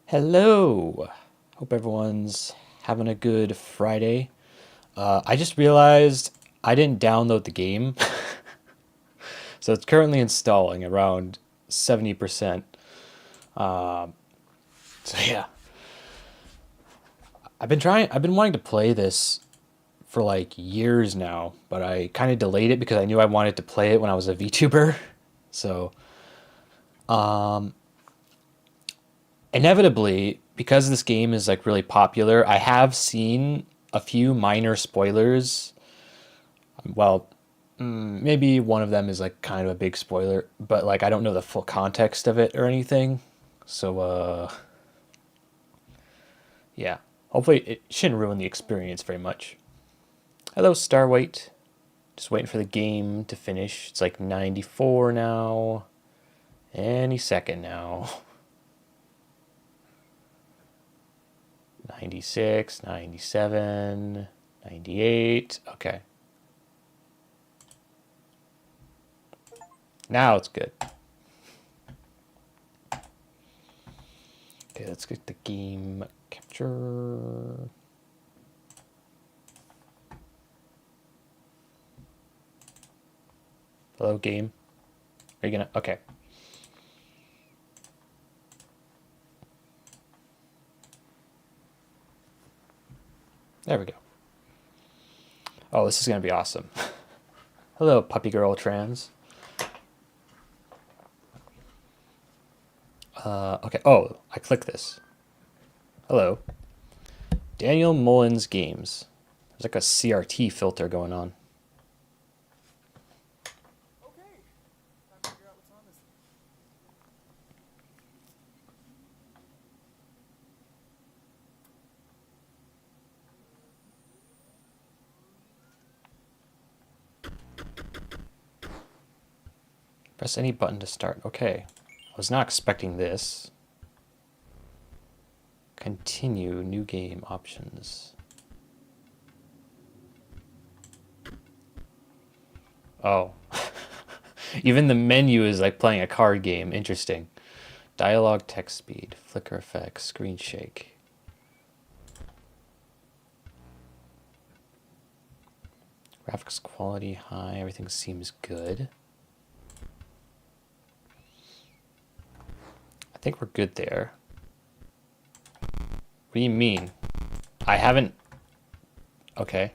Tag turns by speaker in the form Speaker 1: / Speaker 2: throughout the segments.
Speaker 1: Hello. Hope everyone's having a good Friday. I just realized I didn't download the game. So it's currently installing around 70%. So yeah. I've been wanting to play this for like years now, but I kind of delayed it because I knew I wanted to play it when I was a VTuber. So, inevitably, because this game is like really popular, I have seen a few minor spoilers. Well, maybe one of them is like kind of a big spoiler, but like I don't know the full context of it or anything. So yeah. Hopefully it shouldn't ruin the experience very much. Hello, Starweight. Just waiting for the game to finish. It's like 94 now. Any second now. 96, 97, 98. Okay. Now it's good. Okay, let's get the game capture. Hello, game. Are you gonna? Okay. There we go. Oh, this is gonna be awesome. Hello, puppy girl trans. Okay. Oh, I clicked this. Hello. Daniel Mullins Games. There's like a CRT filter going on.
Speaker 2: Okay. Time to figure out what's on this.
Speaker 1: Press any button to start. Okay. I was not expecting this. Continue new game options. Oh. Even the menu is like playing a card game. Interesting. Dialogue, text speed, flicker effects, screen shake. Graphics quality high. Everything seems good. I think we're good there. What do you mean? I haven't... Okay.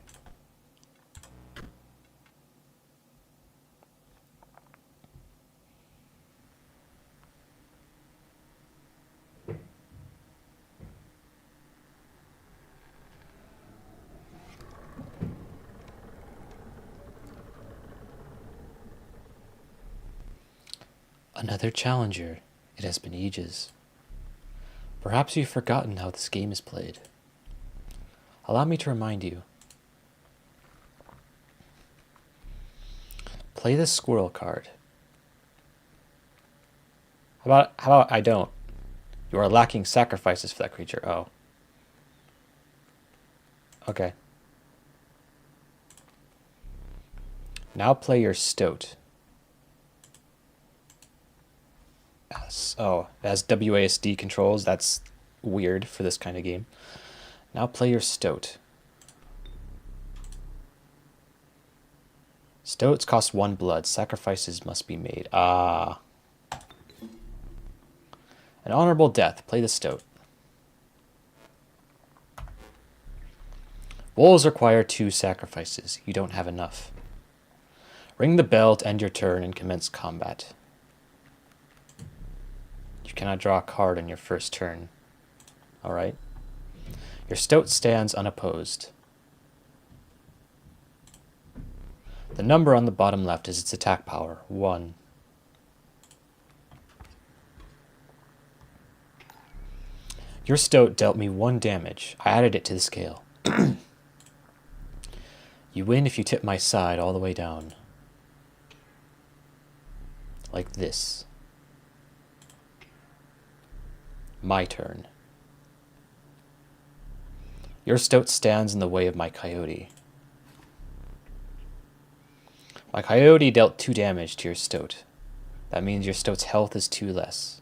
Speaker 1: Another challenger. It has been ages. Perhaps you've forgotten how this game is played. Allow me to remind you. Play the squirrel card. How about I don't? You are lacking sacrifices for that creature. Oh. Okay. Now play your stoat. Oh, it has WASD controls. That's weird for this kind of game. Now play your stoat. Stoats cost 1 blood. Sacrifices must be made. Ah. An honorable death. Play the stoat. Wolves require 2 sacrifices. You don't have enough. Ring the bell to end your turn and commence combat. You cannot draw a card on your first turn. Alright. Your stoat stands unopposed. The number on the bottom left is its attack power, 1. Your stoat dealt me 1 damage. I added it to the scale. You win if you tip my side all the way down. Like this. My turn. Your stoat stands in the way of my coyote. My coyote dealt 2 damage to your stoat. That means your stoat's health is 2 less.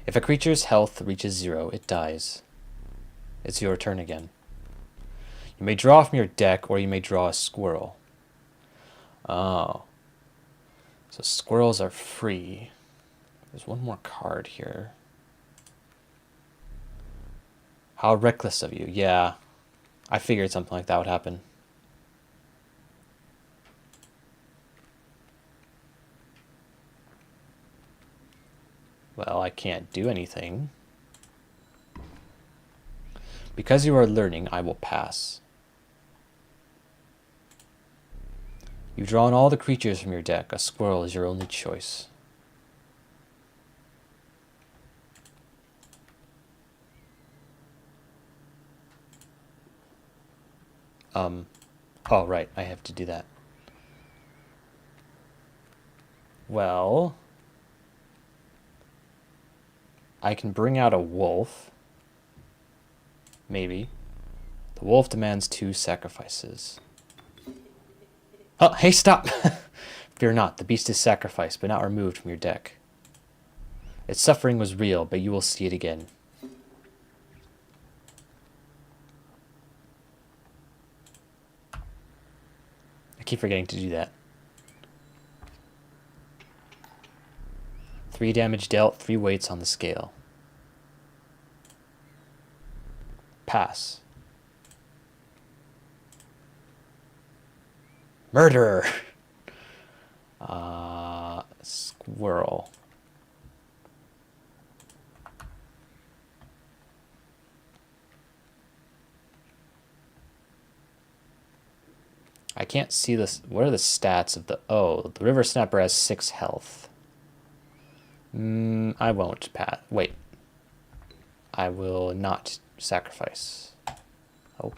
Speaker 1: If a creature's health reaches 0, it dies. It's your turn again. You may draw from your deck, or you may draw a squirrel. Oh. So squirrels are free. There's one more card here. How reckless of you. Yeah. I figured something like that would happen. Well, I can't do anything. Because you are learning, I will pass. You've drawn all the creatures from your deck. A squirrel is your only choice. Oh, right, I have to do that. Well, I can bring out a wolf. Maybe. The wolf demands 2 sacrifices. Oh, hey, stop! Fear not, the beast is sacrificed, but not removed from your deck. Its suffering was real, but you will see it again. I keep forgetting to do that. 3 damage dealt, 3 weights on the scale. Pass. Murderer! Squirrel. I can't see this. What are the stats of the... Oh, the River Snapper has 6 health. I won't pat. Wait. I will not sacrifice. Oh.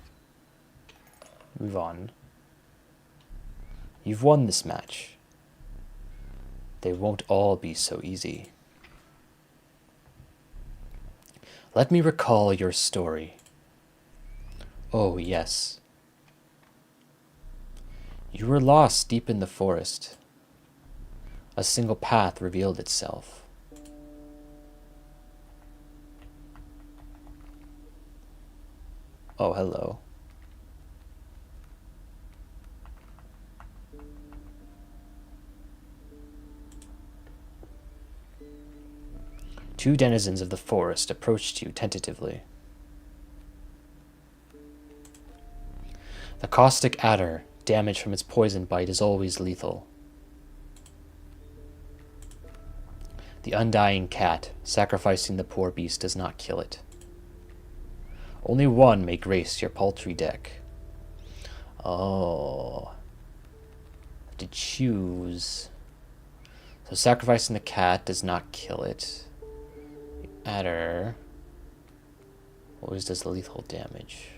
Speaker 1: Move on. You've won this match. They won't all be so easy. Let me recall your story. Oh, yes. You were lost deep in the forest. A single path revealed itself. Oh, hello. Two denizens of the forest approached you tentatively. The caustic adder, damage from its poison bite, is always lethal. The undying cat, sacrificing the poor beast, does not kill it. Only one may grace your paltry deck. Oh. To choose. So sacrificing the cat does not kill it. The adder always does lethal damage.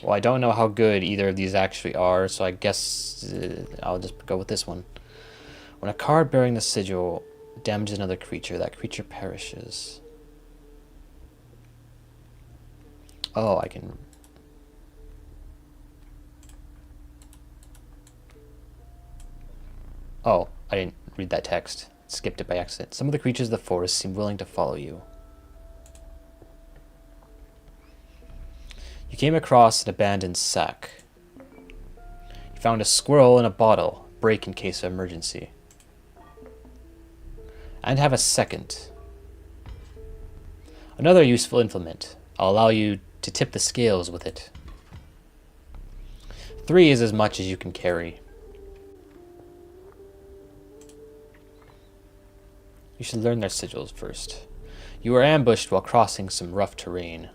Speaker 1: Well, I don't know how good either of these actually are, so I guess I'll just go with this one. When a card bearing the sigil damages another creature, that creature perishes. Oh, I can... Oh, I didn't read that text. Skipped it by accident. Some of the creatures of the forest seem willing to follow you. You came across an abandoned sack. You found a squirrel in a bottle, break in case of emergency. And have a second. Another useful implement. I'll allow you to tip the scales with it. 3 is as much as you can carry. You should learn their sigils first. You were ambushed while crossing some rough terrain.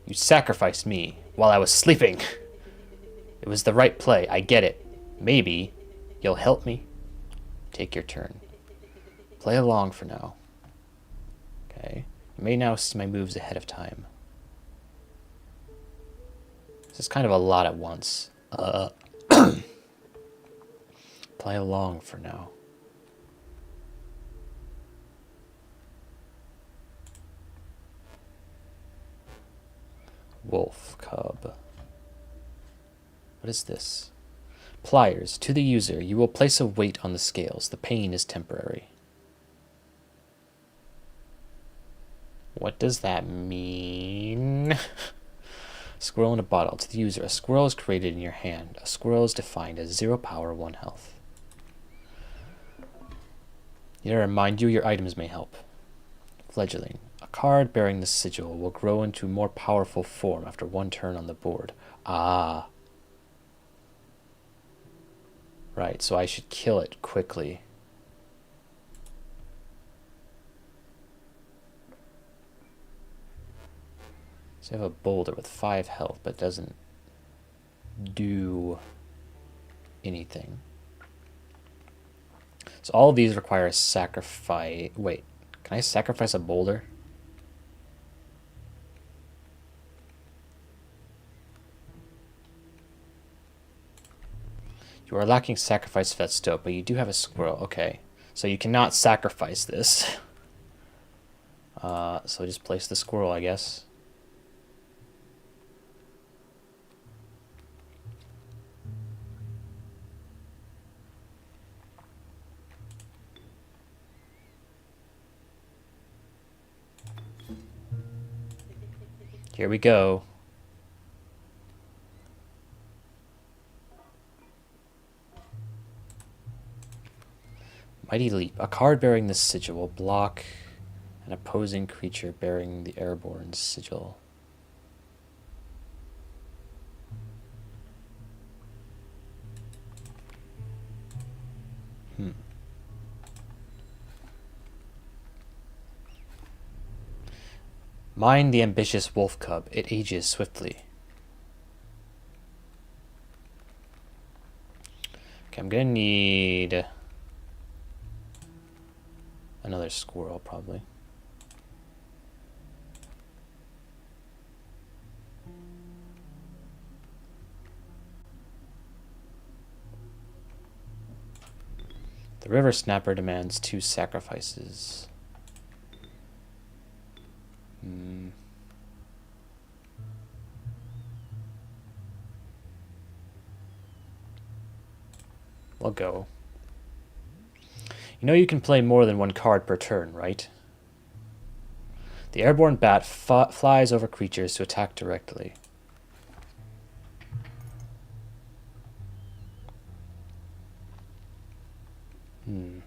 Speaker 1: You sacrificed me while I was sleeping. It was the right play, I get it. Maybe you'll help me? Take your turn. Play along for now. Okay. You may now see my moves ahead of time. This is kind of a lot at once. Play along for now. Wolf cub. What is this? Pliers. To the user, you will place a weight on the scales. The pain is temporary. What does that mean? Squirrel in a bottle. To the user, a squirrel is created in your hand. A squirrel is defined as 0 power, 1 health. Here to remind you your items may help. Fledgling. A card bearing the sigil will grow into a more powerful form after 1 turn on the board. Ah. Right, so I should kill it quickly. So I have a boulder with 5 health, but doesn't do anything. So all of these require a sacrifice. Wait, can I sacrifice a boulder? You are lacking sacrifice festo, but you do have a squirrel. Okay, so you cannot sacrifice this. So just place the squirrel, I guess. Here we go. Mighty Leap. A card bearing the sigil will block an opposing creature bearing the airborne sigil. Mind the ambitious wolf cub. It ages swiftly. Okay, I'm gonna need another squirrel, probably. The river snapper demands 2 sacrifices. We'll go. You know you can play more than 1 card per turn, right? The airborne bat flies over creatures to attack directly. Do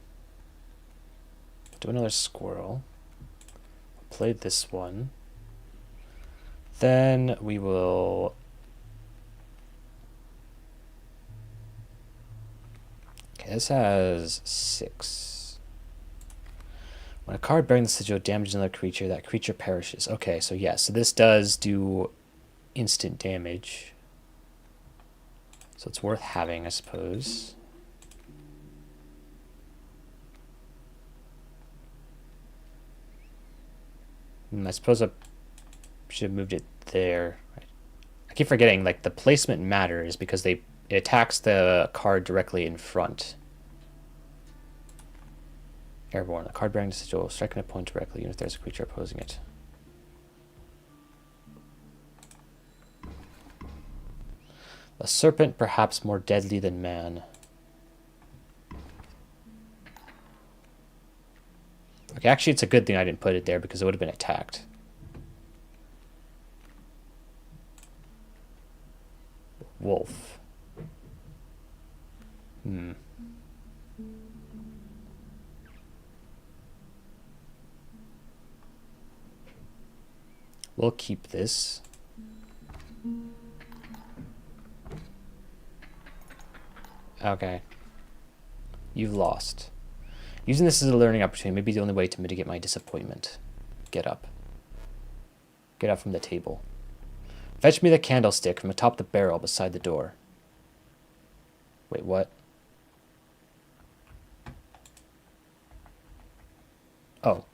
Speaker 1: another squirrel. Play this one. Then we will... Okay, this has 6. When a card bearing the sigil damages another creature, that creature perishes. Okay, so yeah, so this does do instant damage. So it's worth having, I suppose. I suppose I should have moved it there. I keep forgetting, like, the placement matters because it attacks the card directly in front. Airborne. A card bearing the sigil will strike an opponent directly, even if there's a creature opposing it. A serpent, perhaps more deadly than man. Okay, actually, it's a good thing I didn't put it there because it would have been attacked. Wolf. We'll keep this. Okay. You've lost. Using this as a learning opportunity may be the only way to mitigate my disappointment. Get up. Get up from the table. Fetch me the candlestick from atop the barrel beside the door. Wait, what? Oh.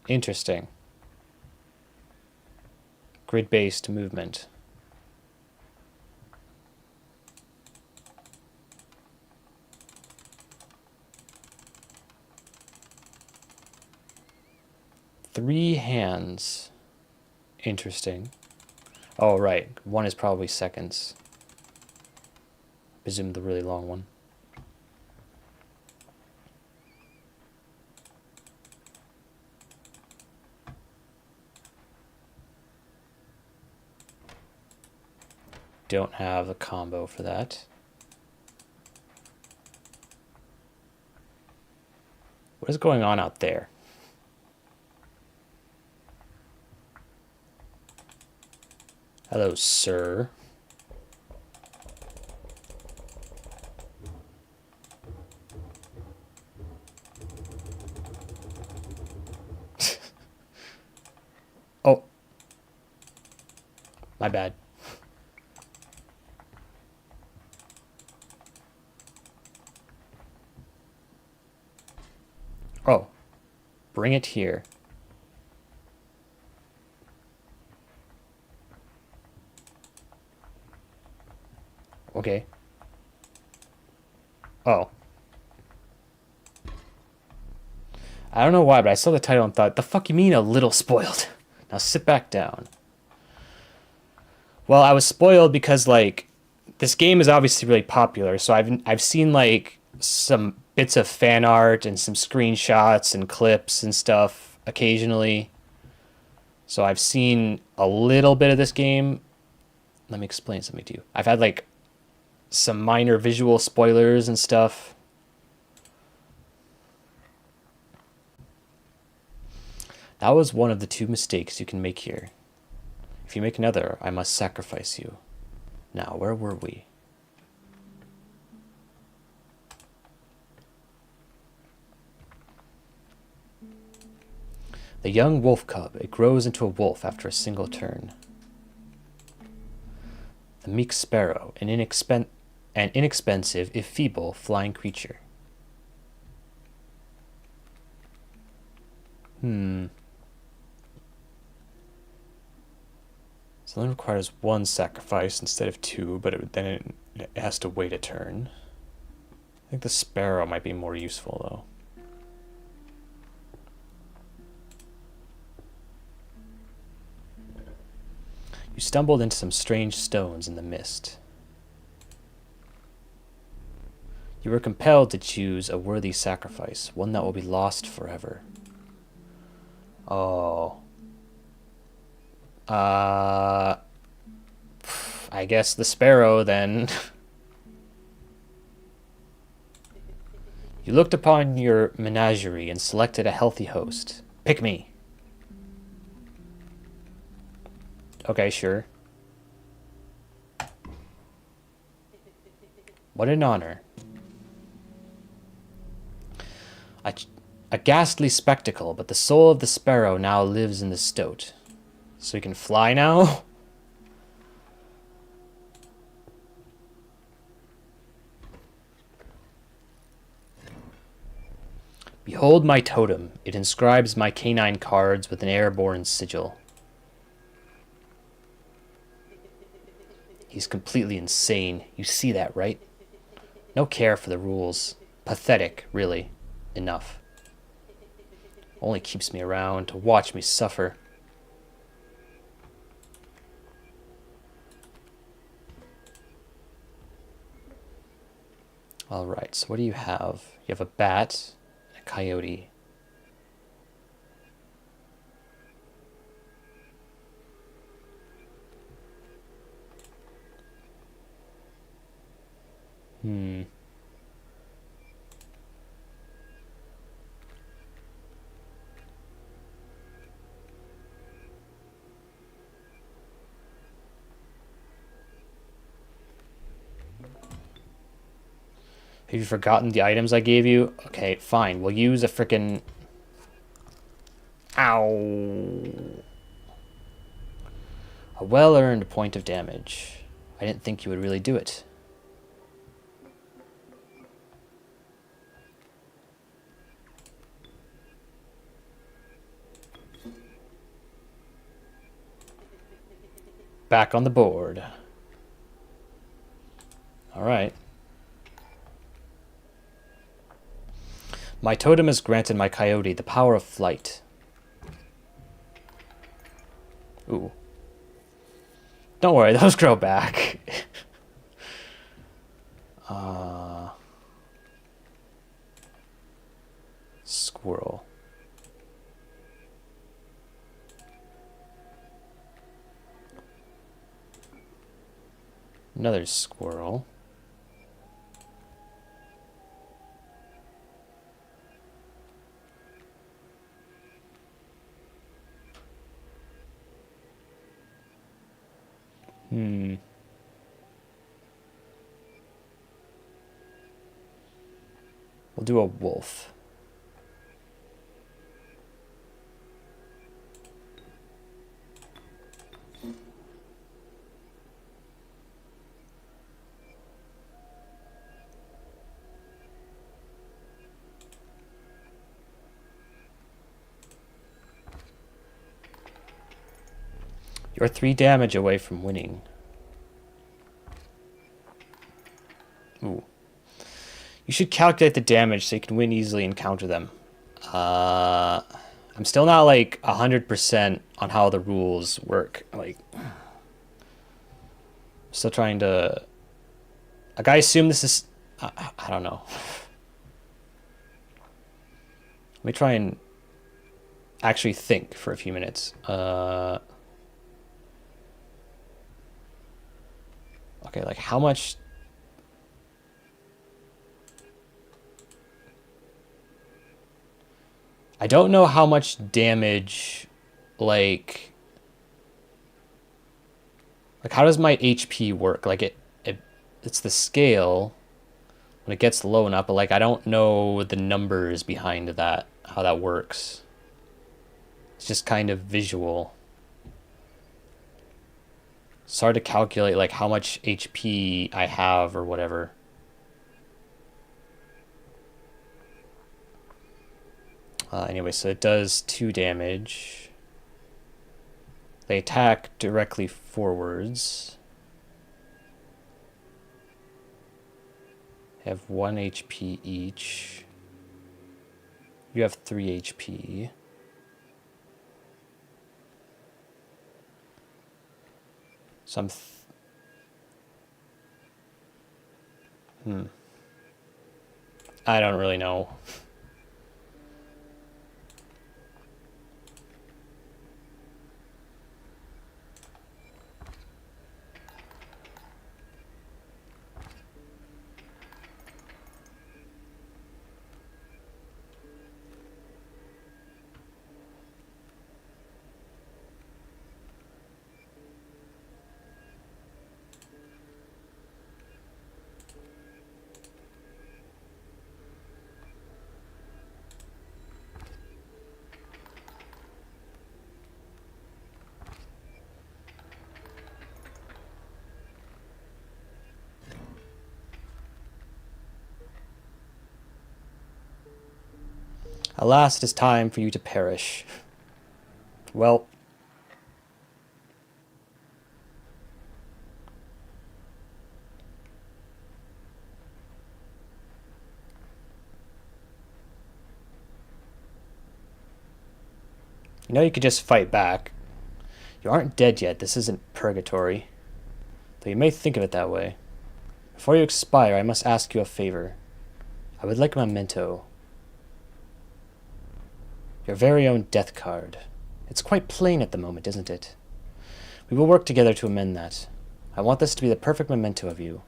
Speaker 1: Interesting. Grid-based movement. 3 hands. Interesting. Oh, right. 1 is probably seconds. Presume the really long one. Don't have a combo for that. What is going on out there? Hello, sir. Oh. My bad. Oh. Bring it here. Okay. Oh. I don't know why, but I saw the title and thought, the fuck you mean a little spoiled? Now sit back down. Well, I was spoiled because, like, this game is obviously really popular, so I've seen, like, some bits of fan art and some screenshots and clips and stuff occasionally. So I've seen a little bit of this game. Let me explain something to you. I've had, like, some minor visual spoilers and stuff. That was one of the 2 mistakes you can make here. If you make another, I must sacrifice you. Now, where were we? The young wolf cub, it grows into a wolf after a single turn. The meek sparrow, an inexpensive, if feeble, flying creature. So then requires 1 sacrifice instead of 2, but then it has to wait a turn. I think the sparrow might be more useful, though. You stumbled into some strange stones in the mist. You were compelled to choose a worthy sacrifice, one that will be lost forever. Oh. I guess the sparrow, then. You looked upon your menagerie and selected a healthy host. Pick me. Okay, sure. What an honor. A ghastly spectacle, but the soul of the sparrow now lives in the stoat. So he can fly now? Behold my totem. It inscribes my canine cards with an airborne sigil. He's completely insane. You see that, right? No care for the rules. Pathetic, really. Enough. Only keeps me around to watch me suffer. Alright, so what do you have? You have a bat and a coyote. Have you forgotten the items I gave you? Okay, fine. We'll use a frickin'... Ow. A well-earned point of damage. I didn't think you would really do it. Back on the board. Alright. My totem has granted my coyote the power of flight. Ooh. Don't worry, those grow back. Squirrel. Another squirrel. We'll do a wolf. You're 3 damage away from winning. Ooh. You should calculate the damage so you can win easily and counter them. I'm still not like 100% on how the rules work. Like, still trying to. Like, I assume this is. I don't know. Let me try and actually think for a few minutes. Okay, like how much? I don't know how much damage, like how does my HP work? Like it's the scale when it gets low enough, but like I don't know the numbers behind that, how that works. It's just kind of visual. It's hard to calculate like how much HP I have or whatever. Anyway, so it does 2 damage. They attack directly forwards. They have 1 HP each. You have 3 HP. So I don't really know. Alas, it is time for you to perish. Well, you know you could just fight back. You aren't dead yet. This isn't purgatory. Though you may think of it that way. Before you expire, I must ask you a favor. I would like a memento. Your very own death card. It's quite plain at the moment, isn't it? We will work together to amend that. I want this to be the perfect memento of you.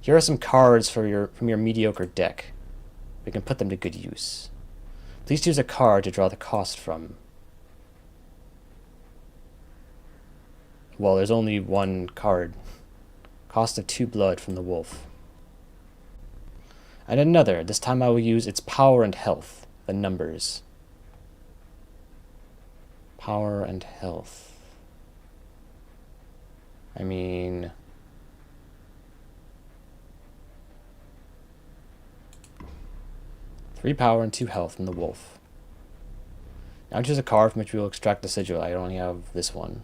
Speaker 1: Here are some cards from your mediocre deck. We can put them to good use. Please choose a card to draw the cost from. Well, there's only 1 card. Cost of 2 blood from the wolf. And another. This time I will use its power and health. The numbers. Power and health. I mean... Three power and 2 health from the wolf. Now choose a card from which we will extract the sigil. I only have this one.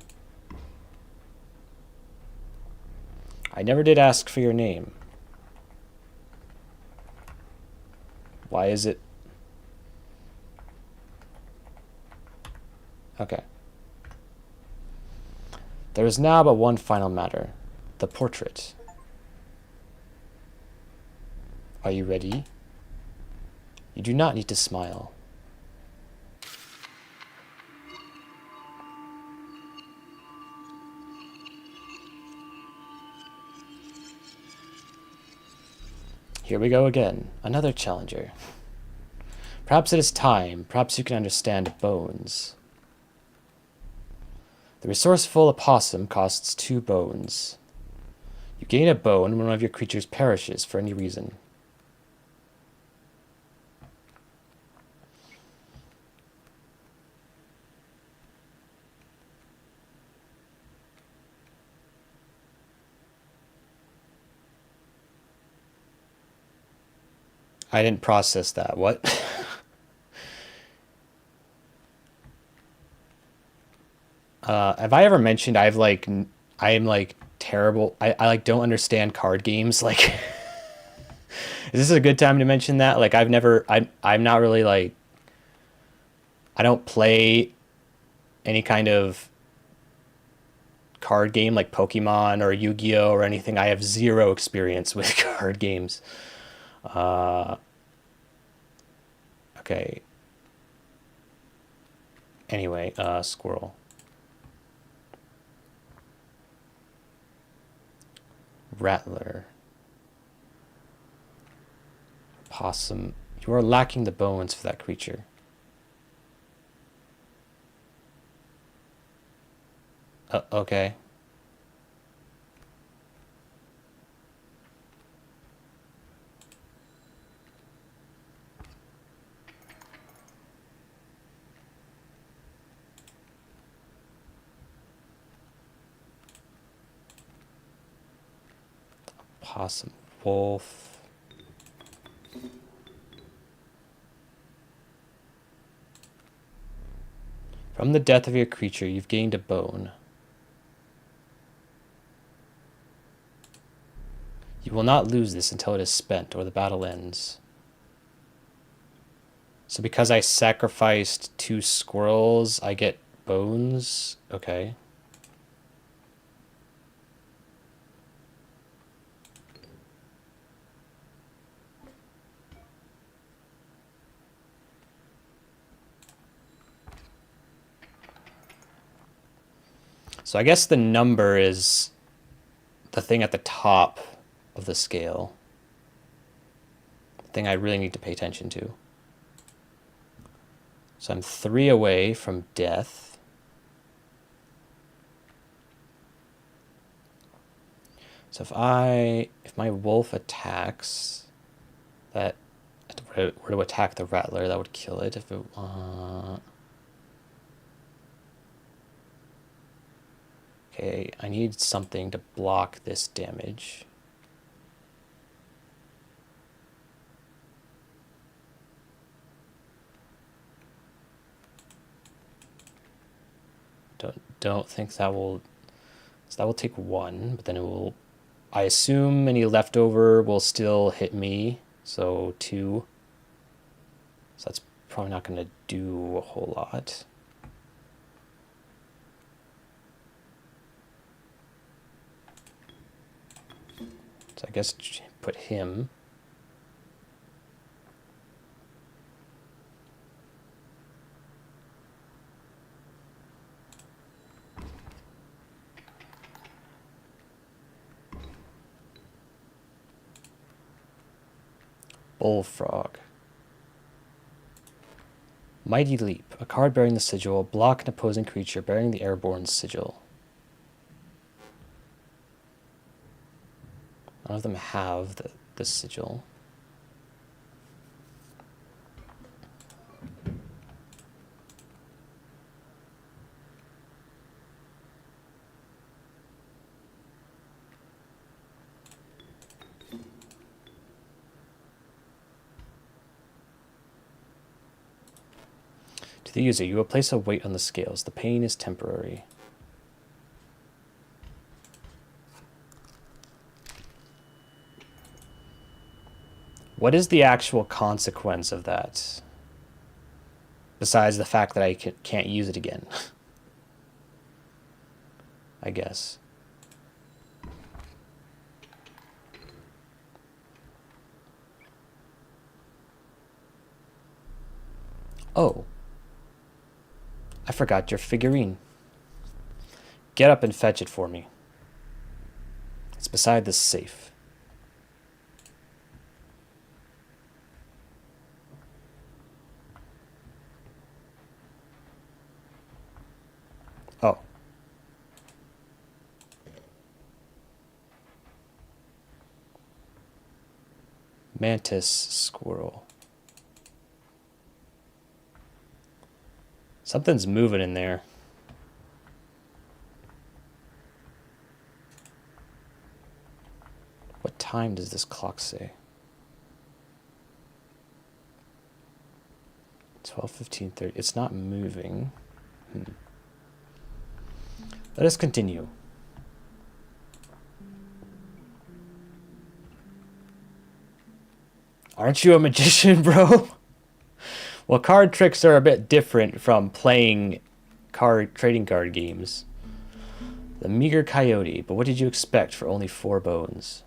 Speaker 1: I never did ask for your name. Why is it... Okay. There is now but one final matter, the portrait. Are you ready? You do not need to smile. Here we go again, another challenger. Perhaps it is time, perhaps you can understand bones. The resourceful opossum costs 2 bones. You gain a bone when one of your creatures perishes for any reason. I didn't process that. What? Have I ever mentioned I am like terrible. I like don't understand card games. Like, is this a good time to mention that? Like, I'm not really like, I don't play any kind of card game like Pokemon or Yu-Gi-Oh or anything. I have 0 experience with card games. Okay. Anyway, squirrel. Rattler. Possum. You are lacking the bones for that creature. Okay. Possum, wolf. From the death of your creature, you've gained a bone. You will not lose this until it is spent or the battle ends. So because I sacrificed 2 squirrels, I get bones? Okay. So I guess the number is the thing at the top of the scale. The thing I really need to pay attention to. So I'm 3 away from death. So if my wolf attacks, that were to attack the rattler, that would kill it. If it okay, I need something to block this damage. Don't think that will. So that will take 1, but then it will. I assume any leftover will still hit me, so 2. So that's probably not going to do a whole lot. So I guess put him. Bullfrog. Mighty Leap. A card bearing the sigil. Block an opposing creature bearing the airborne sigil. None of them have the sigil. To the user, you will place a weight on the scales. The pain is temporary. What is the actual consequence of that? Besides the fact that I can't use it again. I guess. Oh. I forgot your figurine. Get up and fetch it for me. It's beside the safe. Oh. Mantis squirrel. Something's moving in there. What time does this clock say? 12:15:30. It's not moving. Let us continue. Aren't you a magician, bro? Well, card tricks are a bit different from playing trading card games. The meager coyote, but what did you expect for only 4 bones?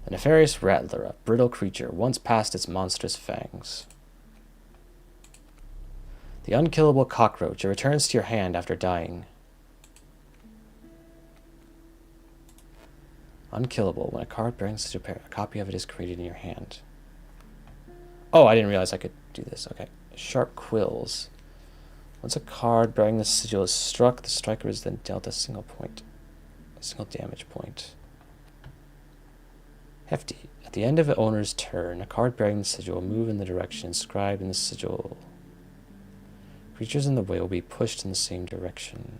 Speaker 1: The nefarious rattler, a brittle creature, once past its monstrous fangs. The unkillable cockroach, it returns to your hand after dying. Unkillable, when a card brings to a copy of it is created in your hand. Oh, I didn't realize I could do this. Okay. Sharp quills. Once a card bearing the sigil is struck, the striker is then dealt a single damage point. Hefty. At the end of the owner's turn, a card bearing the sigil will move in the direction inscribed in the sigil. Creatures in the way will be pushed in the same direction.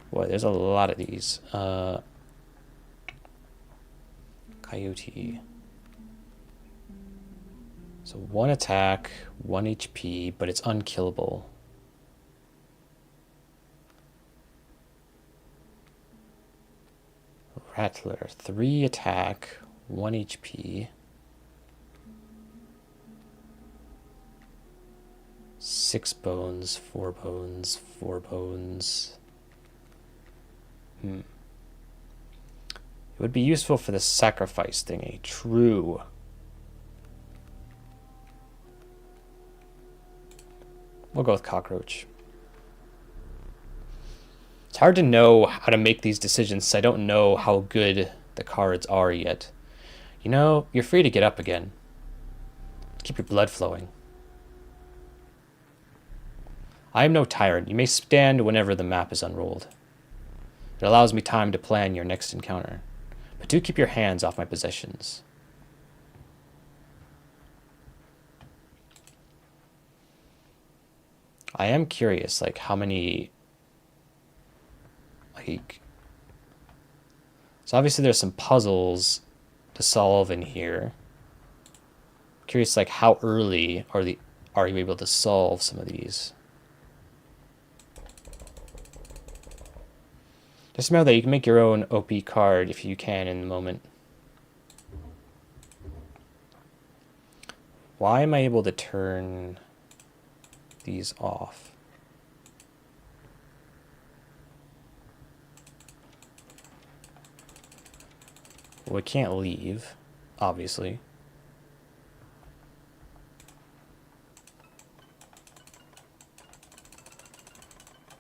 Speaker 1: Boy, there's a lot of these. Coyote. So 1 attack, 1 HP, but it's unkillable. Rattler, 3 attack, 1 HP. 6 bones, 4 bones, 4 bones. It would be useful for the sacrifice thingy. True. We'll go with cockroach. It's hard to know how to make these decisions. I don't know how good the cards are yet. You know, you're free to get up again. Keep your blood flowing. I am no tyrant. You may stand whenever the map is unrolled. It allows me time to plan your next encounter. But do keep your hands off my possessions. I am curious, like, how many... So obviously there's some puzzles to solve in here. I'm curious, like, how early are you able to solve some of these? Just remember that you can make your own OP card if you can in the moment. Why am I able to turn these off? Well, we can't leave, obviously.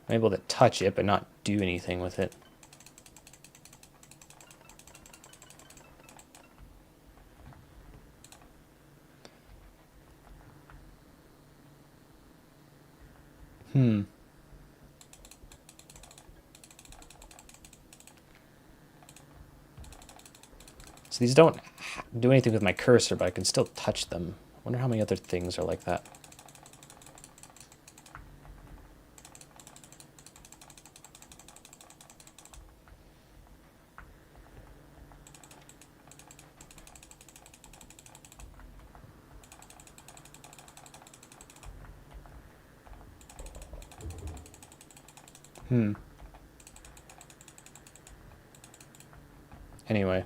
Speaker 1: I'm able to touch it, but not do anything with it. So these don't do anything with my cursor, but I can still touch them. I wonder how many other things are like that. Anyway.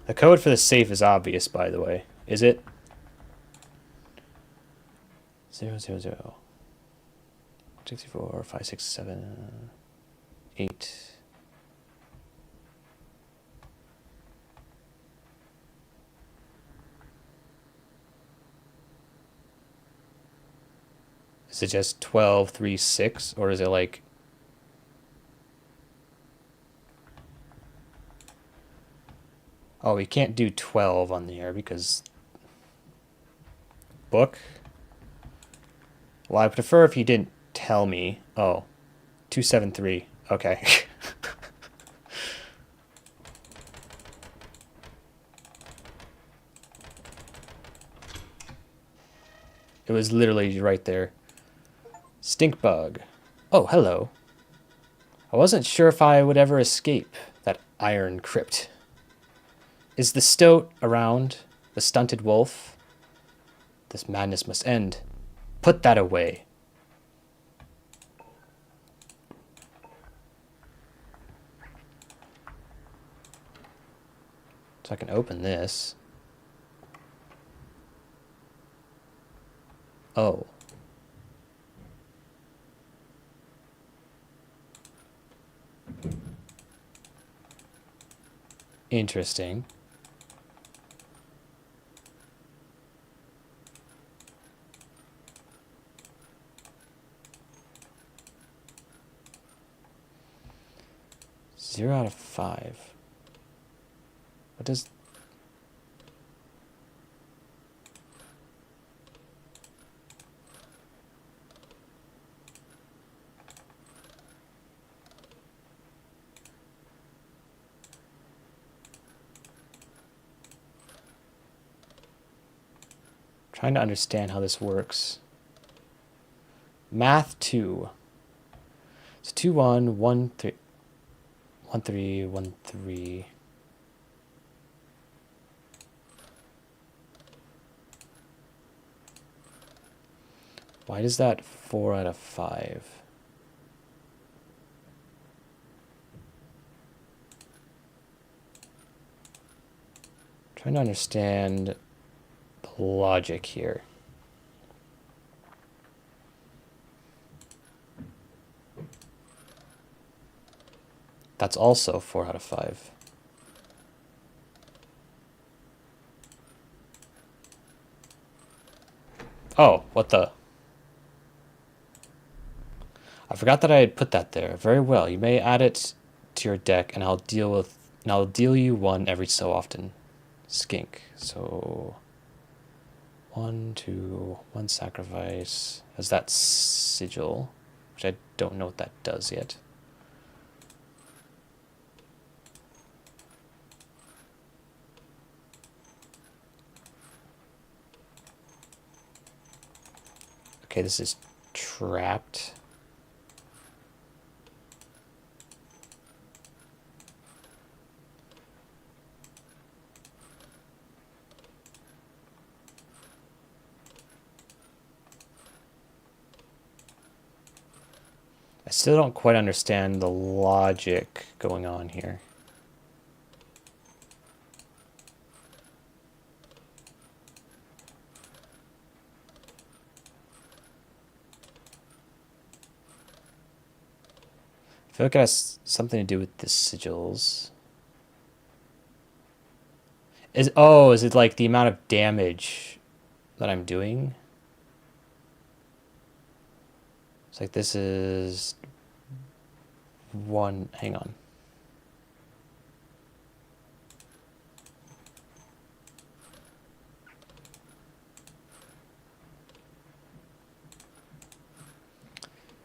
Speaker 1: The code for the safe is obvious, by the way. Is it? 0, 0, 0. 64, 5, 6, 7, 8. Is it just 12, 3, 6? Or is it like... Oh, we can't do 12 on the air because... Book? Well, I prefer if you didn't tell me. Oh, 273. Okay. It was literally right there. Stink bug. Oh, hello. I wasn't sure if I would ever escape that iron crypt. Is the stoat around? The stunted wolf? This madness must end. Put that away. So I can open this. Oh. Interesting. Zero out of 5. What does... Trying to understand how this works. Math 2. It's 2, 1, 1, 3. 1, 3, 1, 3. Why does that 4 out of 5? Trying to understand the logic here. That's also 4 out of 5. Oh, what the? I forgot that I had put that there. Very well. You may add it to your deck, and I'll deal you one every so often. Skink. So 1, 2, 1 sacrifice. As that sigil, which I don't know what that does yet. Okay, this is trapped. I still don't quite understand the logic going on here. I feel like it has something to do with the sigils. Is it like the amount of damage that I'm doing? It's like this is 1, hang on.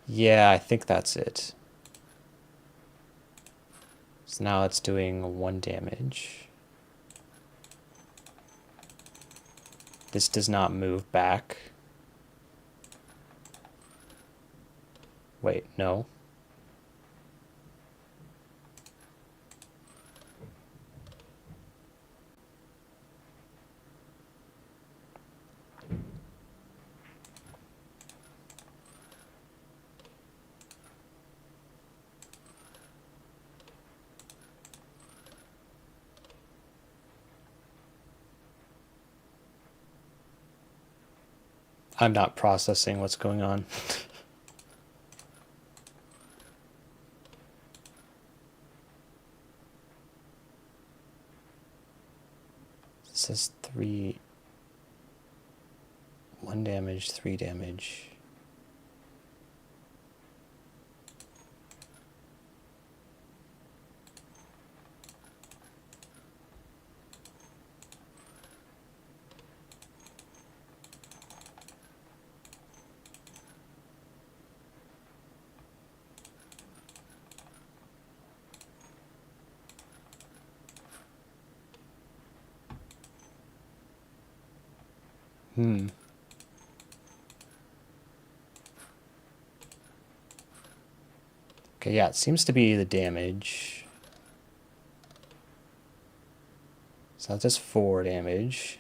Speaker 1: Yeah, I think that's it. So now it's doing 1 damage. This does not move back. Wait, no. I'm not processing what's going on. It says 1 damage, 3 damage. Okay, yeah, it seems to be the damage. So that's just 4 damage.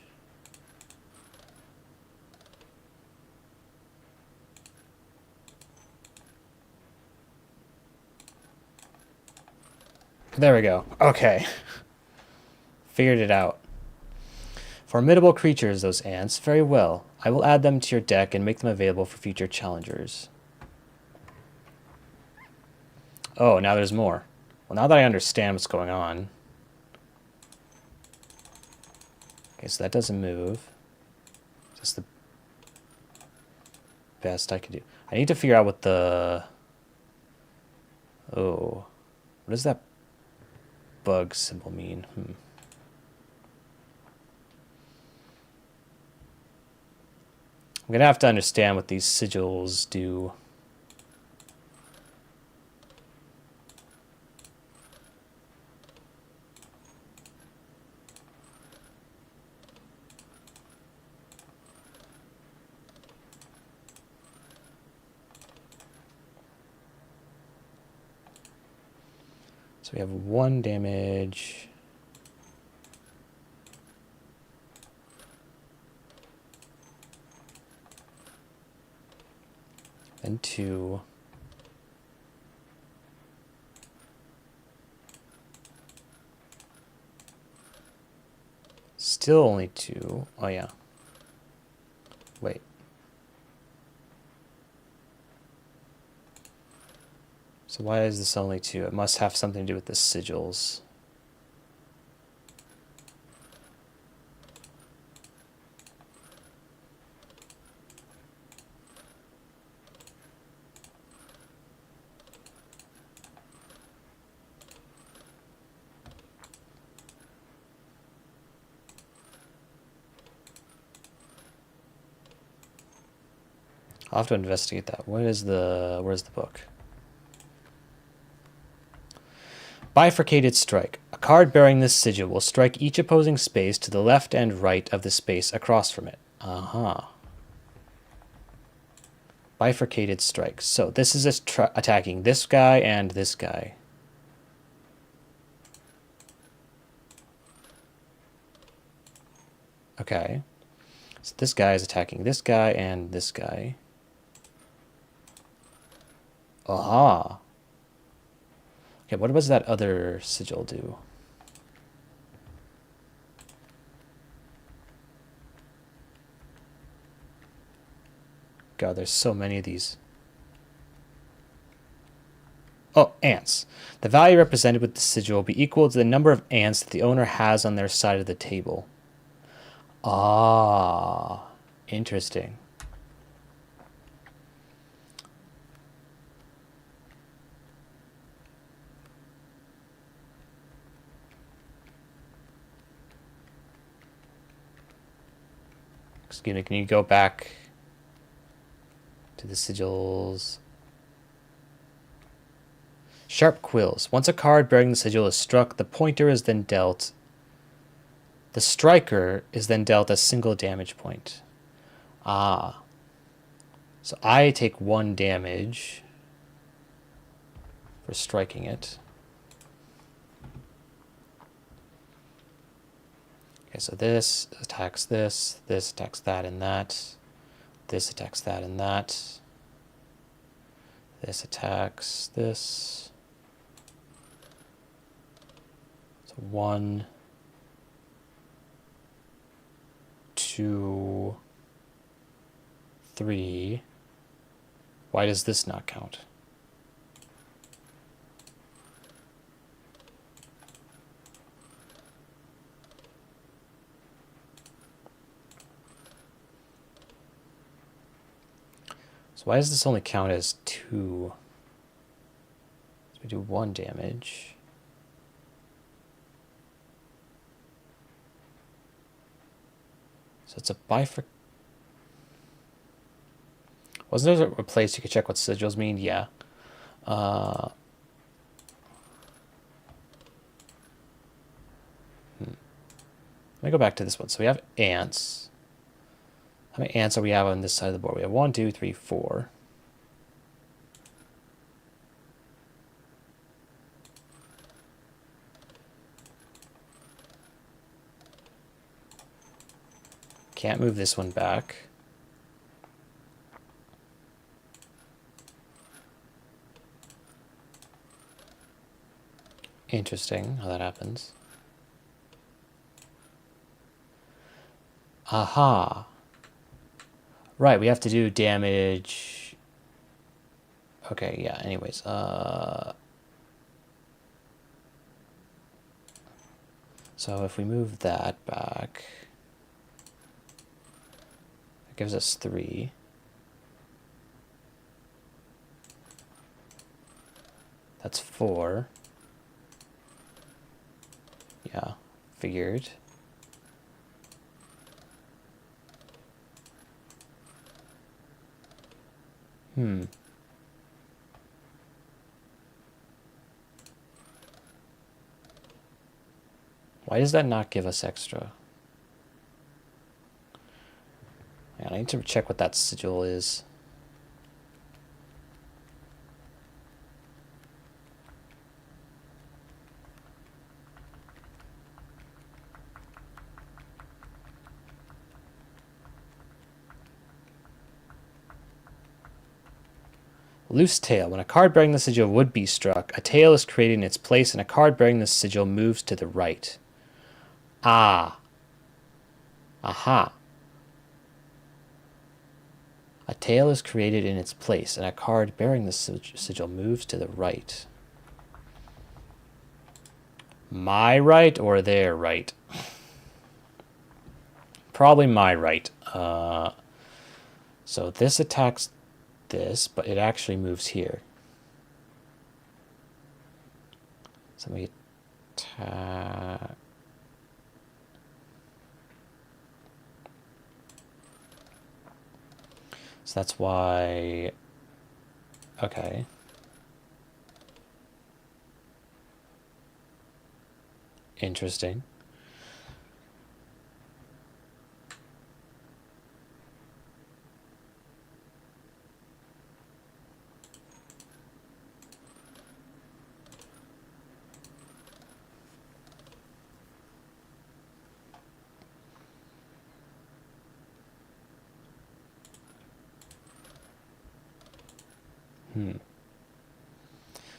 Speaker 1: There we go. Okay. Figured it out. Formidable creatures, those ants. Very well. I will add them to your deck and make them available for future challengers. Oh, now there's more. Well, now that I understand what's going on. Okay, so that doesn't move. That's the best I could do. I need to figure out what the... Oh. What does that bug symbol mean? I'm going to have to understand what these sigils do. So we have 1 damage. And 2. Still only 2. Oh, yeah. Wait. So why is this only 2? It must have something to do with the sigils. I'll have to investigate that. Where's the book? Bifurcated strike. A card bearing this sigil will strike each opposing space to the left and right of the space across from it. Bifurcated strike. So this is attacking this guy and this guy. Okay. So this guy is attacking this guy and this guy. Aha. Okay, what does that other sigil do? God, there's so many of these. Oh, ants. The value represented with the sigil will be equal to the number of ants that the owner has on their side of the table. Ah, interesting. Excuse me, can you go back to the sigils? Sharp quills. Once a card bearing the sigil is struck, the pointer is then dealt. The striker is then dealt a single damage point. Ah. So I take 1 damage for striking it. Okay, so this attacks this attacks that and that. This attacks that and that. This attacks this. So 1, 2, 3. Why does this not count? So why does this only count as 2? So we do 1 damage. So it's a bifurc. Wasn't there a place you could check what sigils mean? Yeah. Let me go back to this one. So we have ants. How many ants do we have on this side of the board? We have 1, 2, 3, 4. Can't move this one back. Interesting how that happens. Aha. Right, we have to do damage. Okay, yeah, anyways. So if we move that back, it gives us 3. That's 4. Yeah, figured. Why does that not give us extra? I need to check what that sigil is. Loose tail. When a card bearing the sigil would be struck, a tail is created in its place and a card bearing the sigil moves to the right. Ah. Aha. A tail is created in its place and a card bearing the sigil moves to the right. My right or their right? Probably my right. So this attacks this, but it actually moves here. So we attack. So that's why. Okay. Interesting.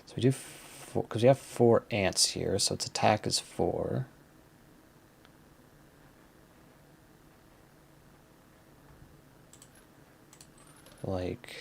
Speaker 1: So we do 4, because we have 4 ants here, so its attack is 4. Like...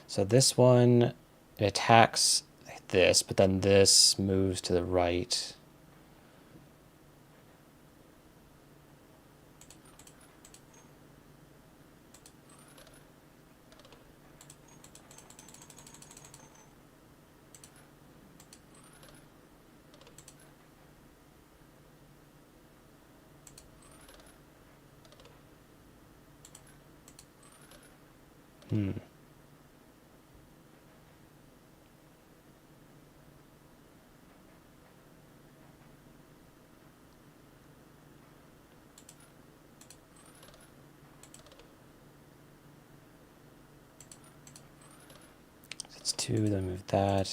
Speaker 1: So this one, it attacks this, but then this moves to the right. 2, then move that.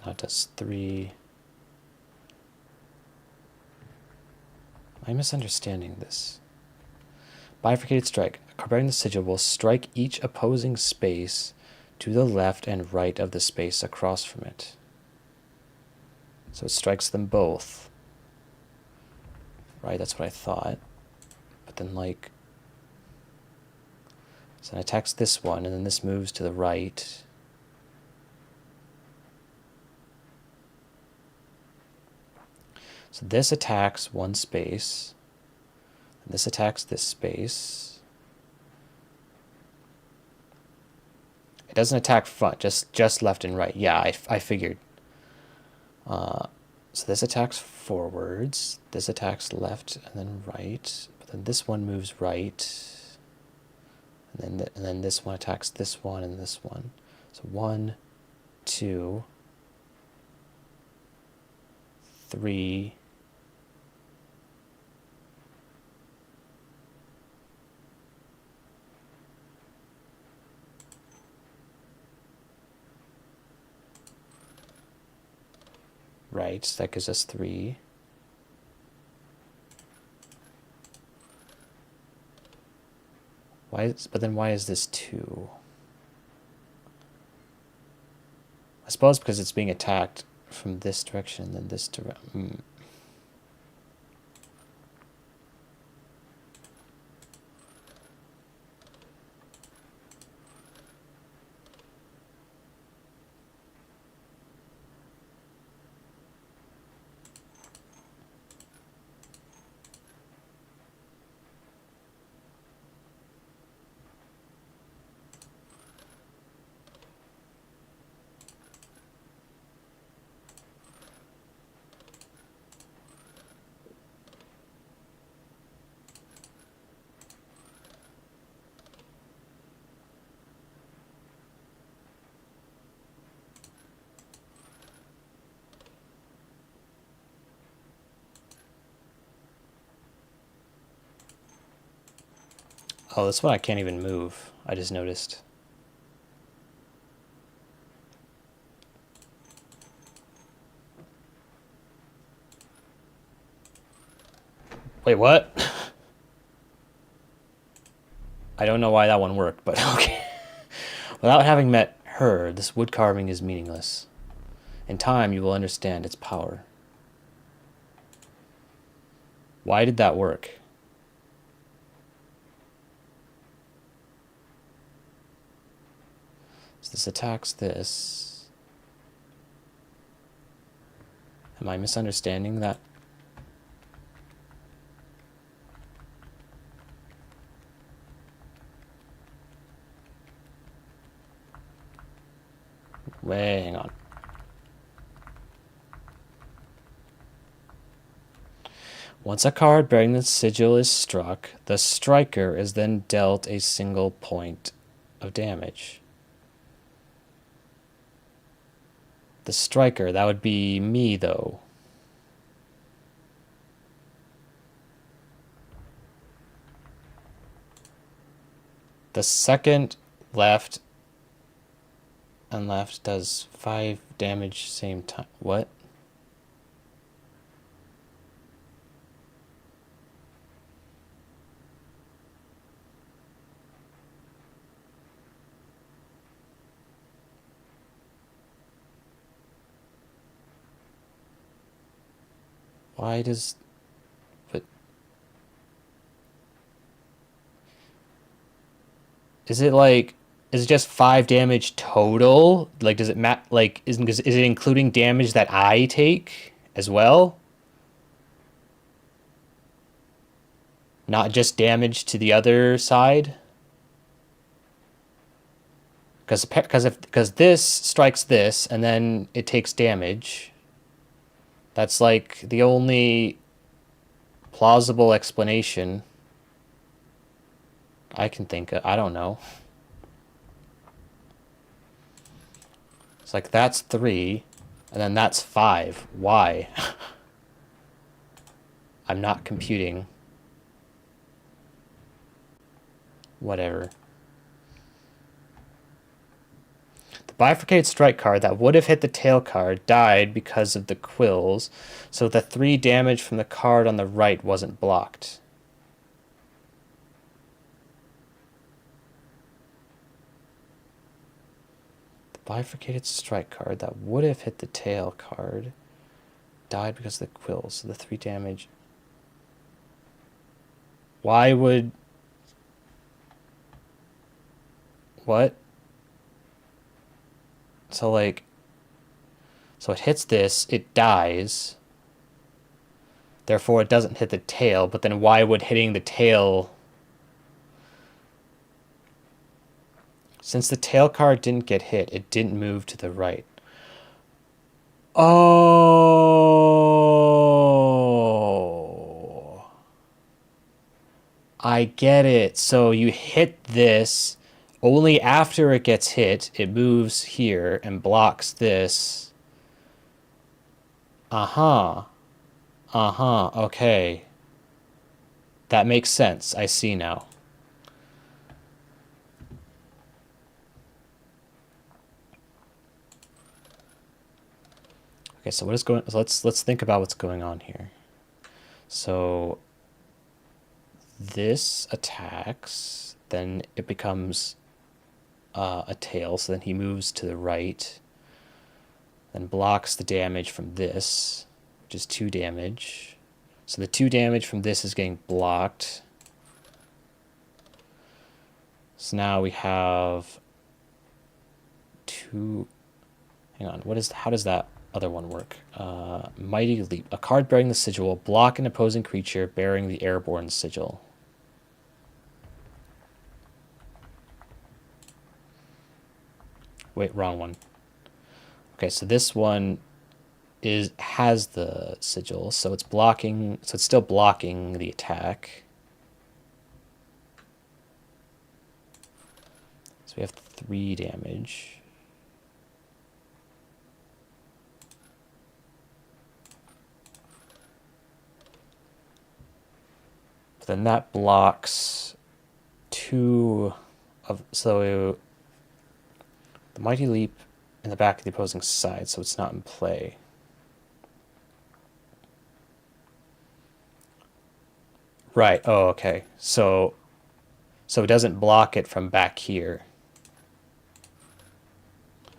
Speaker 1: Now it does 3. Am I misunderstanding this? Bifurcated strike. A card bearing the sigil will strike each opposing space to the left and right of the space across from it. So it strikes them both. Right, that's what I thought. But then, like... So it attacks this one, and then this moves to the right. So this attacks one space. And this attacks this space. It doesn't attack front, just left and right. Yeah, I figured. So this attacks forwards. This attacks left and then right. But then this one moves right. And then this one attacks this one and this one. So 1, 2, 3. Right, so that gives us 3. But then why is this 2? I suppose because it's being attacked from this direction and then this direction. Oh, this one I can't even move. I just noticed. Wait, what? I don't know why that one worked, but okay. Without having met her, this wood carving is meaningless. In time, you will understand its power. Why did that work? So this attacks this. Am I misunderstanding that? Wait, hang on. Once a card bearing the sigil is struck, the striker is then dealt a single point of damage. The striker, that would be me, though. The second left and left does 5 damage same time. What? Why does... But... Is it like... Is it just 5 damage total? Like, does it is it including damage that I take as well? Not just damage to the other side? Because this strikes this, and then it takes damage. That's like the only plausible explanation I can think of. I don't know. It's like that's 3, and then that's 5. Why? I'm not computing. Whatever. The bifurcated strike card that would have hit the tail card died because of the quills, so the 3 damage from the card on the right wasn't blocked. The bifurcated strike card that would have hit the tail card died because of the quills, so the 3 damage... Why would... What? So, like... So it hits this, it dies. Therefore, it doesn't hit the tail, but then why would hitting the tail... Since the tail card didn't get hit, it didn't move to the right. Oh... I get it. So you hit this, only after it gets hit, it moves here and blocks this. Uh-huh. Uh-huh, okay. That makes sense. I see now. Okay, so what is going... So let's think about what's going on here. So... This attacks, then it becomes a tail, so then he moves to the right, then blocks the damage from this, which is 2 damage. So the 2 damage from this is getting blocked. So now we have 2... Hang on, how does that other one work? Mighty Leap. A card bearing the sigil will block an opposing creature bearing the airborne sigil. Wait, wrong one. Okay, so this one has the sigil, so it's blocking, so it's still blocking the attack. So we have 3 damage. Then that blocks 2 of... So the Mighty Leap in the back of the opposing side, so it's not in play. Right, oh, okay. So it doesn't block it from back here.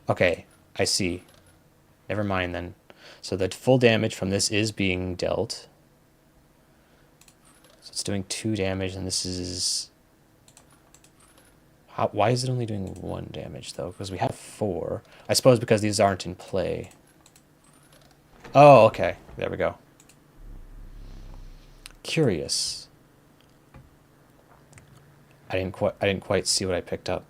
Speaker 1: Okay, I see. Never mind then. So the full damage from this is being dealt. So it's doing 2 damage, and this is... Why is it only doing 1 damage, though? Because we have 4. I suppose because these aren't in play. Oh, okay. There we go. Curious. I didn't quite see what I picked up.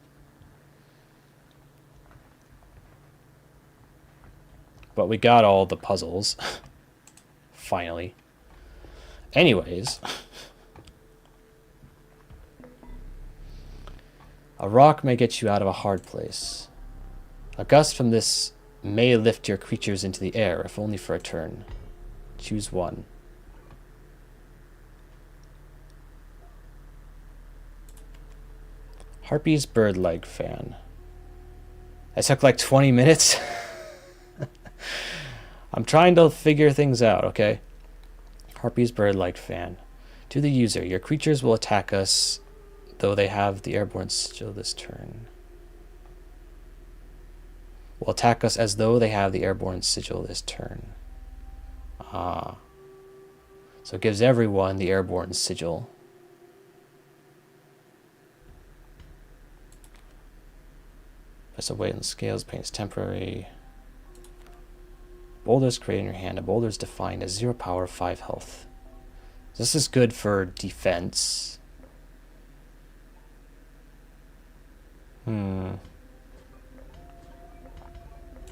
Speaker 1: But we got all the puzzles. Finally. Anyways... A rock may get you out of a hard place. A gust from this may lift your creatures into the air, if only for a turn. Choose one. Harpy's bird leg fan. That took like 20 minutes. I'm trying to figure things out, okay? Harpy's bird leg fan. To the user, your creatures will attack us though they have the airborne sigil this turn. Will attack us as though they have the airborne sigil this turn. Ah. So it gives everyone the airborne sigil. Press a weight on the scales, pain is temporary. Boulders created in your hand. A boulder is defined as 0 power, 5 health. This is good for defense.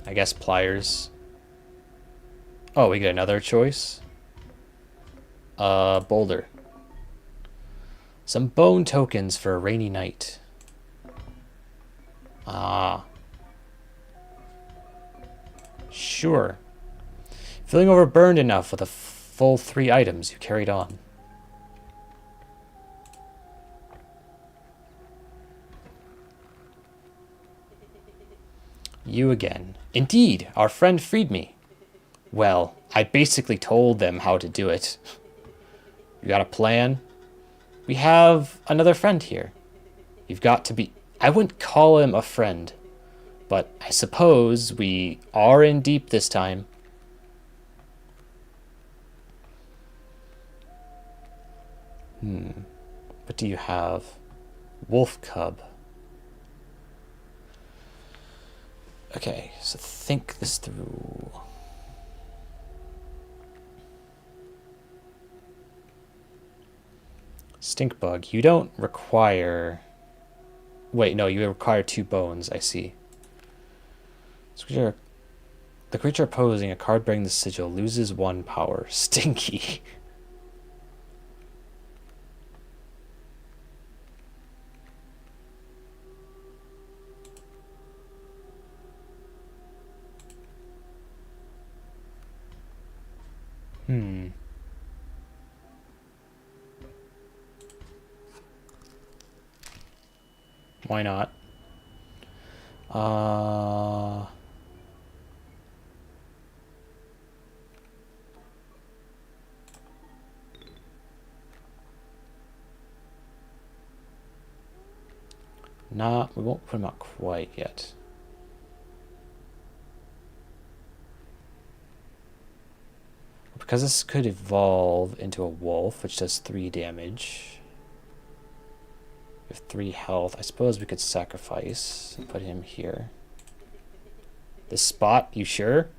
Speaker 1: I guess pliers. Oh, we get another choice. Boulder. Some bone tokens for a rainy night. Ah. Sure. Feeling overburned enough with a full 3 items you carried on. You again. Indeed, our friend freed me. Well, I basically told them how to do it. You got a plan? We have another friend here. You've got to be... I wouldn't call him a friend, but I suppose we are in deep this time. What do you have? Wolf cub. Okay, so think this through. Stink bug. You don't require... Wait, no, you require 2 bones, I see. The creature opposing a card bearing the sigil loses 1 power. Stinky. Why not? We won't put him out quite yet. Because this could evolve into a wolf, which does 3 damage. We have 3 health. I suppose we could sacrifice and put him here. This spot, you sure?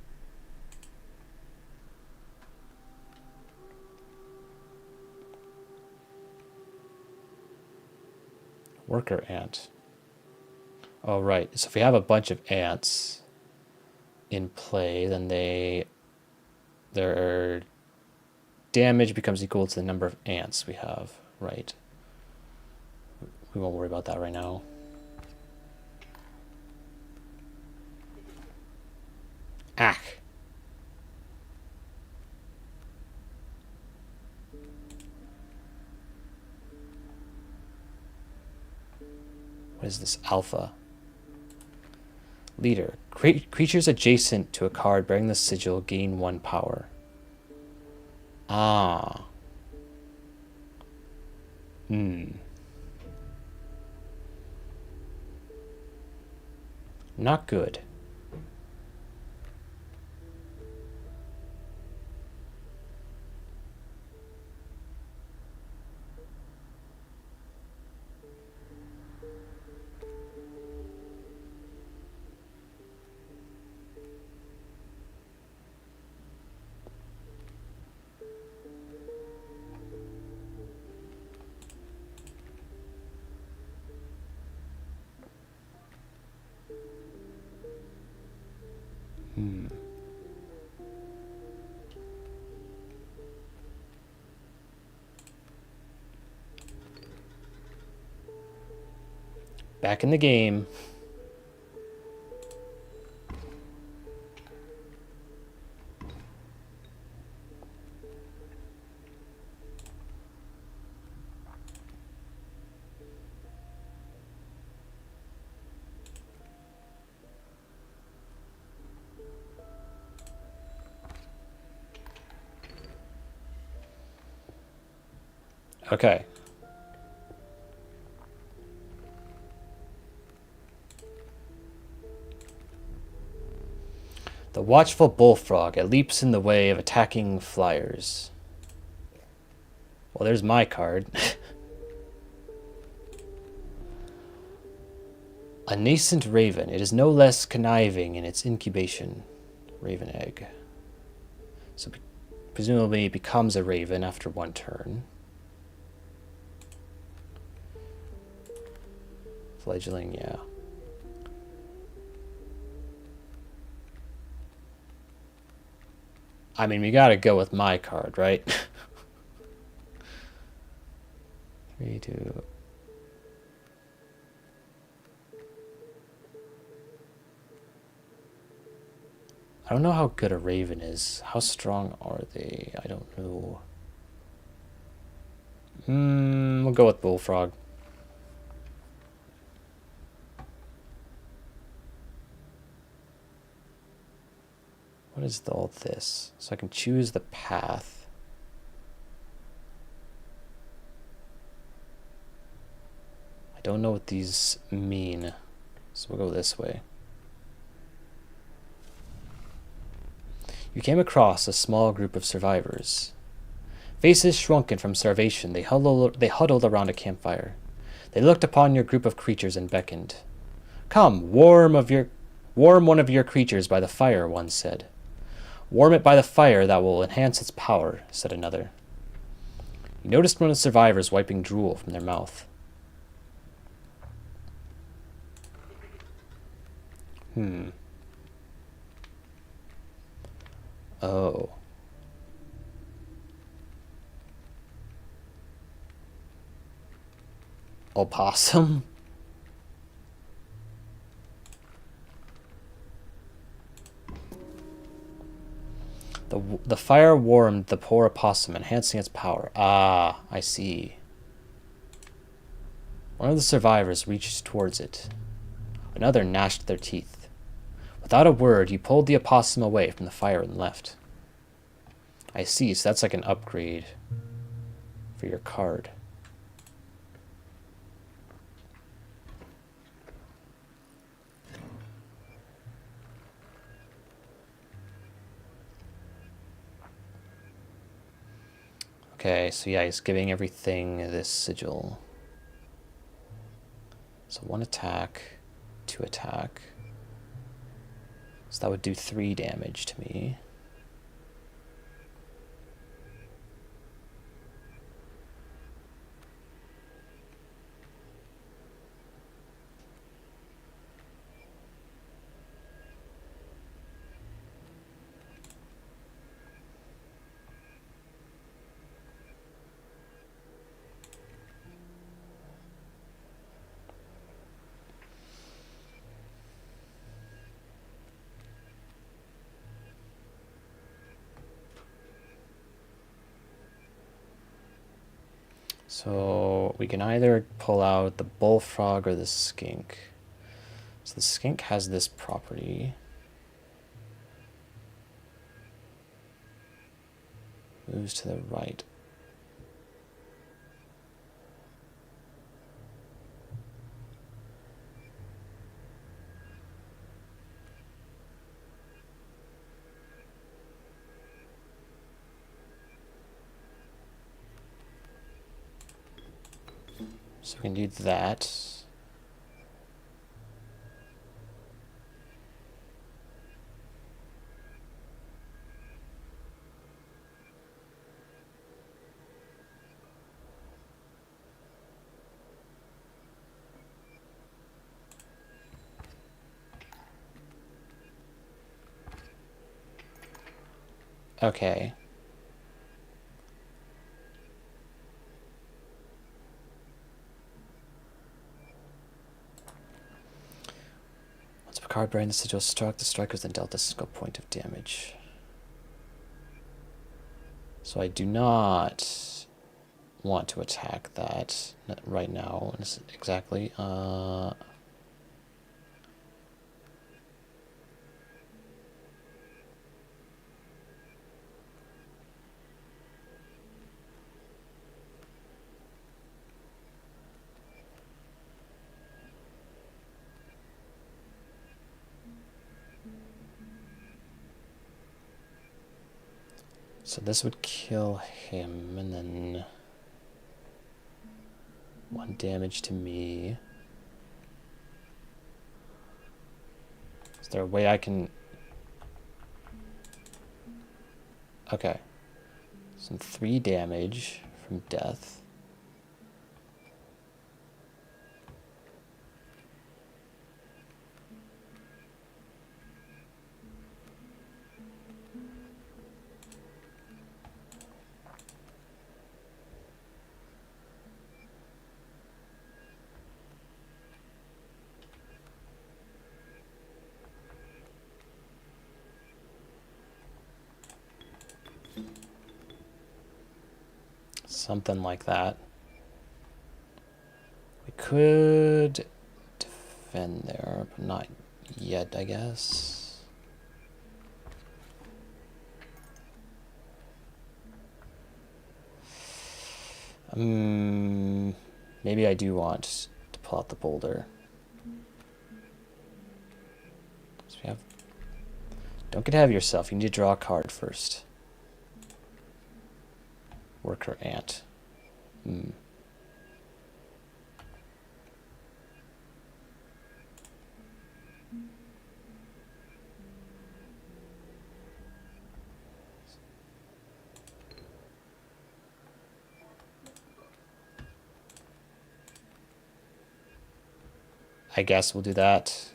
Speaker 1: Worker ant. Oh, right. So if we have a bunch of ants in play, then their damage becomes equal to the number of ants we have, right? We won't worry about that right now. Ack. What is this? Alpha. Leader. Creatures adjacent to a card bearing the sigil gain 1 power. Ah. Not good. Back in the game. Okay. The watchful bullfrog. It leaps in the way of attacking flyers. Well, there's my card. A nascent raven. It is no less conniving in its incubation. Raven egg. So presumably it becomes a raven after 1 turn. Fledgling, yeah. I mean, we gotta go with my card, right? 3, 2. I don't know how good a raven is. How strong are they? I don't know. We'll go with bullfrog. What is all this? So I can choose the path. I don't know what these mean, so we'll go this way. You came across a small group of survivors. Faces shrunken from starvation, they huddled around a campfire. They looked upon your group of creatures and beckoned. Come, warm one of your creatures by the fire, one said. Warm it by the fire, that will enhance its power, said another. You noticed one of the survivors wiping drool from their mouth. Oh. Opossum? The fire warmed the poor opossum, enhancing its power. Ah, I see. One of the survivors reached towards it. Another gnashed their teeth. Without a word, you pulled the opossum away from the fire and left. I see, so that's like an upgrade for your card. Okay, so yeah, he's giving everything this sigil. So 1 attack, 2 attack. So that would do 3 damage to me. So we can either pull out the bullfrog or the skink. So the skink has this property. Moves to the right. So we can do that. Okay. Once Picard bearing the sigil struck, the strikers then dealt a single point of damage. So I do not want to attack that right now. Exactly. So this would kill him, and then 1 damage to me. Is there a way I can... Okay. Some 3 damage from death. Something like that. We could defend there, but not yet, I guess. Maybe I do want to pull out the boulder. So we have... Don't get ahead of yourself. You need to draw a card first. Worker ant. I guess we'll do that.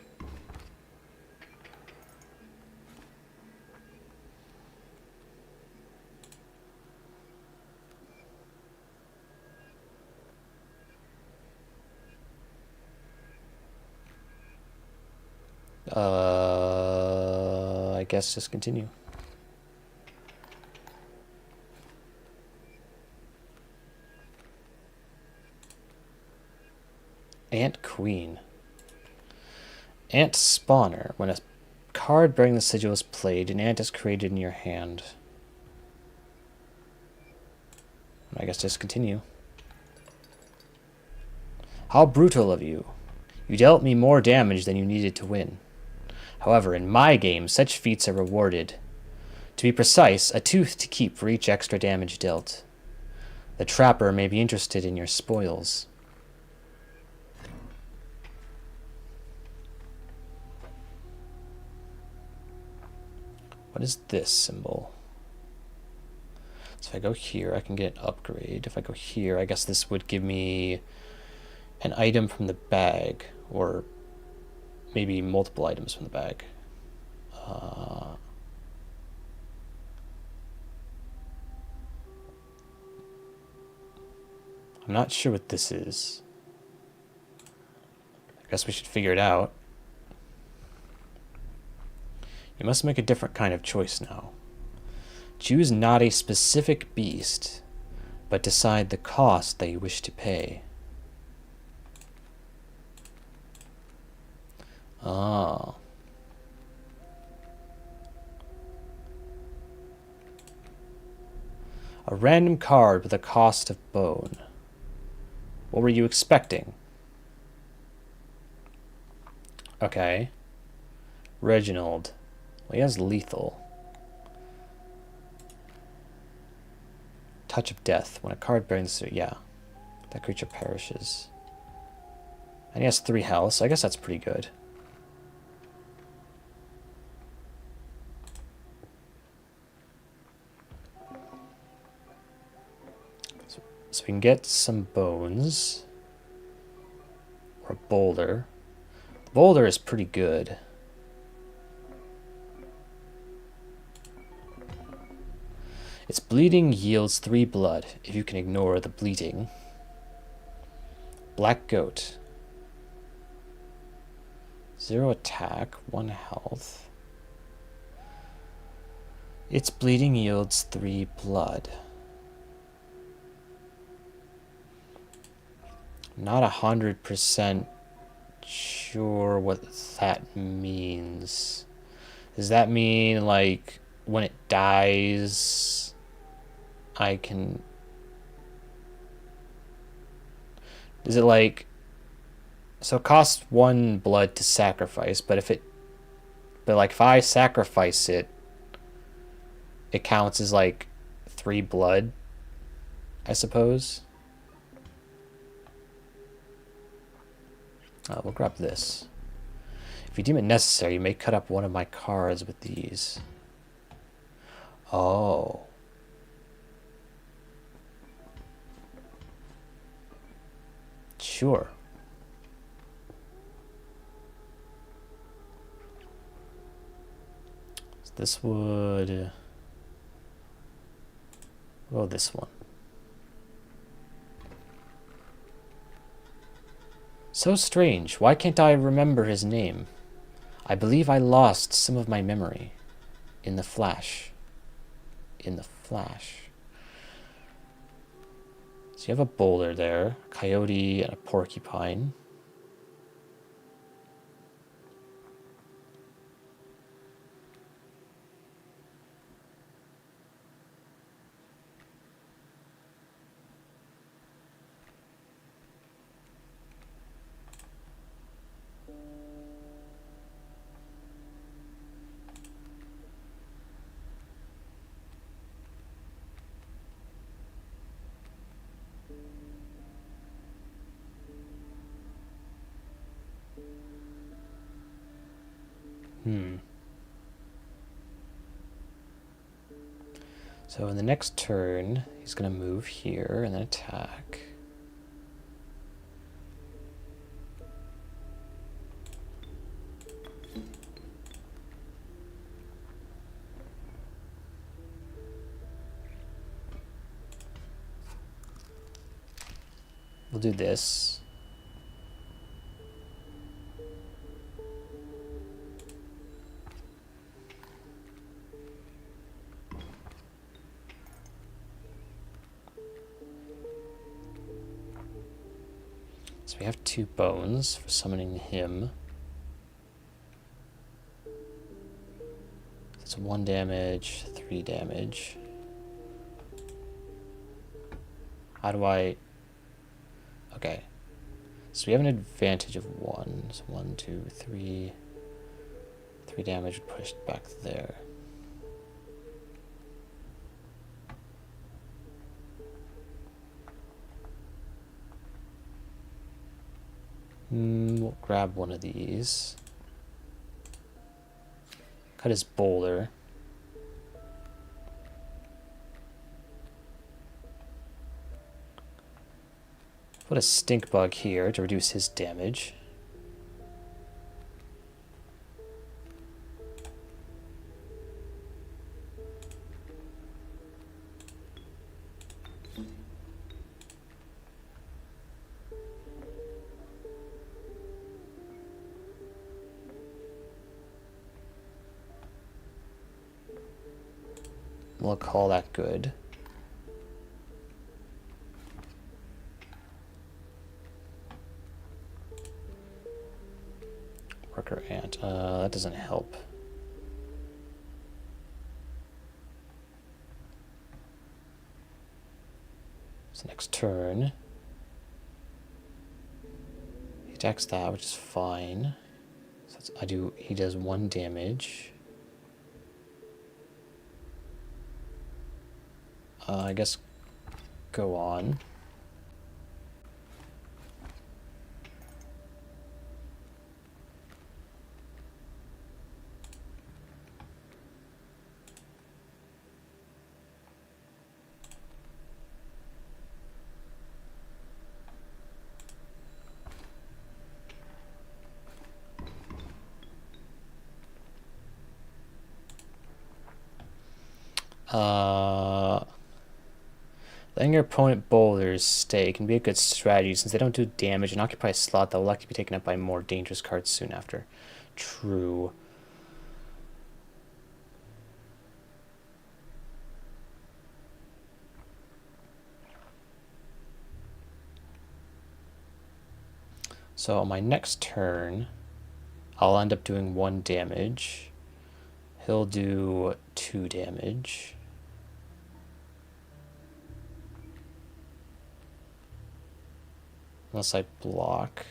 Speaker 1: I guess just continue. Ant Queen. Ant Spawner. When a card bearing the sigil is played, an ant is created in your hand. I guess just continue. How brutal of you. You dealt me more damage than you needed to win. However, in my game, such feats are rewarded. To be precise, a tooth to keep for each extra damage dealt. The trapper may be interested in your spoils. What is this symbol? So if I go here, I can get an upgrade. If I go here, I guess this would give me an item from the bag, or maybe multiple items from the bag. I'm not sure what this is. I guess we should figure it out. You must make a different kind of choice now. Choose not a specific beast, but decide the cost that you wish to pay. Ah. A random card with a cost of bone. What were you expecting? Okay. Reginald. Well, he has lethal. Touch of Death. When a card burns through, yeah. That creature perishes. And he has 3 health, so I guess that's pretty good. So we can get some bones. Or a boulder. The boulder is pretty good. Its bleeding yields 3 blood, if you can ignore the bleeding. Black Goat. 0 attack, 1 health. Its bleeding yields 3 blood. Not 100% sure what that means. Does that mean, like, when it dies, I can... Is it like... So it costs 1 blood to sacrifice, but if it... But, like, if I sacrifice it, it counts as, like, 3 blood, I suppose? We'll grab this. If you deem it necessary, you may cut up one of my cards with these. Oh. Sure. So this would... Oh, this one. So strange. Why can't I remember his name? I believe I lost some of my memory. In the flash. In the flash. So you have a boulder there, a coyote, and a porcupine. So in the next turn, he's going to move here and then attack. We'll do this. So we have 2 bones for summoning him. That's 1 damage, 3 damage. How do I... Okay. So we have an advantage of 1. So 1, 2, 3. 3 damage pushed back there. We'll grab one of these. Cut his boulder. Put a stink bug here to reduce his damage. We'll call that good. Worker ant. That doesn't help. So next turn, he attacks that, which is fine. So he does 1 damage. I guess go on. Letting your opponent boulders stay can be a good strategy since they don't do damage and occupy a slot that will likely be taken up by more dangerous cards soon after. True. So on my next turn, I'll end up doing 1 damage. He'll do 2 damage. Unless I block.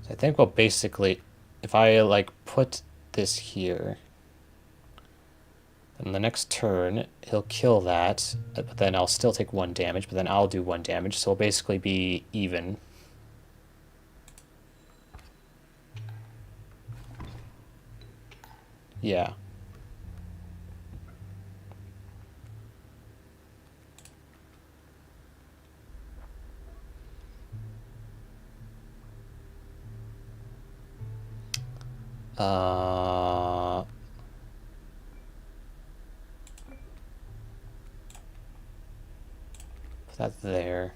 Speaker 1: So I think we'll basically, if I like put this here, then the next turn he'll kill that, but then I'll still take 1 damage, but then I'll do 1 damage, so it'll basically be even. Yeah. Put that there.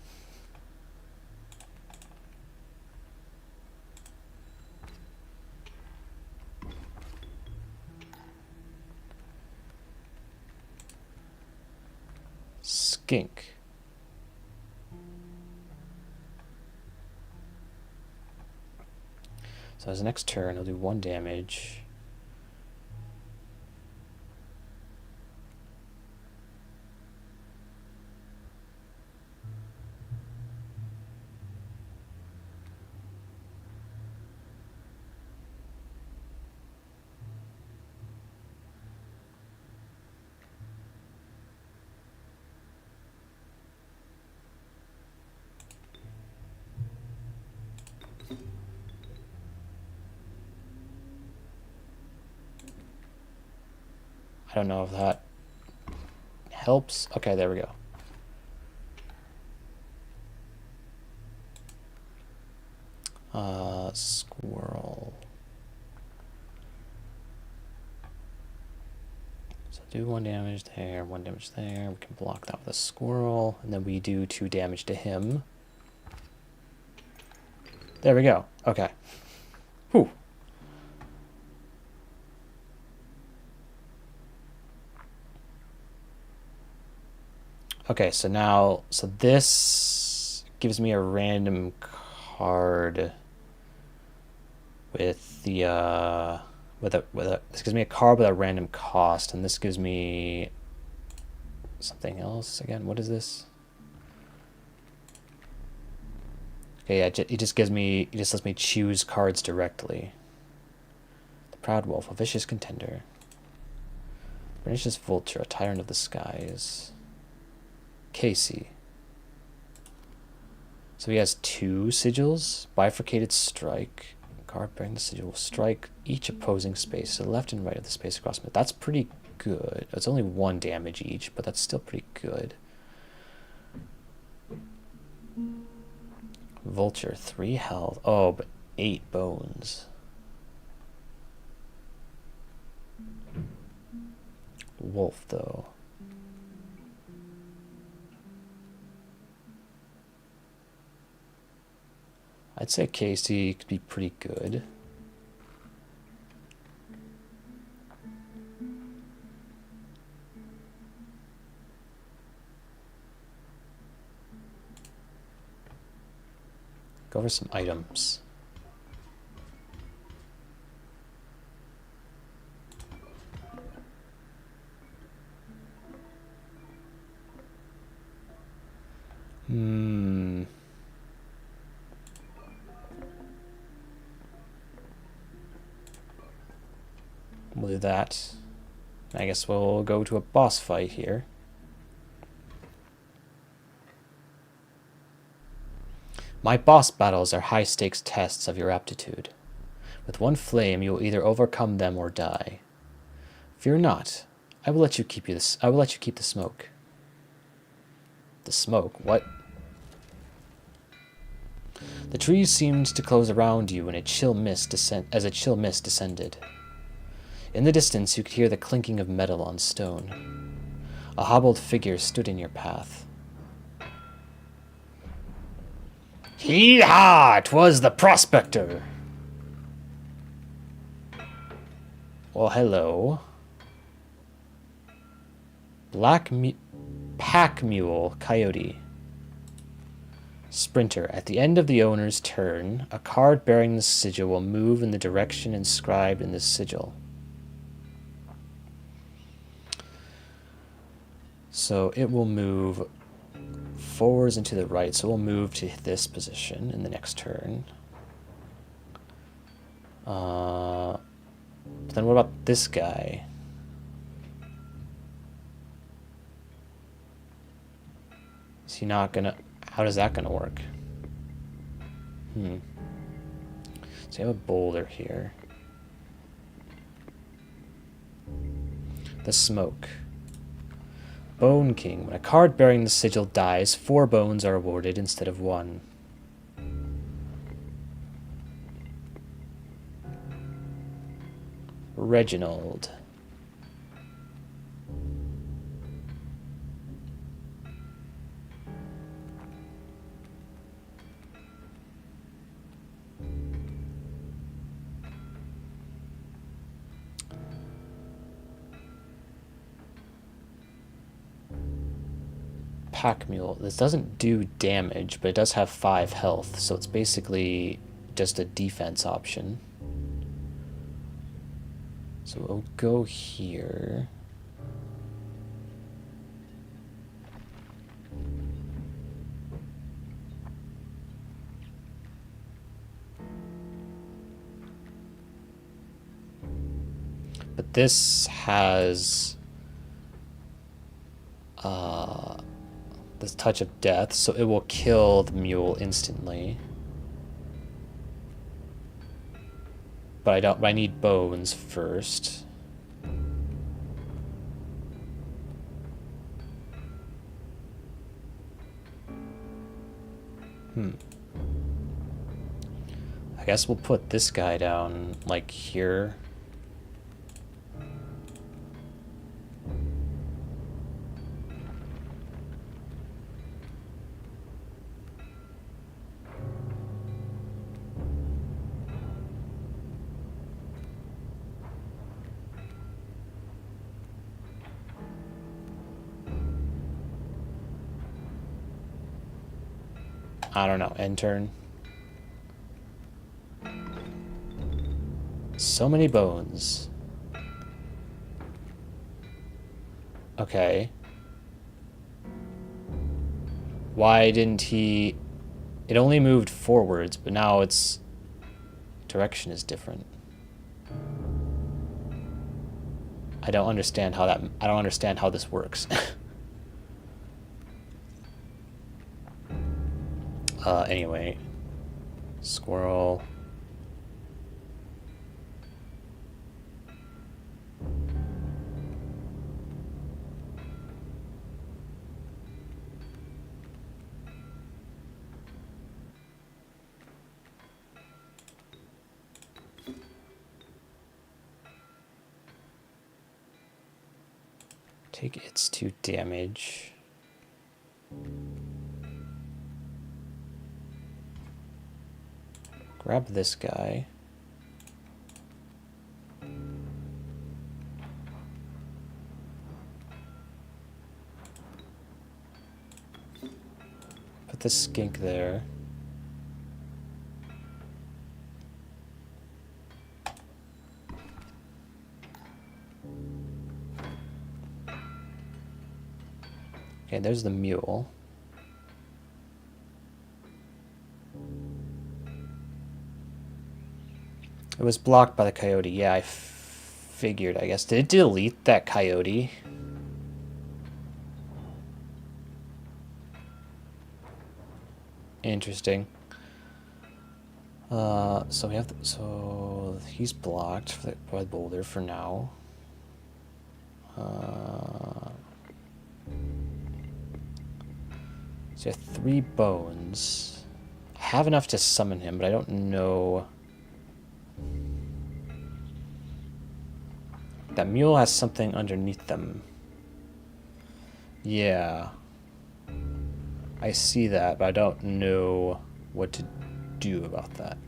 Speaker 1: Skink. So his next turn, he'll do 1 damage. I don't know if that helps. Okay, there we go. Squirrel. So do 1 damage there, 1 damage there. We can block that with a squirrel, and then we do 2 damage to him. There we go. Okay. Whew. Okay, so now, so this gives me a random card with the this gives me a card with a random cost, and this gives me something else again. What is this? Okay, yeah, it just lets me choose cards directly. The Proud Wolf, a vicious contender. Pernicious Vulture, a tyrant of the skies. Casey. So he has 2 sigils. Bifurcated strike. Card bearing the sigil will strike each opposing space to the left and right of the space across it. That's pretty good. It's only 1 damage each, but that's still pretty good. Vulture, 3 health. Oh, but 8 bones. Wolf, though. I'd say Casey could be pretty good. Go over some items. We'll do that. I guess we'll go to a boss fight here. My boss battles are high-stakes tests of your aptitude. With 1 flame, you will either overcome them or die. Fear not. I will let you keep the smoke. The smoke? What? The trees seemed to close around you, and a chill mist descended. In the distance, you could hear the clinking of metal on stone. A hobbled figure stood in your path. Hee-haw! 'Twas the prospector! Well, hello. Pack Mule Coyote. Sprinter. At the end of the owner's turn, a card bearing the sigil will move in the direction inscribed in the sigil. So it will move forwards and to the right. So we'll move to this position in the next turn. But then what about this guy? Is he not gonna... How is that gonna work? So you have a boulder here. The smoke. Bone King. When a card bearing the sigil dies, 4 bones are awarded instead of 1. Reginald. Pack Mule. This doesn't do damage, but it does have 5 health, so it's basically just a defense option. So we'll go here. But this has this touch of death, so it will kill the mule instantly. But I need bones first. I guess we'll put this guy down, like, here. I don't know, intern. So many bones. Okay. Why didn't he... It only moved forwards, but now its direction is different. I don't understand how that... I don't understand how this works. Anyway. Squirrel. Take its 2 damage. Grab this guy. Put the skink there. Okay, there's the mule. It was blocked by the coyote. Yeah, I figured, I guess. Did it delete that coyote? Interesting. So we have so he's blocked by the boulder for now. So I have 3 bones. I have enough to summon him, but I don't know. That mule has something underneath them. Yeah. I see that, but I don't know what to do about that.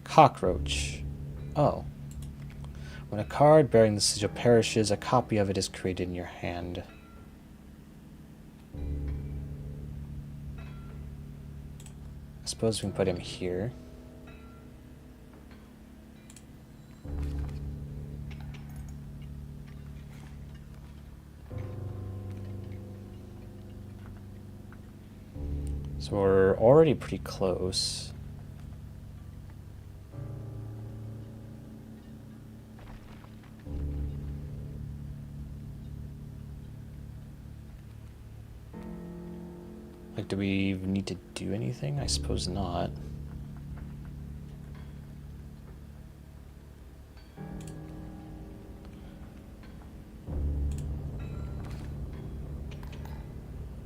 Speaker 1: Cockroach. Oh. When a card bearing the sigil perishes, a copy of it is created in your hand. I suppose we can put him here. So we're already pretty close. Like, do we need to do anything? I suppose not.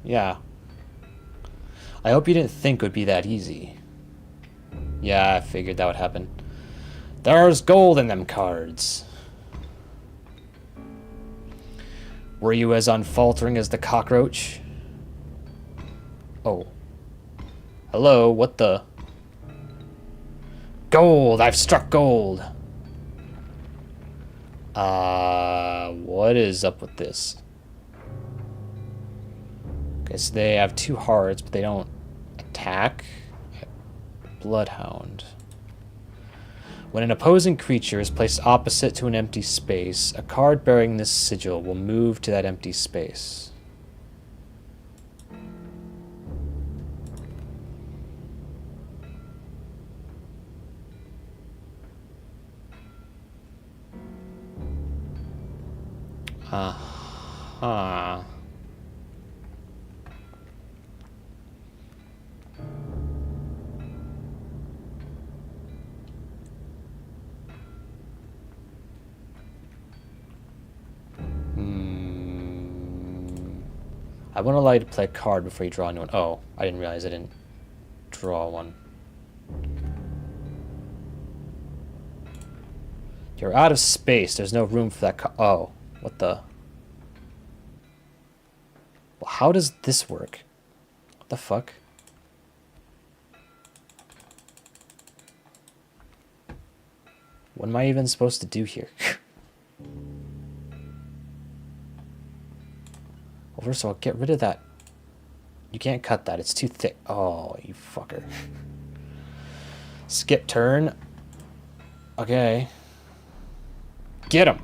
Speaker 1: Yeah. I hope you didn't think it would be that easy. Yeah, I figured that would happen. There's gold in them cards. Were you as unfaltering as the cockroach? Oh. Hello, what the? Gold! I've struck gold! What is up with this? Okay, so they have 2 hearts, but they don't attack. Bloodhound. When an opposing creature is placed opposite to an empty space, a card bearing this sigil will move to that empty space. Uh-huh. I won't allow you to play a card before you draw a new one. Oh, I didn't realize I didn't draw one. You're out of space. There's no room for that oh, what the... Well, how does this work? What the fuck? What am I even supposed to do here? Well, first of all, get rid of that. You can't cut that. It's too thick. Oh, you fucker. Skip turn. Okay. Get him.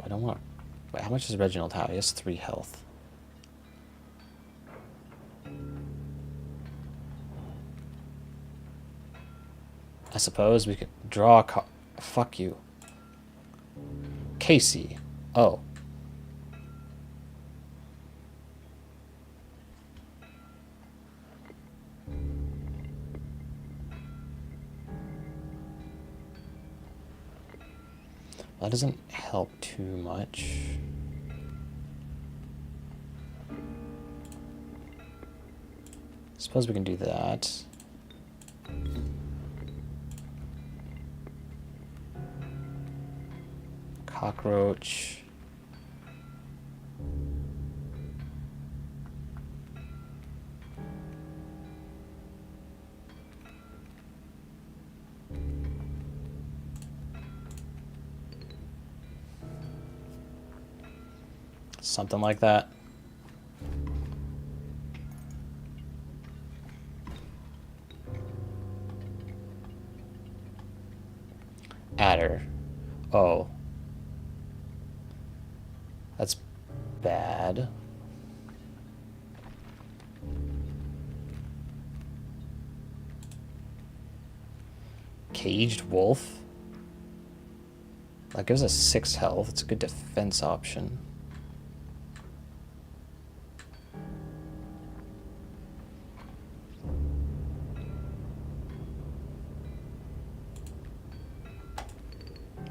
Speaker 1: I don't want... Wait, how much does Reginald have? He has 3 health. I suppose we could draw a card. Fuck you. Casey. Oh. That doesn't help too much. Suppose we can do that. Cockroach. Something like that. Adder. Oh. That's bad. Caged wolf. That gives us 6 health. It's a good defense option.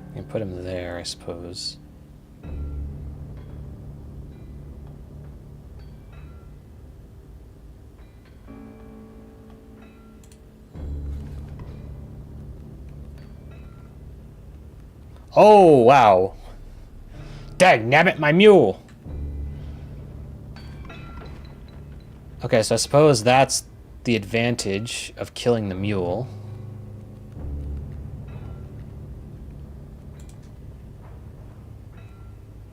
Speaker 1: We can put him there, I suppose. Oh, wow. Dagnabbit, my mule. Okay, so I suppose that's the advantage of killing the mule.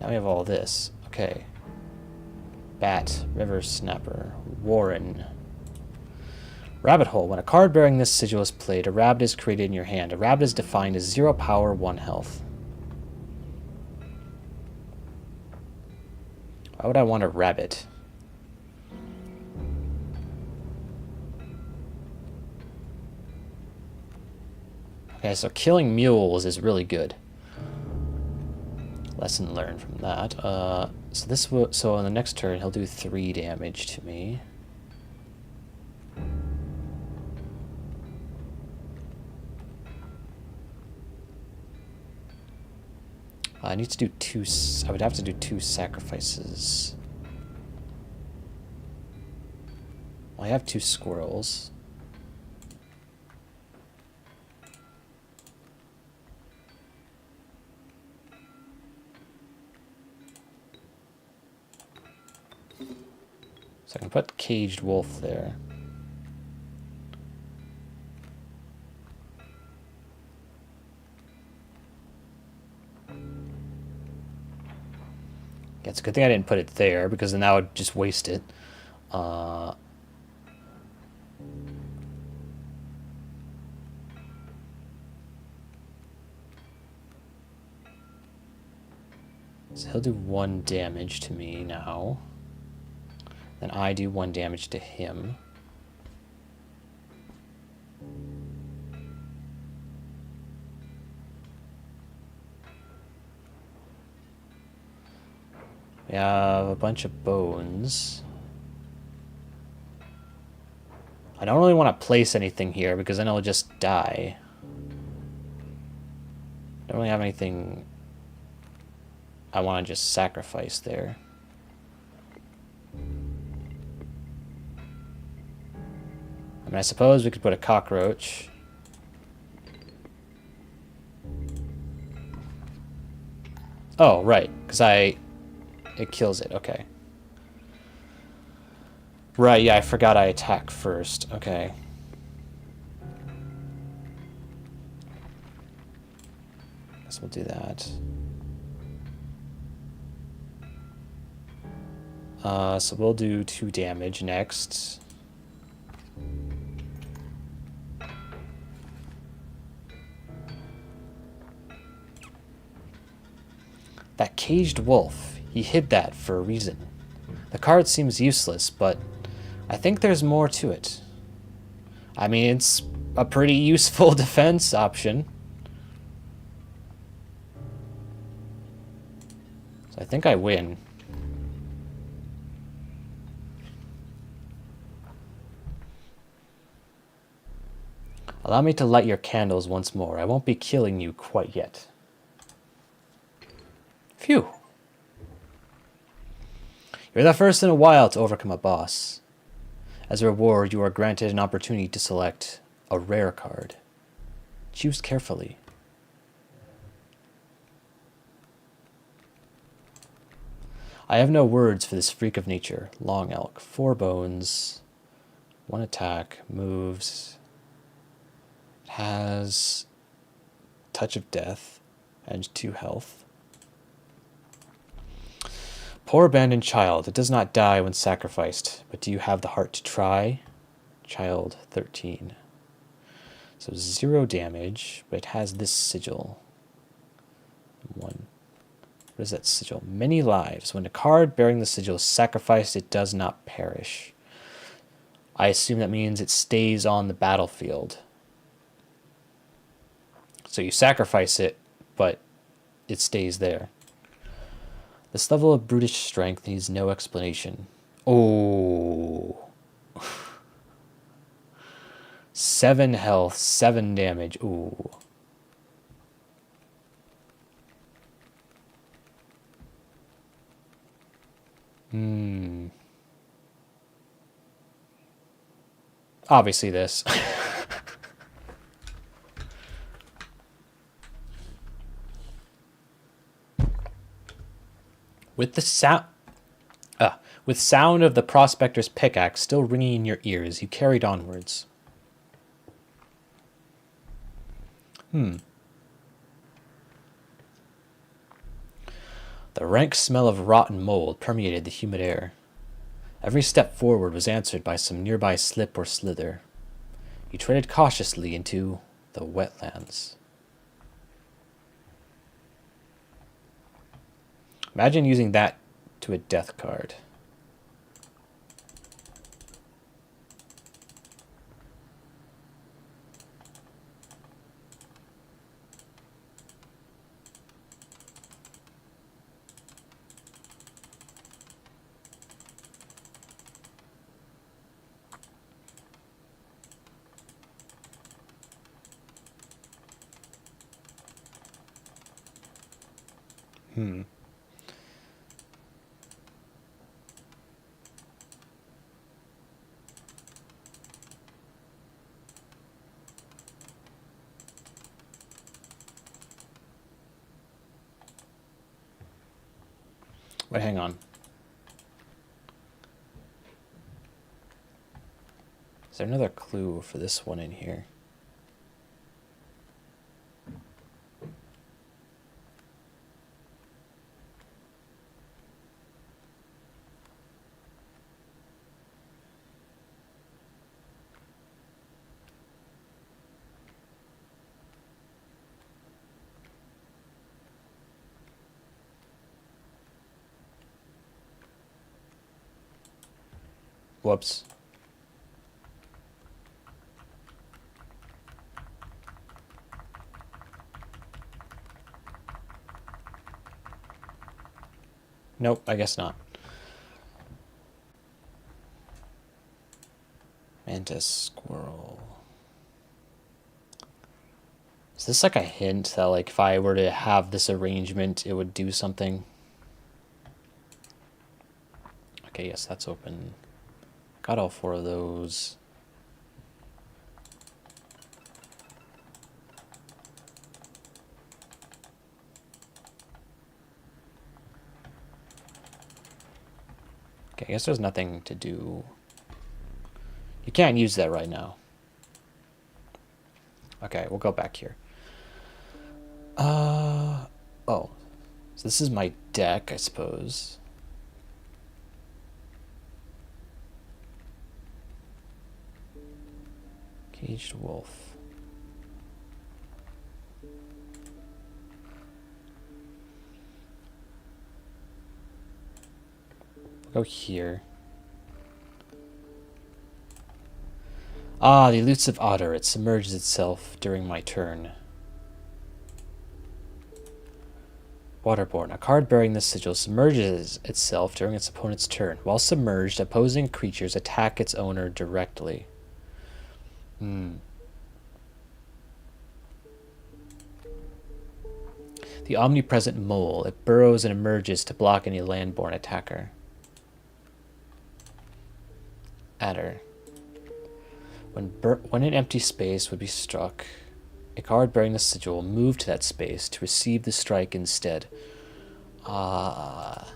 Speaker 1: Now we have all this. Okay. Bat, river snapper, warren. Rabbit hole. When a card bearing this sigil is played, a rabbit is created in your hand. A rabbit is defined as 0 power, 1 health. Why would I want a rabbit? Okay, so killing mules is really good. Lesson learned from that. So this will, so on the next turn he'll do 3 damage to me. I need to do 2. I would have to do 2 sacrifices. Well, I have 2 squirrels. So I can put caged wolf there. Yeah, it's a good thing I didn't put it there, because then that would just waste it. So he'll do 1 damage to me now. Then I do 1 damage to him. We have a bunch of bones. I don't really want to place anything here because then it'll just die. Don't really have anything I want to just sacrifice there. I mean, I suppose we could put a cockroach. Oh, right, because it kills it, okay. Right, yeah, I forgot I attack first, okay. Guess we'll do that. So we'll do 2 damage next. That caged wolf, he hid that for a reason. The card seems useless, but I think there's more to it. I mean, it's a pretty useful defense option. So I think I win. Allow me to light your candles once more. I won't be killing you quite yet. Phew. You're the first in a while to overcome a boss. As a reward, you are granted an opportunity to select a rare card. Choose carefully. I have no words for this freak of nature. Long elk, 4 bones, 1 attack, moves. It has touch of death and 2 health. Poor abandoned child, it does not die when sacrificed, but do you have the heart to try? Child 13. So 0 damage, but it has this sigil. 1. What is that sigil? Many lives. When a card bearing the sigil is sacrificed, it does not perish. I assume that means it stays on the battlefield. So you sacrifice it, but it stays there. This level of brutish strength needs no explanation. Oh. 7 health, 7 damage. Ooh. Obviously this. With sound of the prospector's pickaxe still ringing in your ears, you carried onwards. The rank smell of rotten mold permeated the humid air. Every step forward was answered by some nearby slip or slither. You treaded cautiously into the wetlands. Imagine using that to a death card. Wait, hang on. Is there another clue for this one in here? Whoops. Nope, I guess not. Mantis squirrel. Is this like a hint that like if I were to have this arrangement, it would do something? Okay, yes, that's open. Got all 4 of those. Okay, I guess there's nothing to do. You can't use that right now. Okay, we'll go back here. Oh. So this is my deck, I suppose. Caged wolf. Go here. Ah, the elusive otter. It submerges itself during my turn. Waterborne. A card bearing this sigil submerges itself during its opponent's turn. While submerged, opposing creatures attack its owner directly. The omnipresent mole. It burrows and emerges to block any landborne attacker. Adder. When an empty space would be struck, a card bearing the sigil will move to that space to receive the strike instead. That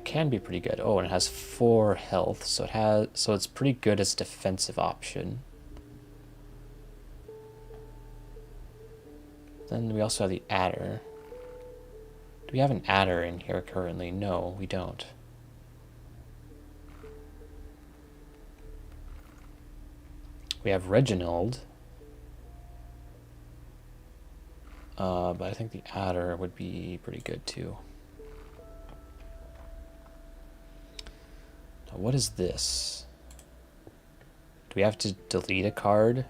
Speaker 1: can be pretty good. Oh, and it has 4 health, so it's pretty good as a defensive option. Then we also have the adder. Do we have an adder in here currently? No, we don't. We have Reginald. But I think the adder would be pretty good too. Now, what is this? Do we have to delete a card?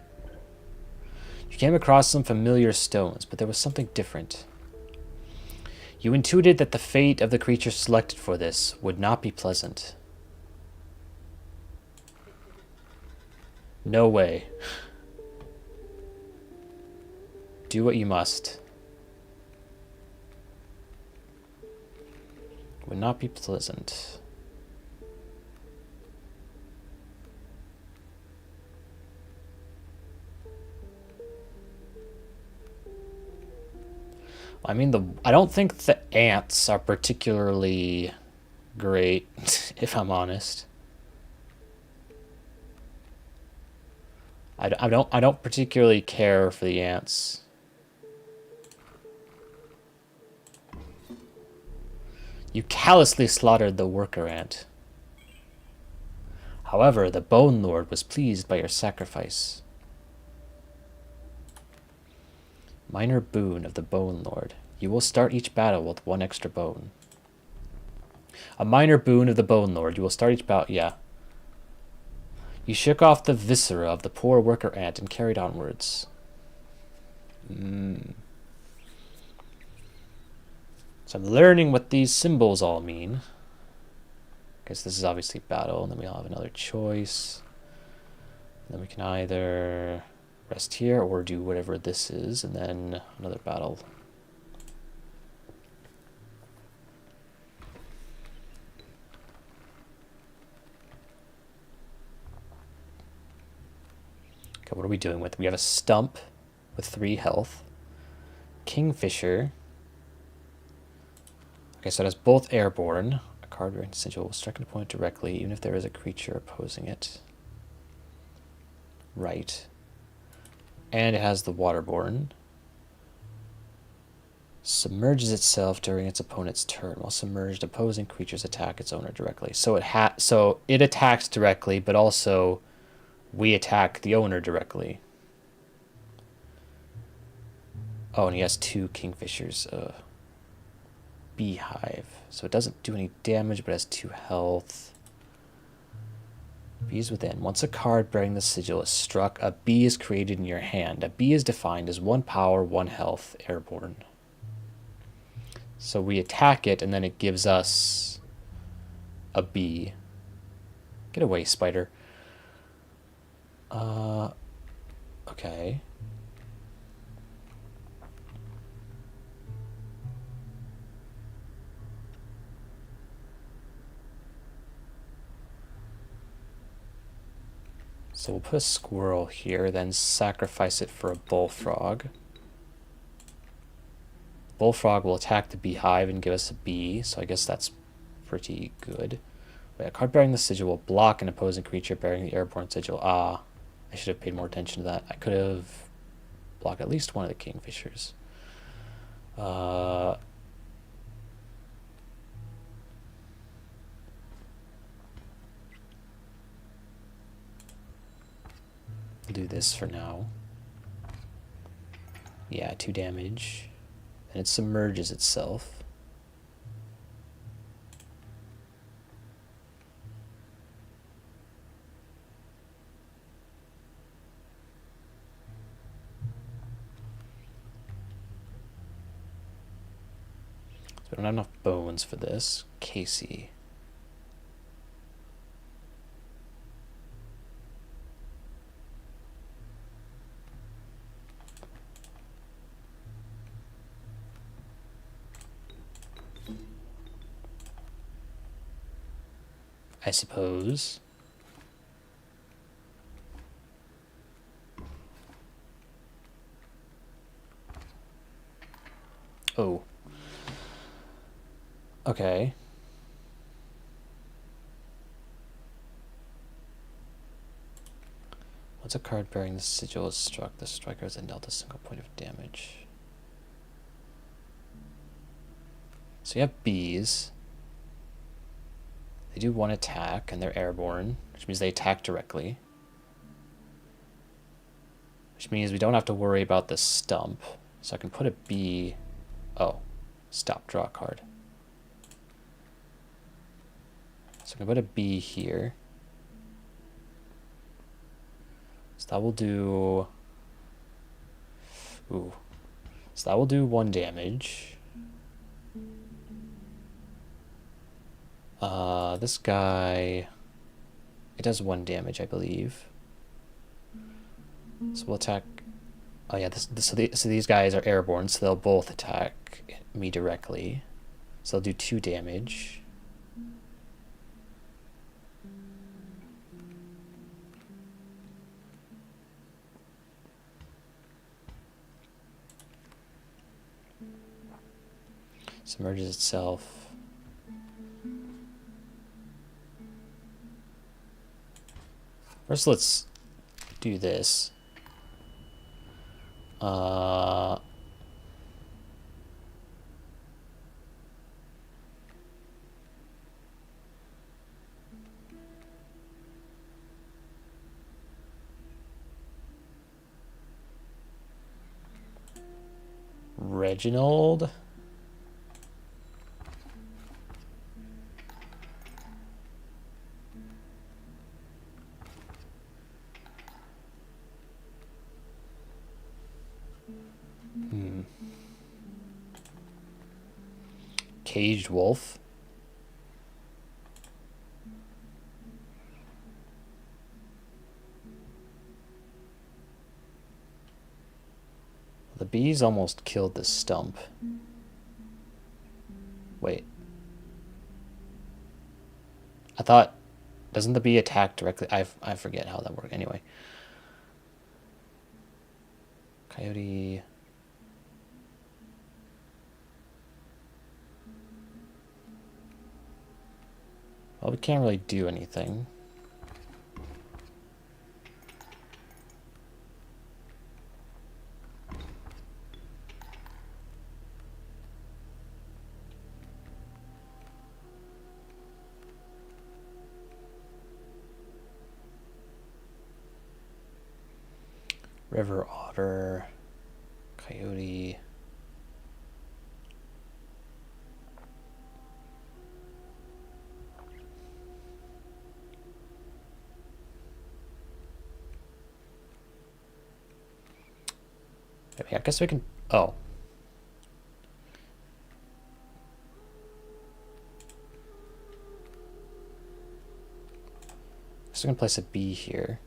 Speaker 1: You came across some familiar stones, but there was something different. You intuited that the fate of the creature selected for this would not be pleasant. No way. Do what you must. Would not be pleasant. I mean, I don't think the ants are particularly great, if I'm honest. I don't particularly care for the ants. You callously slaughtered the worker ant. However, the Bone Lord was pleased by your sacrifice. Minor boon of the Bone Lord. You will start each battle with 1 extra bone. A minor boon of the Bone Lord. You will start each battle... Yeah. You shook off the viscera of the poor worker ant and carried onwards. So I'm learning what these symbols all mean. Because this is obviously battle, and then we'll have another choice. And then we can either rest here or do whatever this is, and then another battle. Okay, what are we doing with? We have a stump with 3 health. Kingfisher. Okay, so it has both airborne. A card bearing sigil will strike an opponent directly, even if there is a creature opposing it. Right. And it has the waterborne. Submerges itself during its opponent's turn. While submerged, opposing creatures attack its owner directly. So it attacks directly, but also we attack the owner directly. Oh, and he has 2 kingfishers. Beehive. So it doesn't do any damage, but has 2 health. Bees within. Once a card bearing the sigil is struck, a bee is created in your hand. A bee is defined as 1 power, 1 health, airborne. So we attack it, and then it gives us a bee. Get away, spider. Okay. So we'll put a squirrel here, then sacrifice it for a bullfrog. Bullfrog will attack the beehive and give us a bee, so I guess that's pretty good. Wait, a card bearing the sigil will block an opposing creature bearing the airborne sigil. Ah, I should have paid more attention to that. I could have blocked at least one of the kingfishers. We'll do this for now. Yeah, 2 damage. And it submerges itself. So we don't have enough bones for this. Casey. I suppose. Oh. Okay. Once a card bearing the sigil is struck, the striker is then dealt a single point of damage. So you have bees. They do 1 attack, and they're airborne, which means they attack directly. Which means we don't have to worry about the stump. So I can put a bee... Oh, stop, draw a card. So I can put a bee here. So that will do... Ooh. So that will do 1 damage. This guy... It does 1 damage, I believe. So we'll attack... Oh yeah, so these guys are airborne, so they'll both attack me directly. So they'll do 2 damage. Submerges itself. First, let's do this. Reginald. Caged wolf. The bees almost killed the stump. Wait. I thought... Doesn't the bee attack directly? I forget how that works. Anyway. Coyote... Well, we can't really do anything. River otter, coyote. I guess we can... Oh. So I'm gonna place a B here.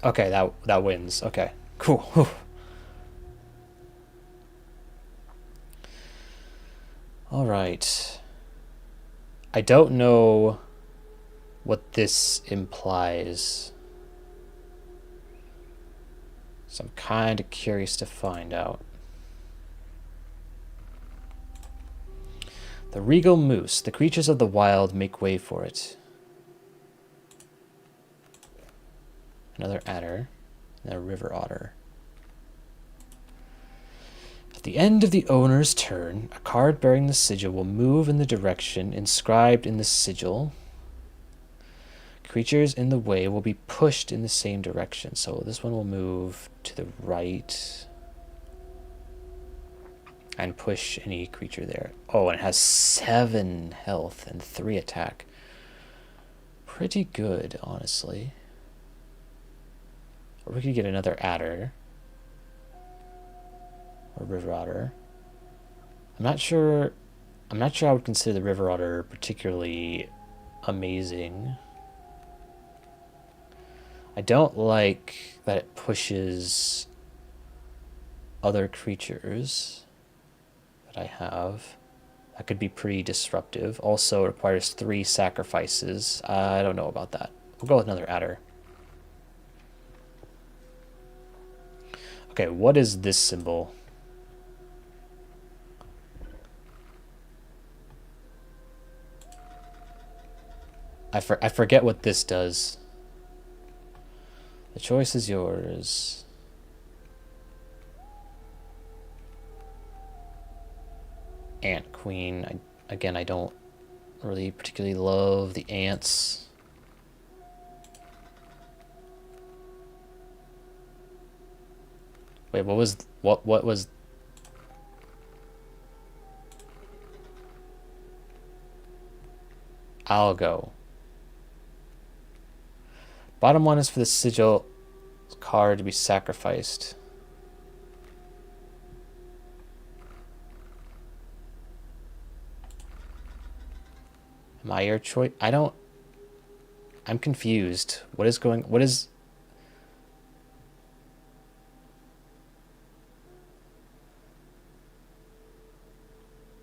Speaker 1: Okay, that wins. Okay, cool. Whew. All right. I don't know what this implies, so I'm kind of curious to find out. The regal moose. The creatures of the wild make way for it. Another adder, and a river otter. At the end of the owner's turn, a card bearing the sigil will move in the direction inscribed in the sigil. Creatures in the way will be pushed in the same direction. So this one will move to the right and push any creature there. Oh, and it has 7 health and 3 attack. Pretty good, honestly. Or we could get another adder. Or river otter. I'm not sure I would consider the river otter particularly amazing. I don't like that it pushes other creatures that I have. That could be pretty disruptive. Also requires 3 sacrifices. I don't know about that. We'll go with another adder. Okay, what is this symbol? I forget what this does. The choice is yours. Ant Queen. Again, I don't really particularly love the ants. Wait, what was Algo. Bottom one is for the sigil card to be sacrificed. Am I your choice? I'm confused. What is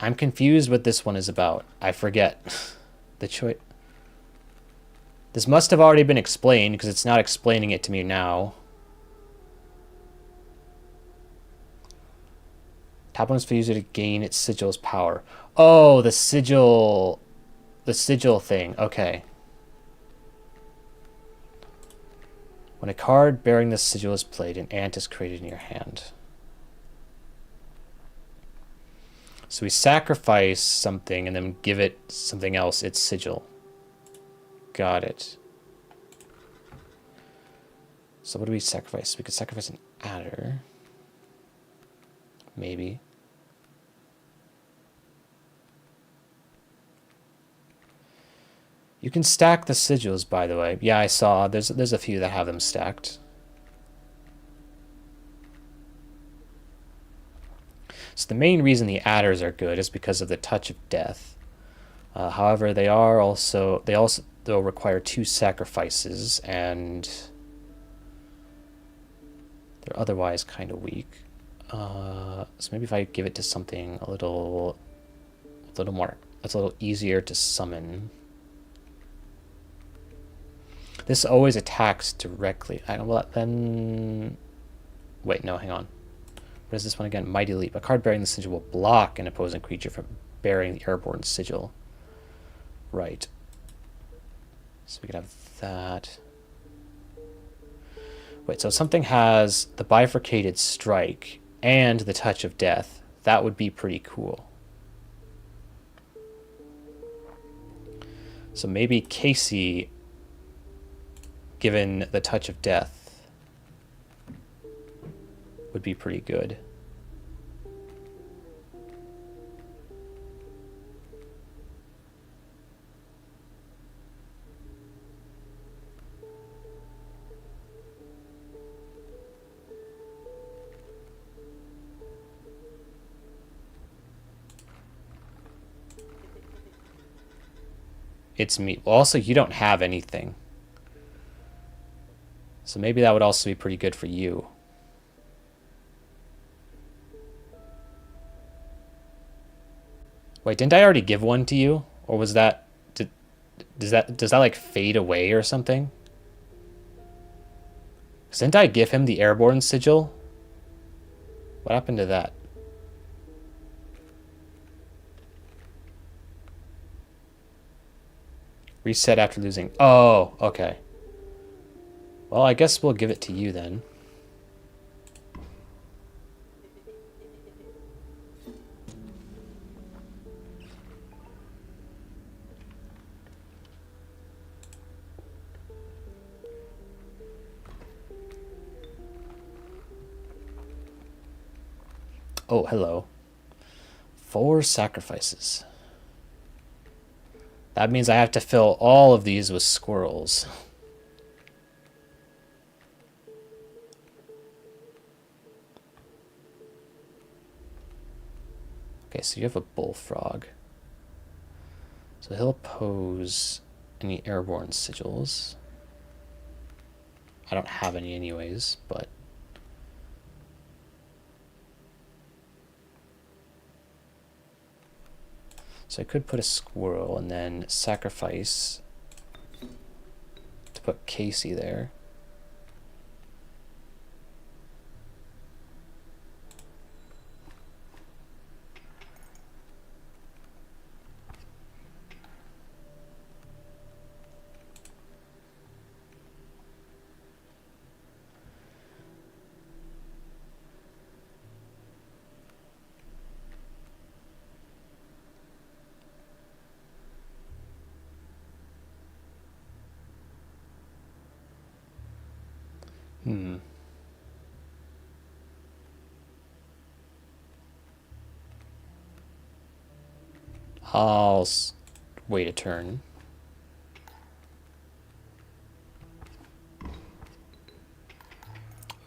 Speaker 1: I'm confused what this one is about. I forget the choice. This must have already been explained because it's not explaining it to me now. Top one is for user to gain its sigil's power. Oh, the sigil thing. Okay. When a card bearing the sigil is played, an ant is created in your hand. So we sacrifice something and then give it something else, its sigil. Got it. So what do we sacrifice? We could sacrifice an adder. Maybe. You can stack the sigils, by the way. Yeah, I saw. There's a few that have them stacked. So the main reason the adders are good is because of the touch of death. However, they'll require 2 sacrifices, and they're otherwise kind of weak. So maybe if I give it to something a little more, that's a little easier to summon. This always attacks directly. Then wait, no, hang on. What is this one again? Mighty Leap. A card bearing the sigil will block an opposing creature from bearing the airborne sigil. Right. So we could have that. Wait, so if something has the bifurcated strike and the touch of death, that would be pretty cool. So maybe Casey, given the touch of death, would be pretty good. It's me. Well, also, you don't have anything. So maybe that would also be pretty good for you. Wait, didn't I already give one to you? Or was that... does that like fade away or something? 'Cause didn't I give him the airborne sigil? What happened to that? Reset after losing. Oh, okay. Well, I guess we'll give it to you then. Oh, hello. 4 sacrifices. That means I have to fill all of these with squirrels. Okay, so you have a bullfrog. So he'll oppose any airborne sigils. I don't have any anyways, but... So I could put a squirrel and then sacrifice to put Casey there. I'll wait a turn.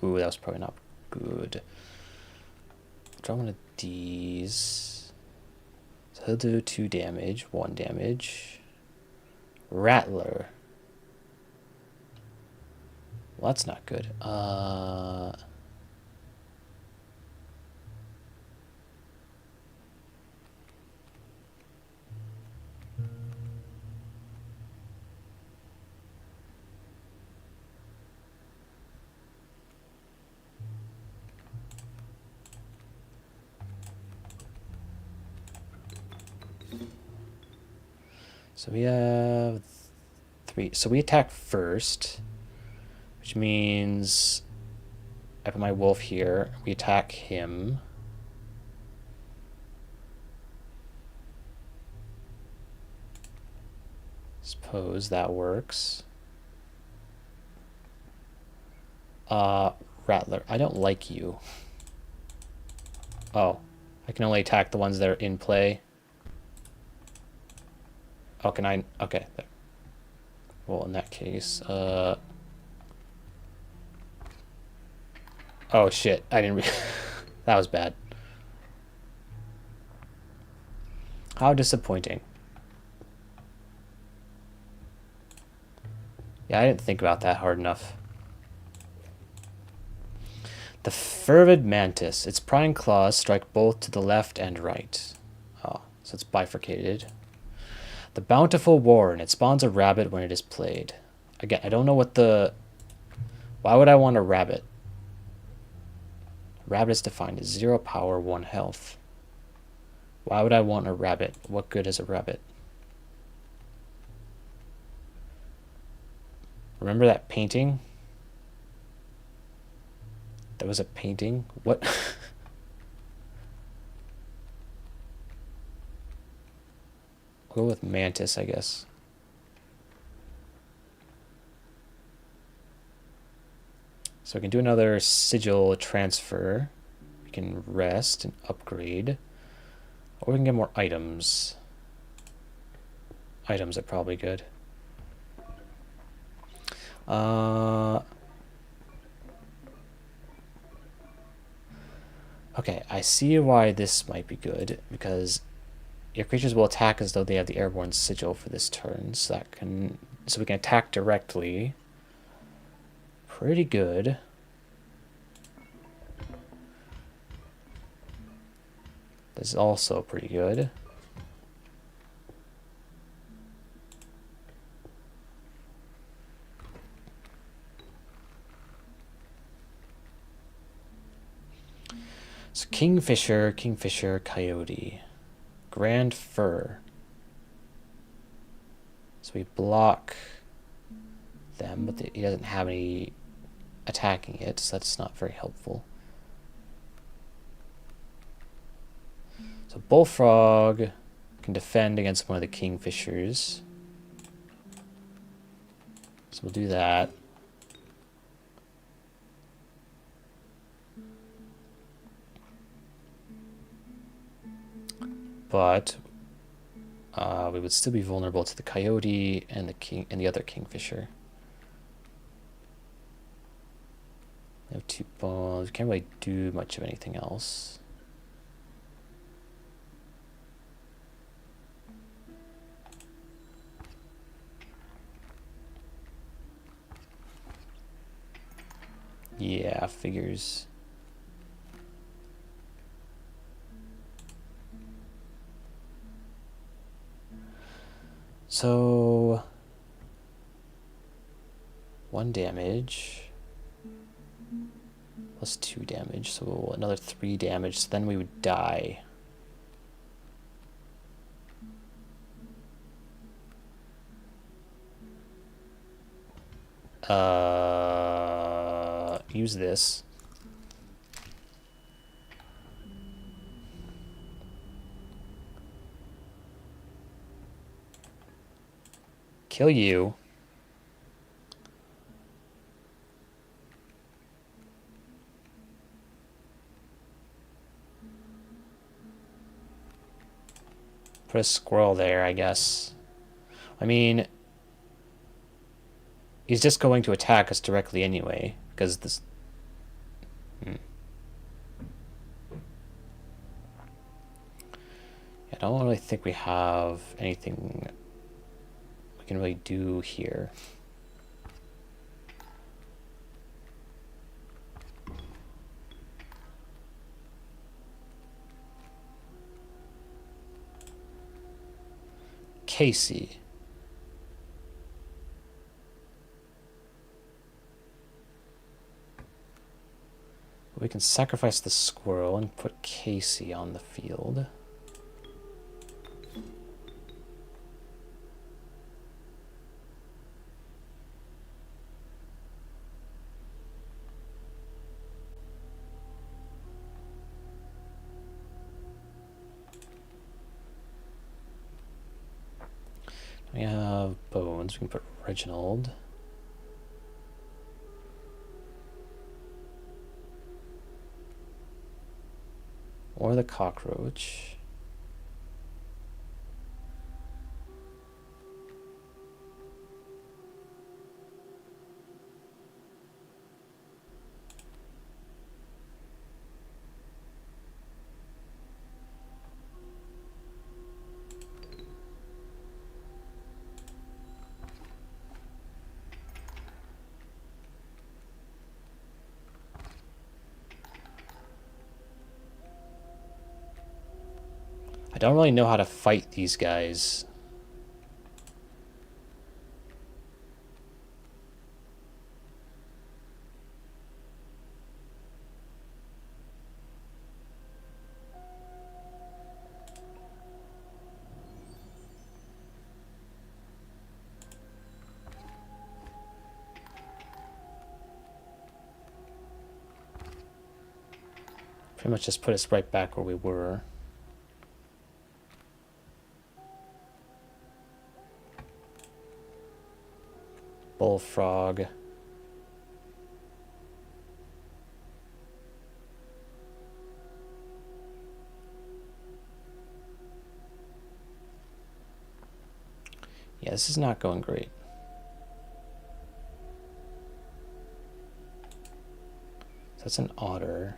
Speaker 1: Ooh, that was probably not good. Draw one of these. So he'll do 2 damage, 1 damage. Rattler. Well, that's not good. So we have 3. So we attack first, which means I put my wolf here. We attack him. Suppose that works. Rattler. I don't like you. Oh, I can only attack the ones that are in play. Oh, can I? Okay. There. Well, in that case, oh shit! I didn't. That was bad. How disappointing. Yeah, I didn't think about that hard enough. The fervid mantis. Its prying claws strike both to the left and right. Oh, so it's bifurcated. The bountiful warren. It spawns a rabbit when it is played. Again, I don't know what the... Why would I want a rabbit? Rabbit is defined as 0 power, 1 health. Why would I want a rabbit? What good is a rabbit? Remember that painting? There was a painting? What? I'll go with mantis, I guess. So we can do another sigil transfer. We can rest and upgrade. Or we can get more items. Items are probably good. Okay, I see why this might be good, because Your creatures will attack as though they have the airborne sigil for this turn, so we can attack directly. Pretty good. This is also pretty good. So Kingfisher, Coyote. Grand Fur. So we block them, but he doesn't have any attacking it, so that's not very helpful. So Bullfrog can defend against one of the Kingfishers. So we'll do that. But we would still be vulnerable to the Coyote and the other Kingfisher. We have 2 bones. We can't really do much of anything else. Yeah, figures. So 1 damage plus 2 damage, so another 3 damage, so then we would die. Use this. Kill you. Put a squirrel there, I guess. I mean, he's just going to attack us directly anyway, because this... I don't really think we have anything we can really do here. Casey. We can sacrifice the squirrel and put Casey on the field. We have bones. We can put Reginald. Or the cockroach. I don't really know how to fight these guys. Pretty much just put us right back where we were. Bullfrog. Yeah, this is not going great. So that's an otter.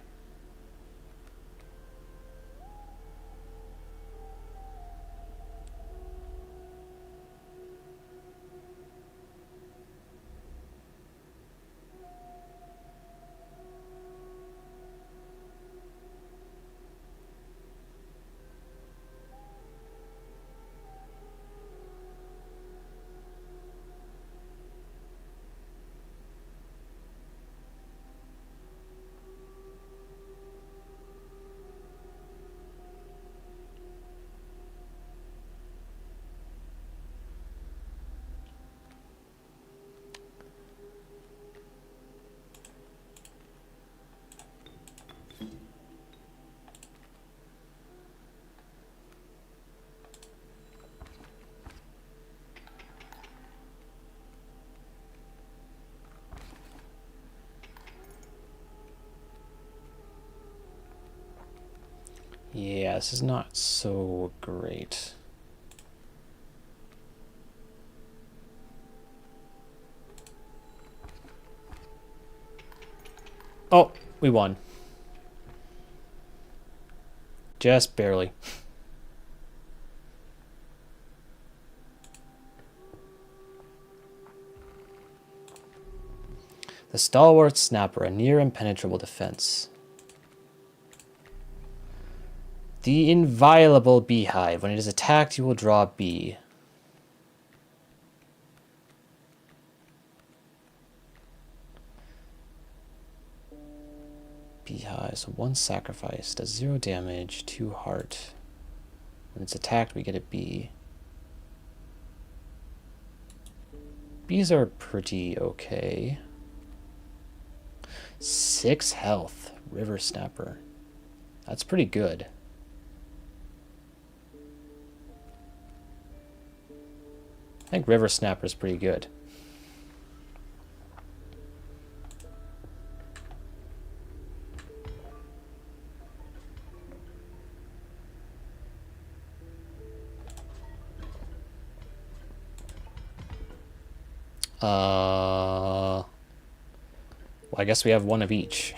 Speaker 1: Yeah, this is not so great. Oh, we won. Just barely. The stalwart snapper, a near impenetrable defense. The inviolable beehive. When it is attacked, you will draw a bee. Beehive. So 1 sacrifice. Does 0 damage. 2 heart. When it's attacked, we get a bee. Bees are pretty okay. 6 health. River snapper. That's pretty good. I think river snapper is pretty good. Well, I guess we have one of each.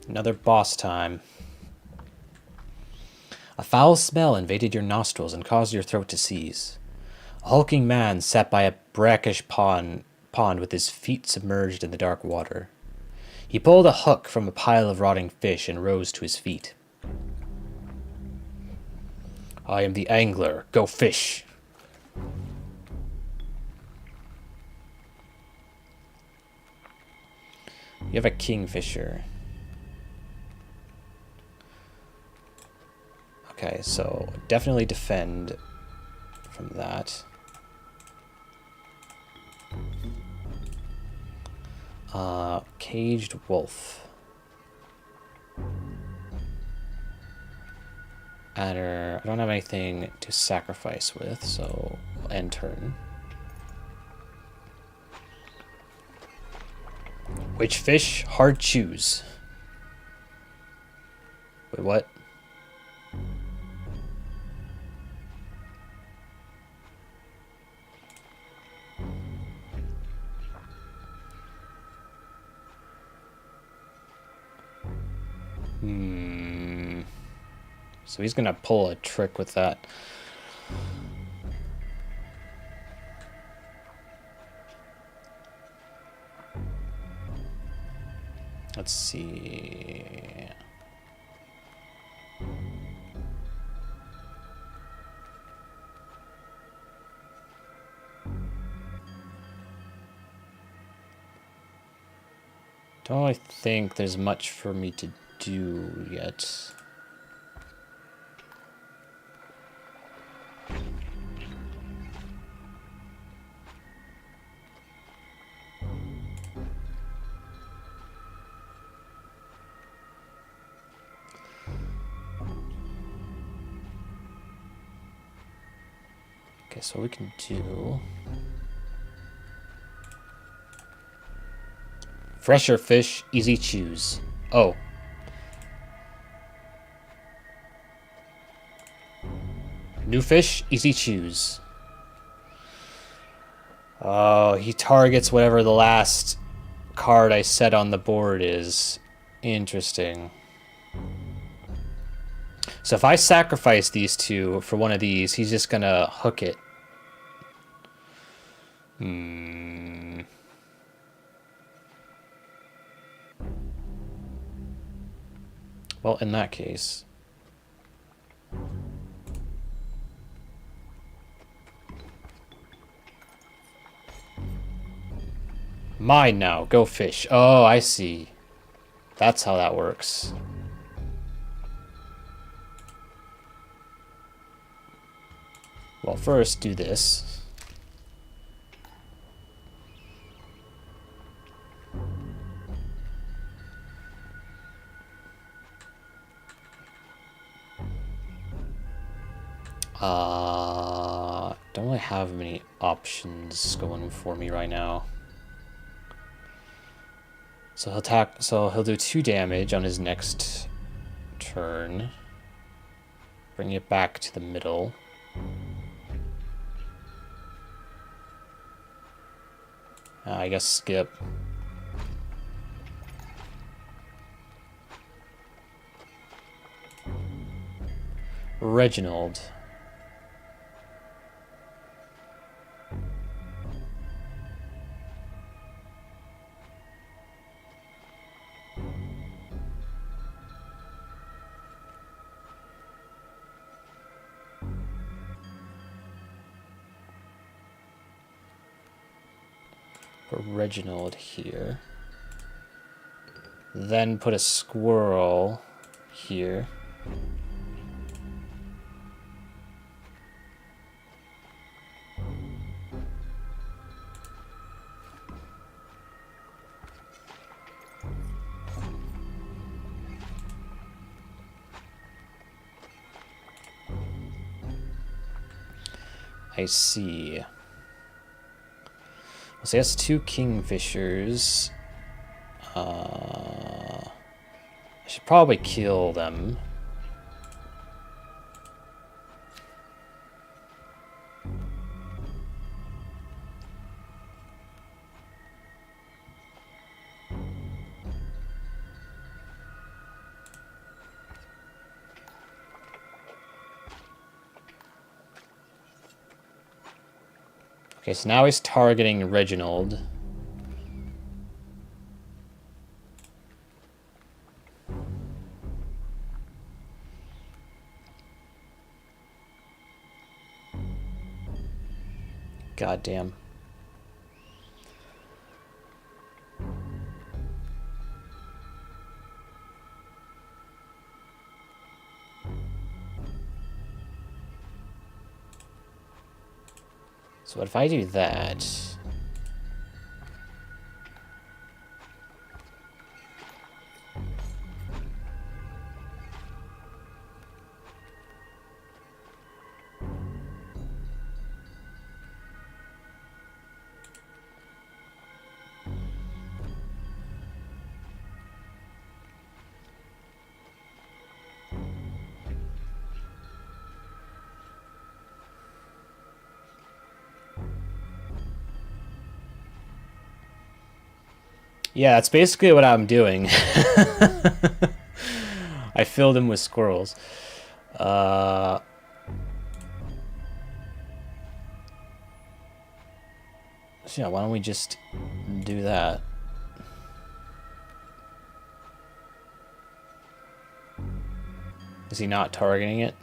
Speaker 1: Another boss time. A foul smell invaded your nostrils and caused your throat to seize. A hulking man sat by a brackish pond with his feet submerged in the dark water. He pulled a hook from a pile of rotting fish and rose to his feet. I am the angler. Go fish. You have a kingfisher. Okay, so definitely defend from that. Caged wolf. Adder. I don't have anything to sacrifice with, so end turn. Which fish? Hard choose. Wait, what? So he's gonna pull a trick with that. Let's see. Don't really think there's much for me to do yet. Okay, so we can do fresher fish, easy choose. Oh. New fish, easy choose. Oh, he targets whatever the last card I set on the board is. Interesting. So if I sacrifice these two for one of these, he's just gonna hook it. Well, in that case. Mine now. Go fish. Oh, I see. That's how that works. Well, first do this. Don't really have many options going for me right now. So he'll do 2 damage on his next turn. Bring it back to the middle. I guess skip. Reginald. Reginald here. Then put a squirrel here. I see. So he has 2 kingfishers. I should probably kill them. Okay, so now he's targeting Reginald. God damn. So what if I do that? Yeah, that's basically what I'm doing. I filled him with squirrels. So yeah, why don't we just do that? Is he not targeting it?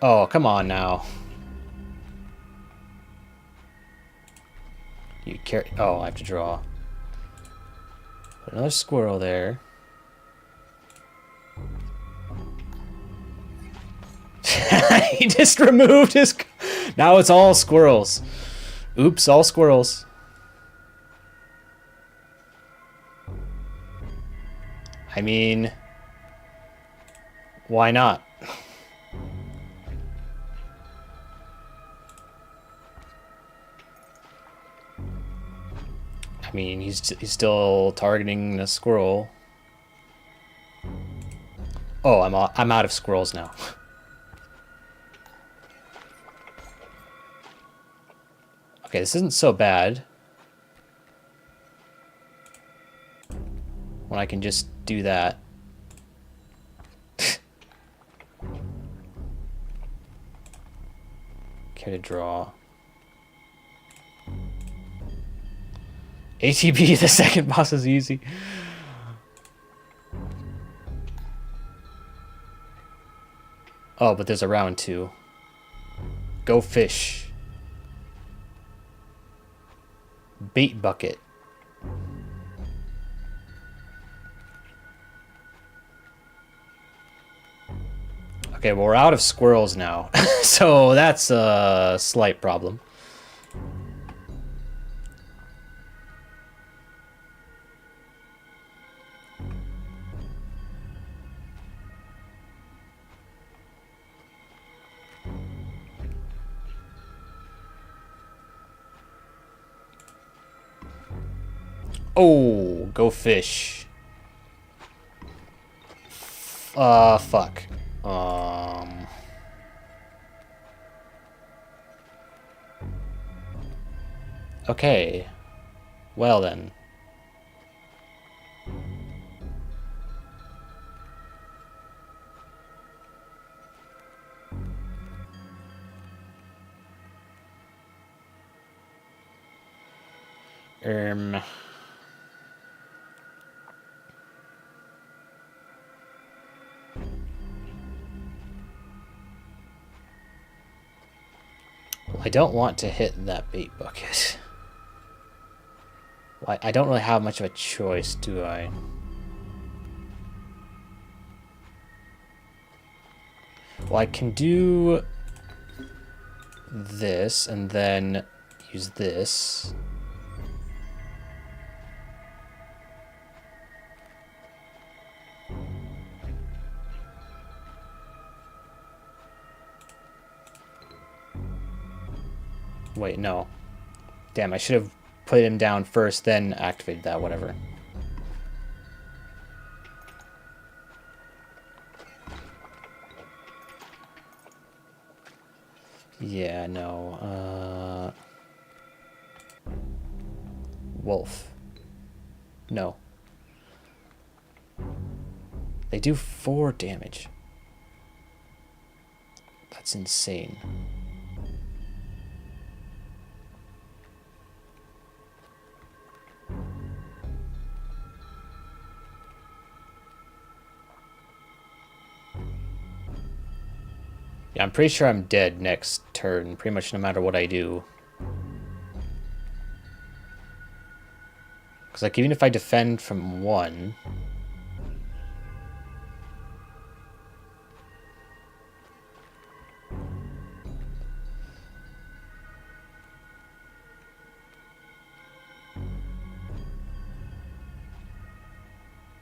Speaker 1: Oh, come on now. You care? Oh, I have to draw. Put another squirrel there. He just removed his... Now it's all squirrels. Oops, all squirrels. I mean... Why not? I mean, he's still targeting the squirrel. Oh, I'm out of squirrels now. Okay, this isn't so bad. When I can just do that. Care to draw? ATB, the second boss is easy. Oh, but there's a round 2. Go fish. Bait bucket. Okay, well, we're out of squirrels now. So that's a slight problem. Oh, go fish. Fuck. Okay. Well then. I don't want to hit that bait bucket. Well, I don't really have much of a choice, do I? Well, I can do this and then use this. Wait, no. Damn, I should have put him down first, then activated that, whatever. Yeah, no. Wolf. No. They do 4 damage. That's insane. Yeah, I'm pretty sure I'm dead next turn, pretty much no matter what I do. Because, like, even if I defend from 1...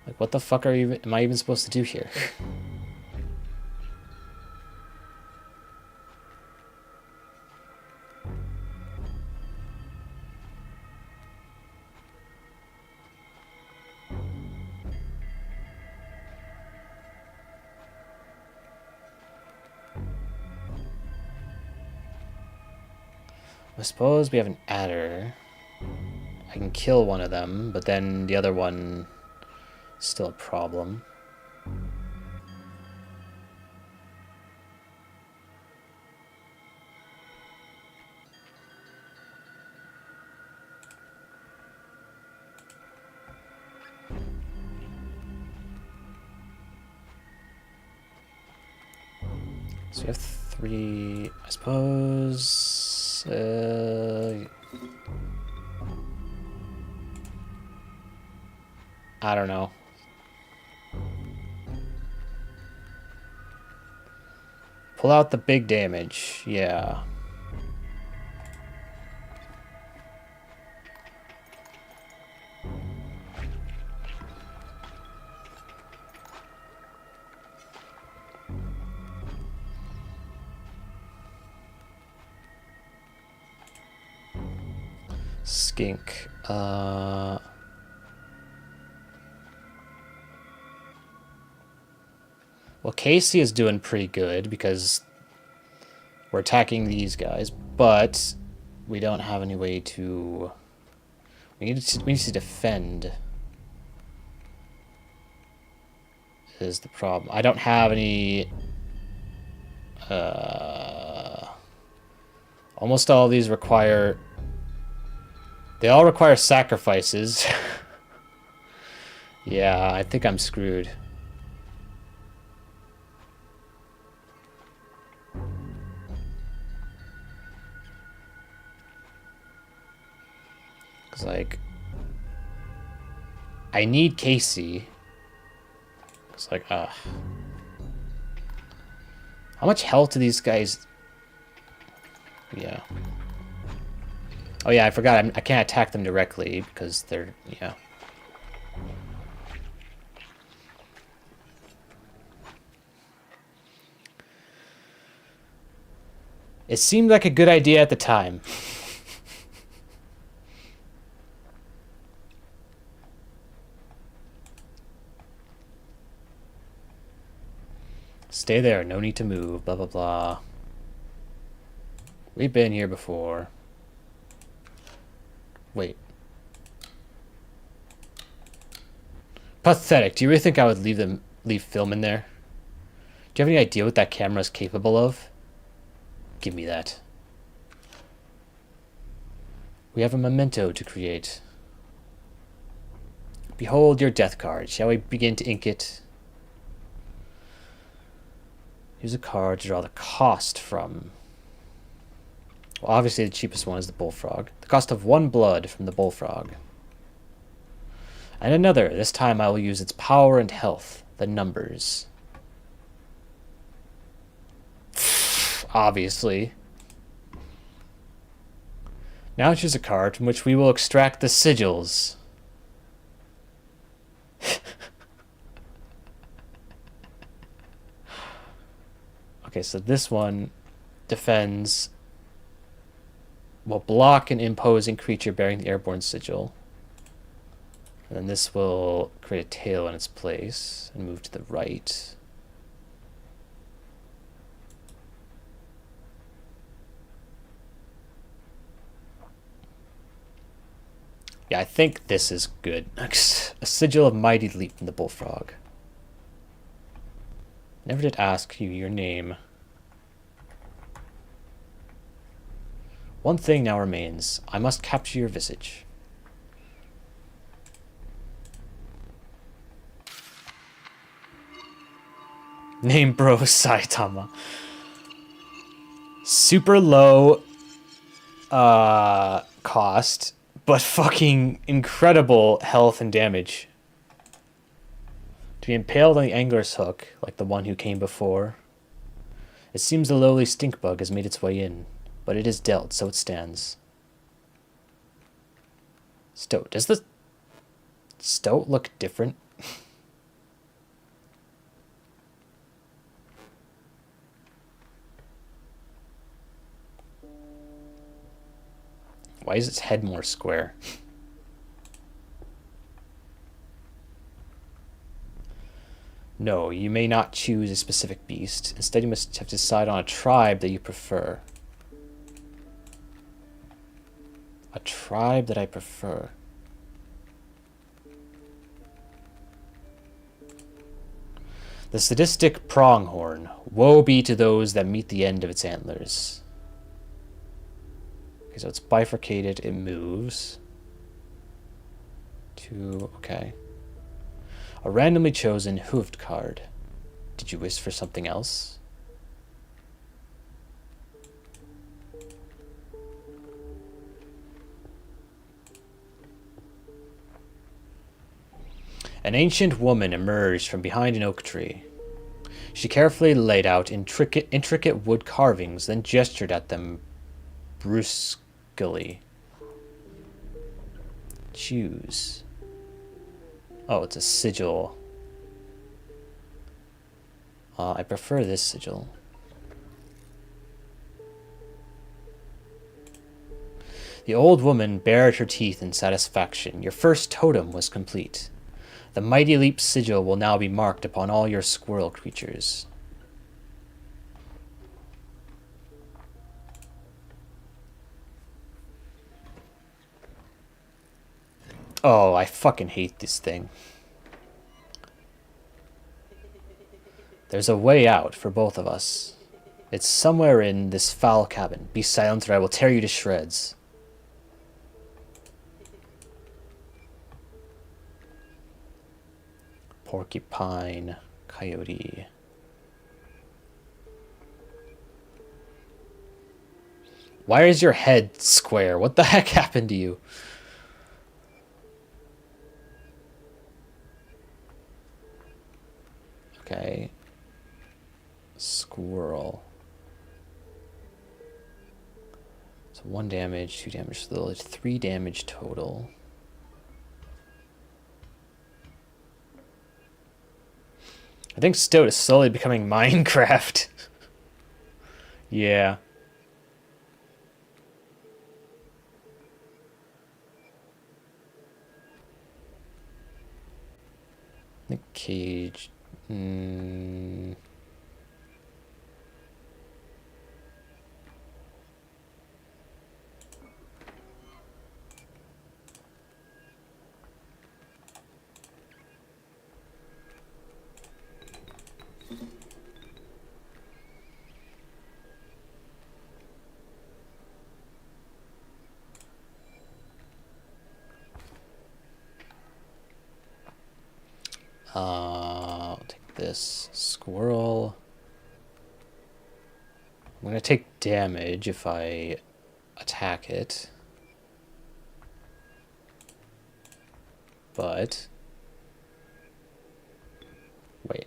Speaker 1: Like, what the fuck am I even supposed to do here? I suppose we have an adder. I can kill one of them, but then the other one is still a problem. So we have 3, I suppose. I don't know. Pull out the big damage, yeah. Skink. Well, Casey is doing pretty good because we're attacking these guys, but we don't have any way to... We need to defend. Is the problem. I don't have any... Almost all of these require... They all require sacrifices. Yeah, I think I'm screwed. Cause like, I need Casey. It's like, how much health do these guys? Yeah. Oh yeah, I forgot. I can't attack them directly because they're, yeah. It seemed like a good idea at the time. stay there. No need to move. Blah, blah, blah. We've been here before. Wait. Pathetic. Do you really think I would leave film in there? Do you have any idea what that camera is capable of? Give me that. We have a memento to create. Behold your death card. Shall we begin to ink it? Use a card to draw the cost from. Well, obviously the cheapest one is the bullfrog. The cost of 1 blood from the bullfrog. And another. This time I will use its power and health. The numbers. Obviously. Now choose a card from which we will extract the sigils. Okay, so this one defends, will block an imposing creature bearing the airborne sigil. And then this will create a tail in its place and move to the right. Yeah, I think this is good. A sigil of mighty leap from the bullfrog. Never did ask you your name. One thing now remains. I must capture your visage. Name bro Saitama. Super low cost, but fucking incredible health and damage. To be impaled on the angler's hook, like the one who came before. It seems the lowly stink bug has made its way in, but it is dealt, so it stands. Stoat. Does the stoat look different? Why is its head more square? No, you may not choose a specific beast. Instead, you must have to decide on a tribe that you prefer. A tribe that I prefer. The sadistic pronghorn. Woe be to those that meet the end of its antlers. Okay, so it's bifurcated. It moves. Okay. A randomly chosen hooved card. Did you wish for something else? An ancient woman emerged from behind an oak tree. She carefully laid out intricate wood carvings, then gestured at them brusquely. Choose. Oh, it's a sigil. I prefer this sigil. The old woman bared her teeth in satisfaction. Your first totem was complete. The mighty leap sigil will now be marked upon all your squirrel creatures. Oh, I fucking hate this thing. There's a way out for both of us. It's somewhere in this foul cabin. Be silent or I will tear you to shreds. Porcupine, coyote. Why is your head square? What the heck happened to you? Okay. Squirrel. So 1 damage, 2 damage, so it's 3 damage total. I think Stoat is slowly becoming Minecraft. Yeah. The cage. I'll take this squirrel. I'm gonna take damage if I attack it. But wait.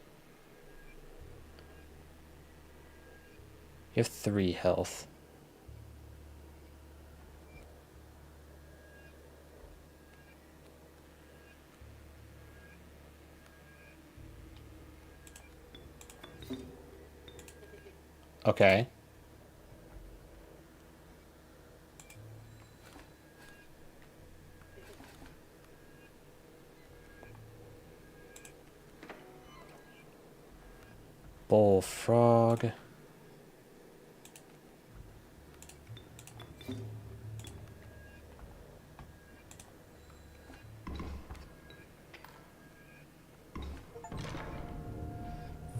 Speaker 1: You have 3 health. Okay. Bullfrog.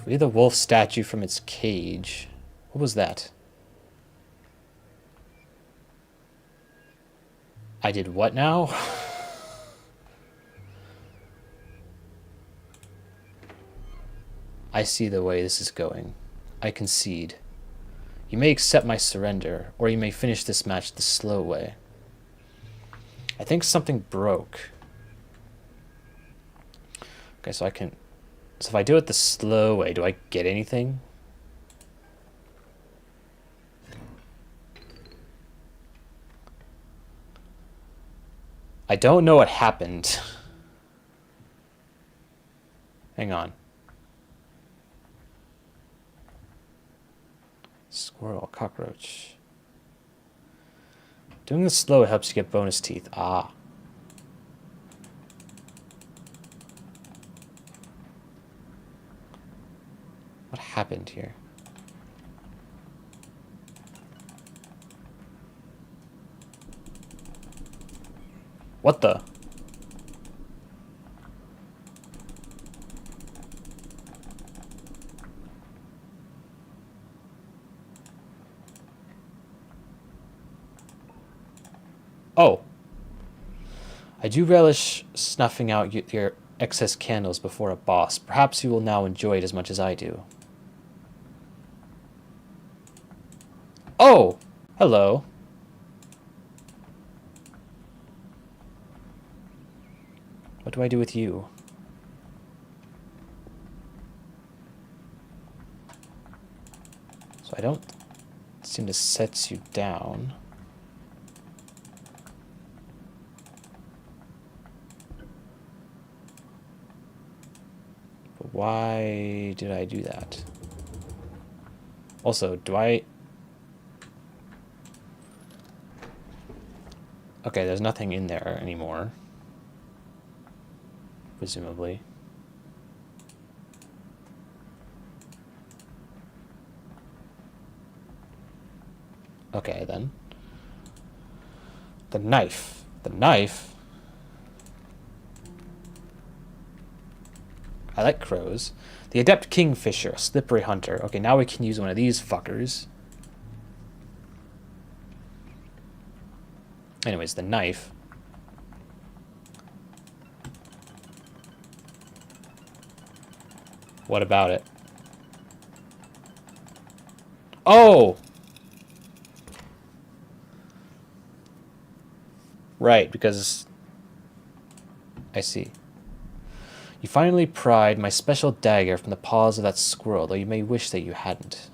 Speaker 1: Free the wolf statue from its cage. What was that? I did what now? I see the way this is going. I concede. You may accept my surrender, or you may finish this match the slow way. I think something broke. Okay, so I can... So if I do it the slow way, do I get anything? I don't know what happened. Hang on. Squirrel, cockroach. Doing the slow helps you get bonus teeth. Ah. What happened here? What the? Oh. I do relish snuffing out your excess candles before a boss. Perhaps you will now enjoy it as much as I do. Oh! Hello. What do I do with you? So I don't seem to set you down. But why did I do that? Also, do I... Okay, there's nothing in there anymore. Presumably. Okay, then. The knife. The knife? I like crows. The adept kingfisher, slippery hunter. Okay, now we can use one of these fuckers. Anyways, the knife. What about it? Oh! Right, because... I see. You finally pried my special dagger from the paws of that squirrel, though you may wish that you hadn't.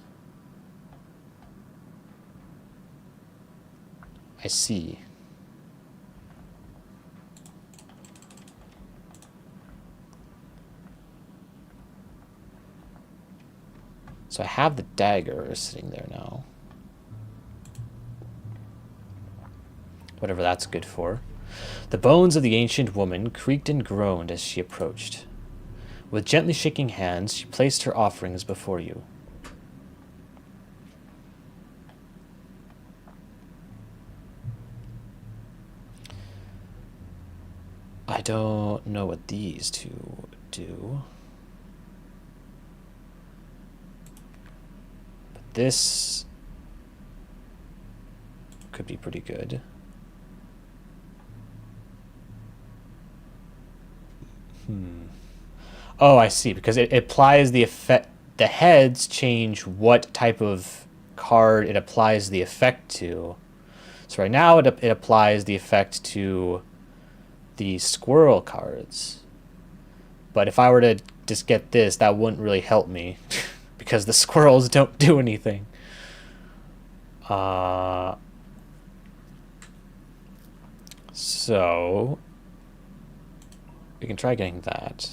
Speaker 1: I see. So I have the dagger sitting there now. Whatever that's good for. The bones of the ancient woman creaked and groaned as she approached. With gently shaking hands, she placed her offerings before you. I don't know what these two do. But this could be pretty good. Oh, I see. Because it applies the effect. The heads change what type of card it applies the effect to. So right now it applies the effect to the squirrel cards. But if I were to just get this, that wouldn't really help me. Because the squirrels don't do anything. So we can try getting that.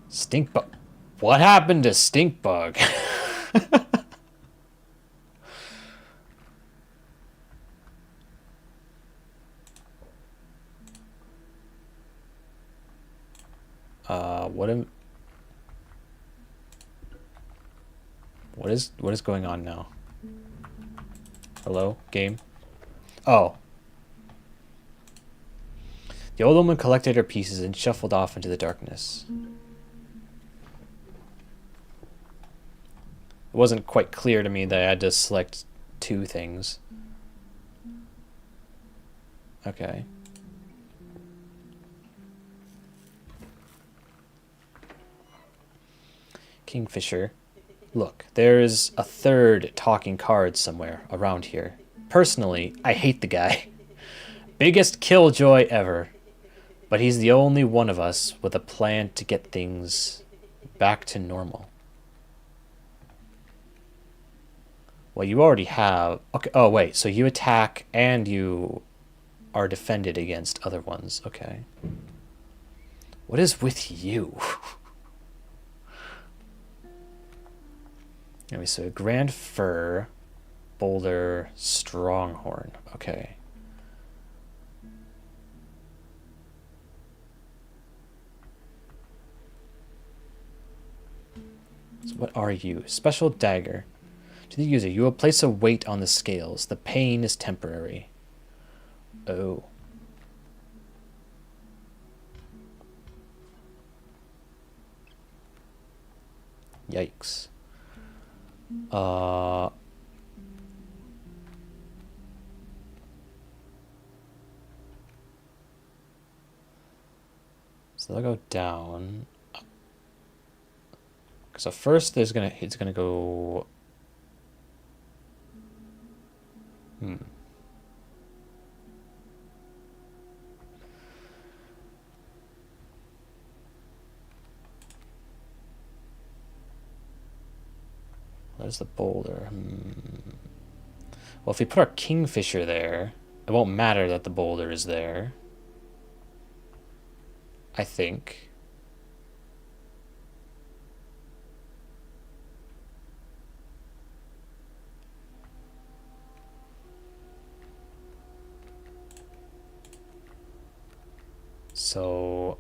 Speaker 1: Stink bug. What happened to stink bug? What is going on now? Hello, game? Oh. The old woman collected her pieces and shuffled off into the darkness. It wasn't quite clear to me that I had to select two things. Okay. Kingfisher. Look, there's a third talking card somewhere around here. Personally, I hate the guy. Biggest killjoy ever. But he's the only one of us with a plan to get things back to normal. Well, you already have... Okay. Oh, wait. So you attack and you are defended against other ones. Okay. What is with you? Anyway, so Grand Fur, Boulder, Stronghorn. Okay. So what are you? Special dagger. To the user, you will place a weight on the scales. The pain is temporary. Oh. Yikes. So they'll go down. So first it's gonna go. There's the boulder. Well, if we put our Kingfisher there, it won't matter that the boulder is there. I think. So...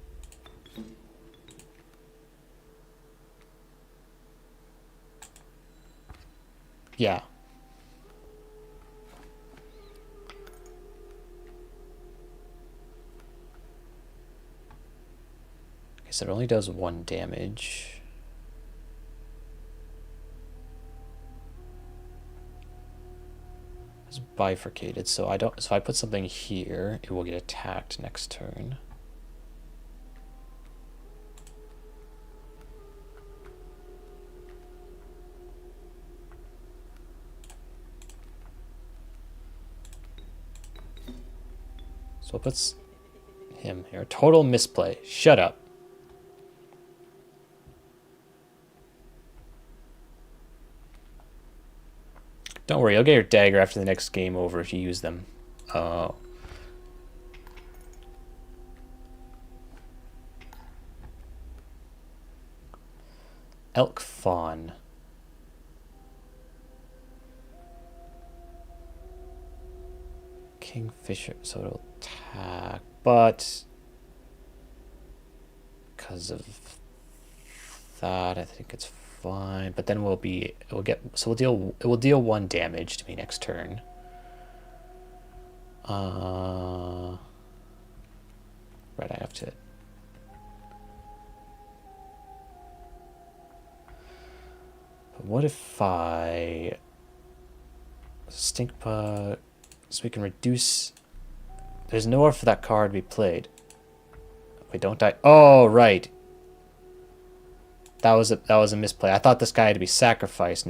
Speaker 1: yeah. Okay, so it only does 1 damage. It's bifurcated, so I don't. So if I put something here, it will get attacked next turn. So it puts him here. Total misplay. Shut up. Don't worry, you'll get your dagger after the next game over if you use them. Oh. Elk fawn. Kingfisher, so it'll attack, but because of that, I think it's fine. But then it will deal 1 damage to me next turn. Right, I have to. But what if I stink bug? So we can reduce... There's nowhere for that card to be played. Wait, don't die. Oh, right. That was a misplay. I thought this guy had to be sacrificed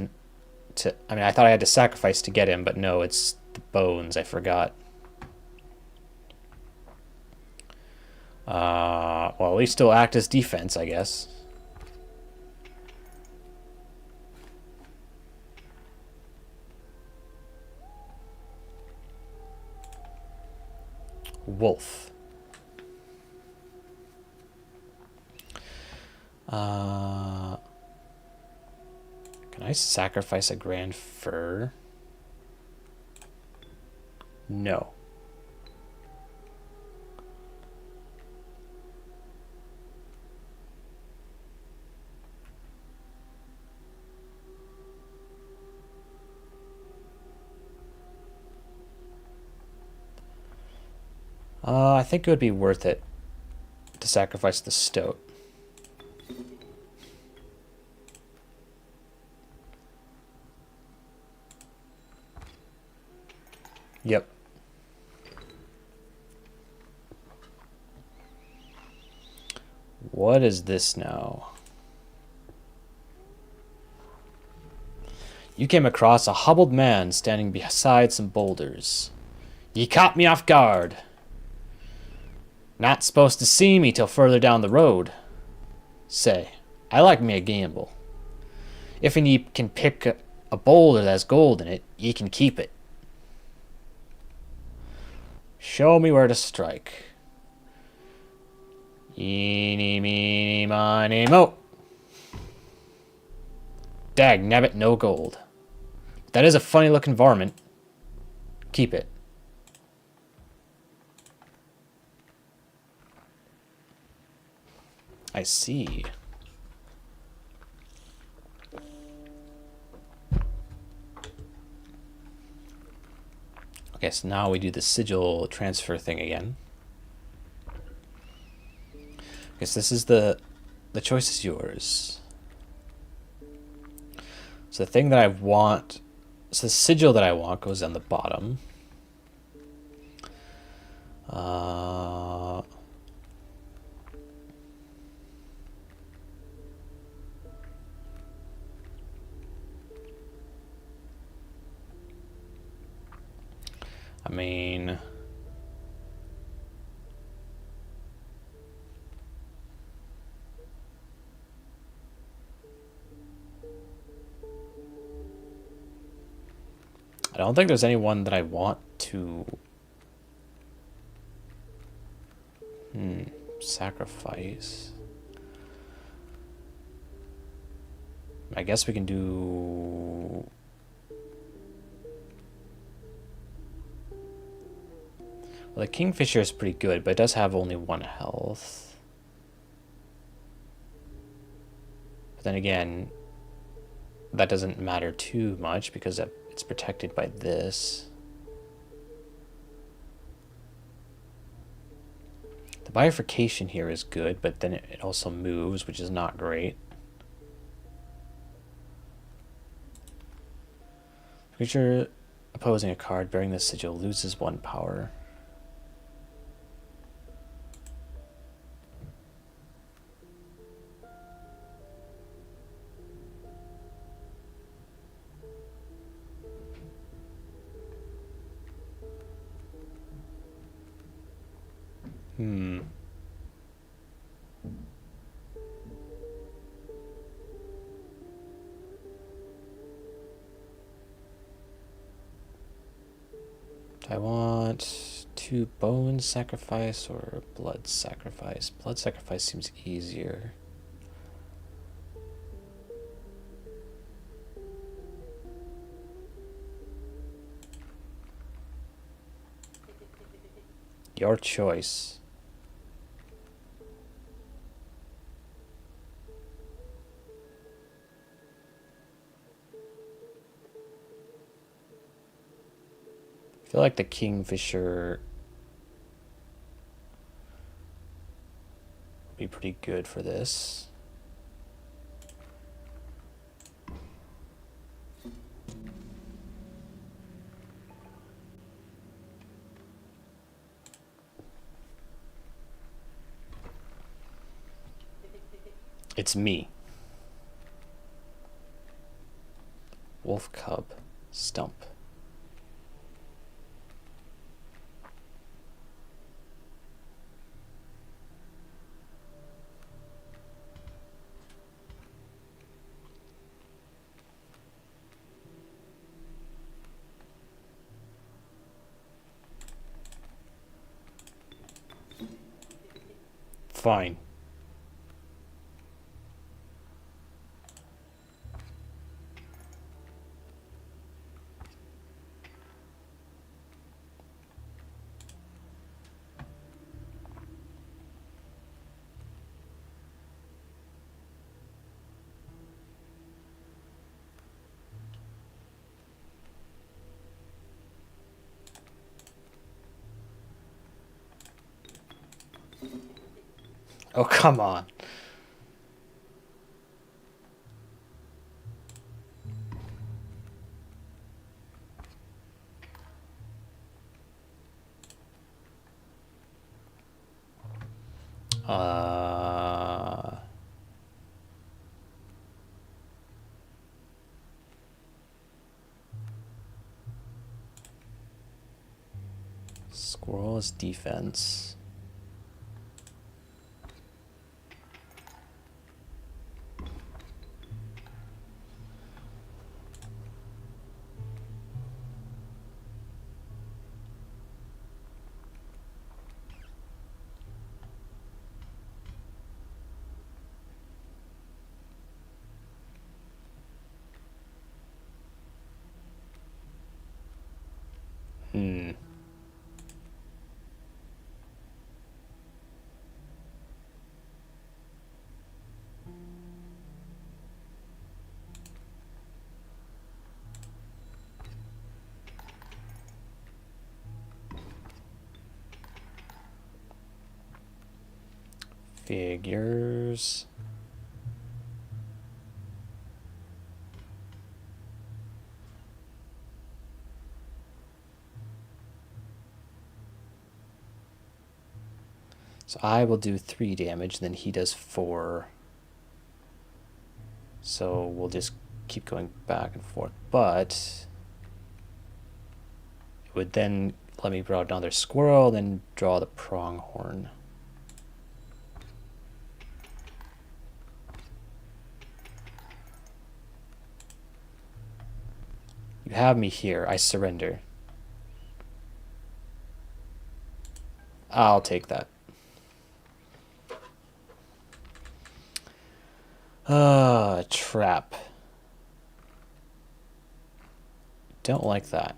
Speaker 1: to... I mean, I thought I had to sacrifice to get him, but no, it's the bones. I forgot. Well, at least still act as defense, I guess. Wolf. Can I sacrifice a grand fur? No. I think it would be worth it to sacrifice the stoat. Yep. What is this now? You came across a hobbled man standing beside some boulders. Ye caught me off guard. Not supposed to see me till further down the road. Say, I like me a gamble. If ye can pick a boulder that's gold in it, ye can keep it. Show me where to strike. Eeny, meeny, miny, mo. Dag nabbit, no gold. That is a funny looking varmint. Keep it. I see. Okay, so now we do the sigil transfer thing again. Okay, so this is the choice is yours. So the thing that I want, so the sigil that I want goes on the bottom. I mean, I don't think there's anyone that I want to sacrifice. I guess we can do... Well, the Kingfisher is pretty good, but it does have only 1 health. But then again, that doesn't matter too much because it's protected by this. The bifurcation here is good, but then it also moves, which is not great. Creature opposing a card bearing the sigil loses 1 power. Do I want 2 bone sacrifice or blood sacrifice? Blood sacrifice seems easier. Your choice. I feel like the Kingfisher would be pretty good for this. It's me. Wolf cub. Stump. Fine. Oh, come on. Squirrel is defense. Figures. So I will do 3 damage, then he does 4. So we'll just keep going back and forth. But it would then let me draw another squirrel, then draw the pronghorn. You have me here. I surrender. I'll take that. Trap. Don't like that.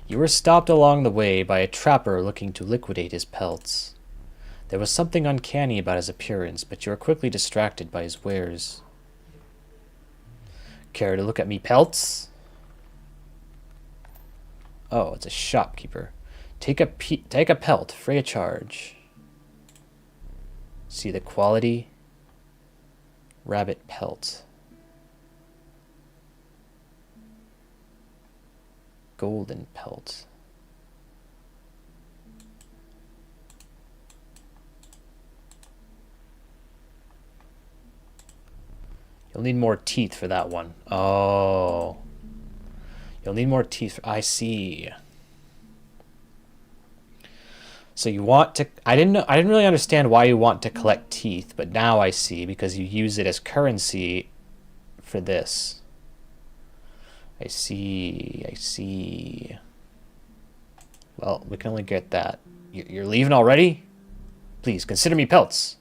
Speaker 1: You were stopped along the way by a trapper looking to liquidate his pelts. There was something uncanny about his appearance, but you were quickly distracted by his wares. Care to look at me pelts? Oh, it's a shopkeeper. Take a pelt, free of charge. See the quality. Rabbit pelt. Golden pelt. You'll need more teeth for that one. Oh. You'll need more teeth. I see. So you want to... I didn't really understand why you want to collect teeth, but now I see, because you use it as currency for this. I see. Well, we can only get that. You're leaving already? Please, consider me pelts.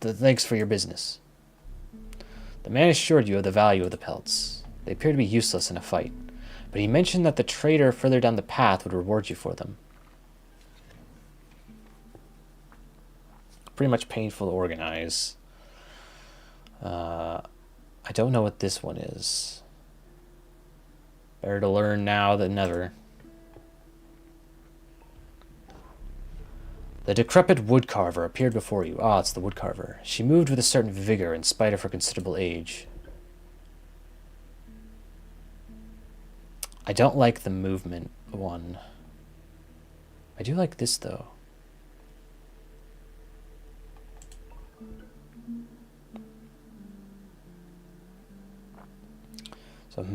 Speaker 1: Thanks for your business. The man assured you of the value of the pelts. They appear to be useless in a fight, but he mentioned that the trader further down the path would reward you for them. Pretty much painful to organize. I don't know what this one is. Better to learn now than never. The decrepit woodcarver appeared before you. Ah, it's the woodcarver. She moved with a certain vigor in spite of her considerable age. I don't like the movement one. I do like this, though. So,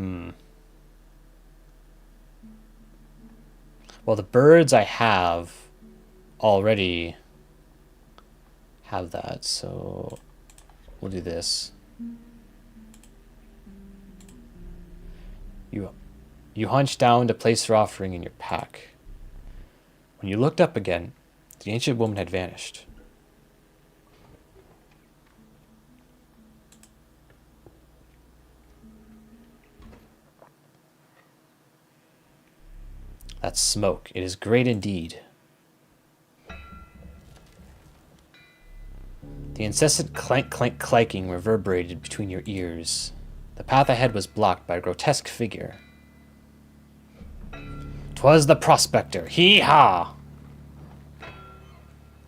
Speaker 1: Well, the birds I have already have that, so we'll do this. You hunched down to place your offering in your pack. When you looked up again, the ancient woman had vanished. That's smoke. It is great indeed. The incessant clank, clank, clanking reverberated between your ears. The path ahead was blocked by a grotesque figure. 'Twas the prospector. Hee-haw!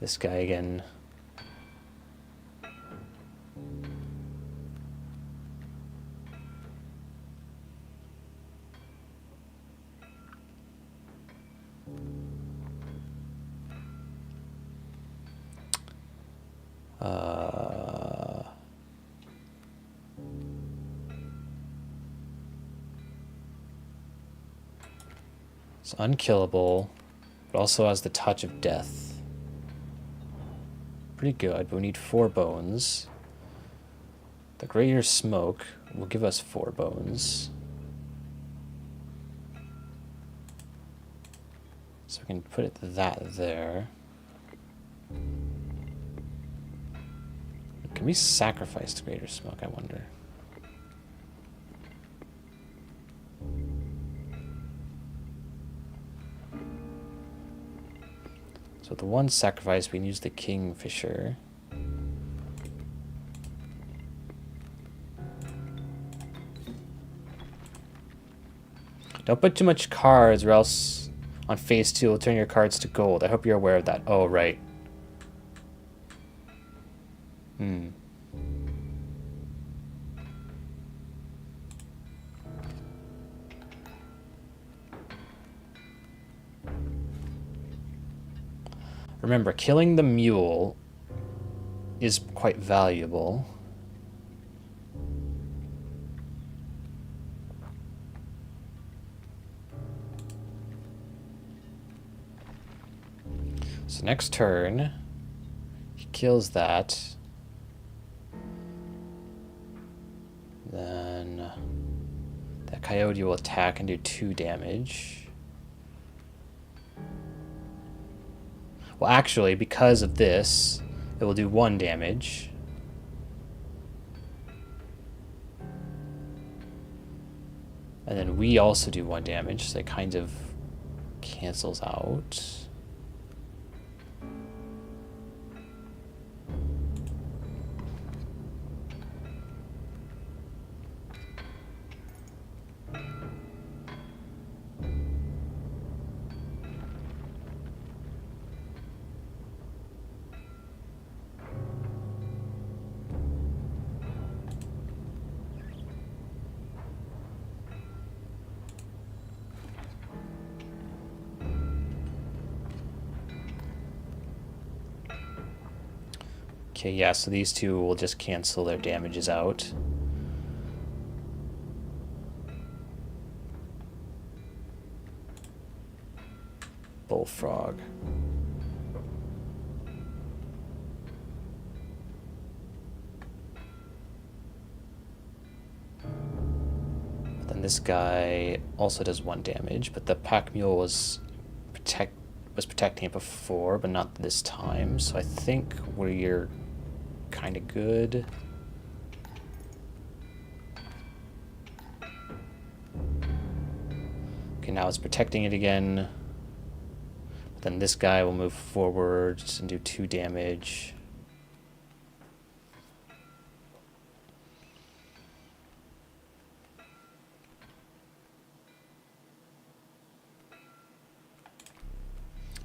Speaker 1: This guy again. It's unkillable, but also has the touch of death. Pretty good, but we need 4 bones. The greater smoke will give us 4 bones. So we can put that there. Can we sacrifice the greater smoke, I wonder? So the one sacrifice, we can use the kingfisher. Don't put too much cards or else on phase 2 it'll turn your cards to gold. I hope you're aware of that. Oh, right. Remember, killing the mule is quite valuable. So next turn, he kills that. Then that coyote will attack and do 2 damage. Well, actually, because of this, it will do 1 damage. And then we also do 1 damage, so it kind of cancels out. Okay, yeah, so these 2 will just cancel their damages out. Bullfrog. But then this guy also does 1 damage, but the pack mule was protecting it before, but not this time. So I think we're kind of good. Okay, now it's protecting it again. But then this guy will move forward and do 2 damage.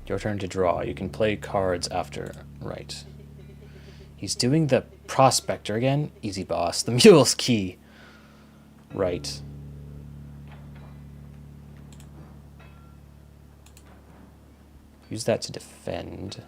Speaker 1: Your turn to draw. You can play cards after. Right. He's doing the prospector again. Easy, boss. The mule's key. Right. Use that to defend.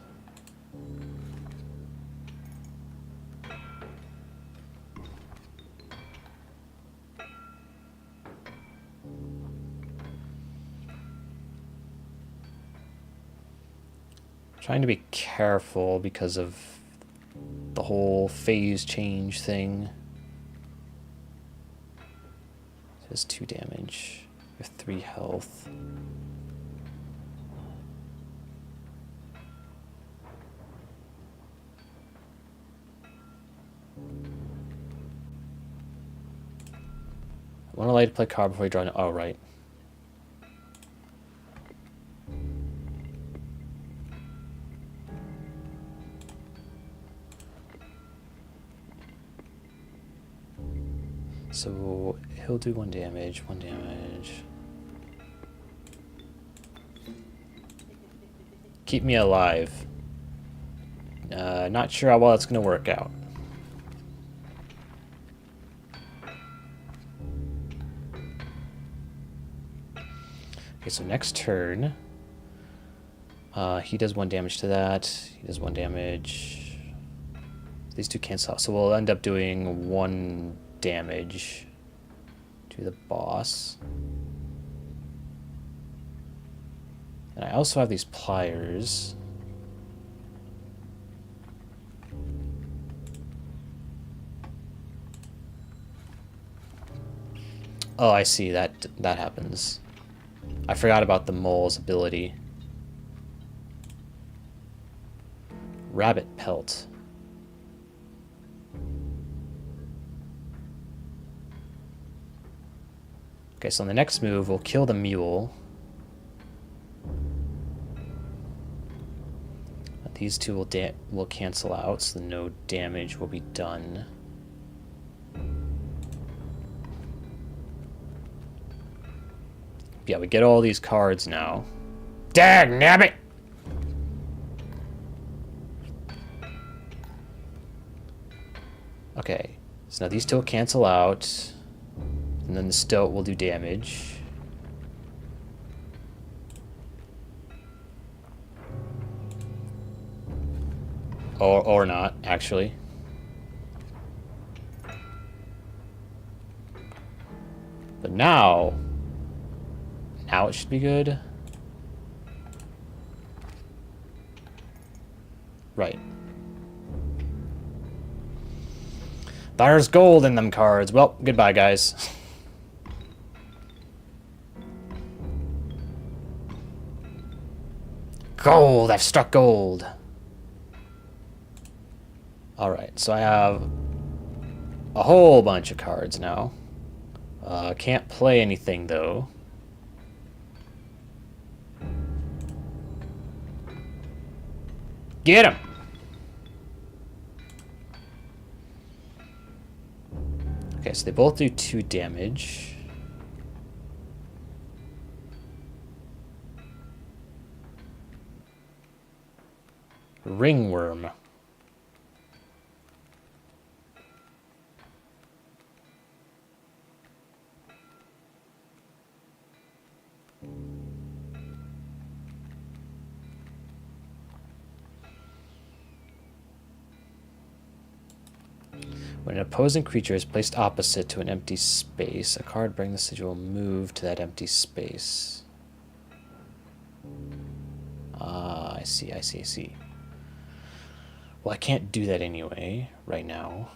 Speaker 1: Trying to be careful because of the whole phase change thing. It has 2 damage. We have 3 health. I want to allow you to play card before you draw. Oh, right. So he'll do 1 damage, 1 damage. Keep me alive. Not sure how well that's going to work out. Okay, so next turn, he does 1 damage to that. He does 1 damage. These 2 cancel out. So we'll end up doing 1 damage to the boss. And I also have these pliers. Oh, I see. That happens. I forgot about the mole's ability. Rabbit pelt. Okay, so on the next move, we'll kill the mule. These 2 will cancel out, so no damage will be done. Yeah, we get all these cards now. Dagnabbit! Okay, so now these 2 will cancel out. And then the stoat will do damage. Or not, actually. But now it should be good. Right. There's gold in them cards. Well, goodbye, guys. Gold! I've struck gold! Alright, so I have a whole bunch of cards now. Can't play anything, though. Get him! Okay, so they both do 2 damage. Ringworm. When an opposing creature is placed opposite to an empty space, a card bearing the sigil will move to that empty space. Ah, I see. Well, I can't do that anyway, right now.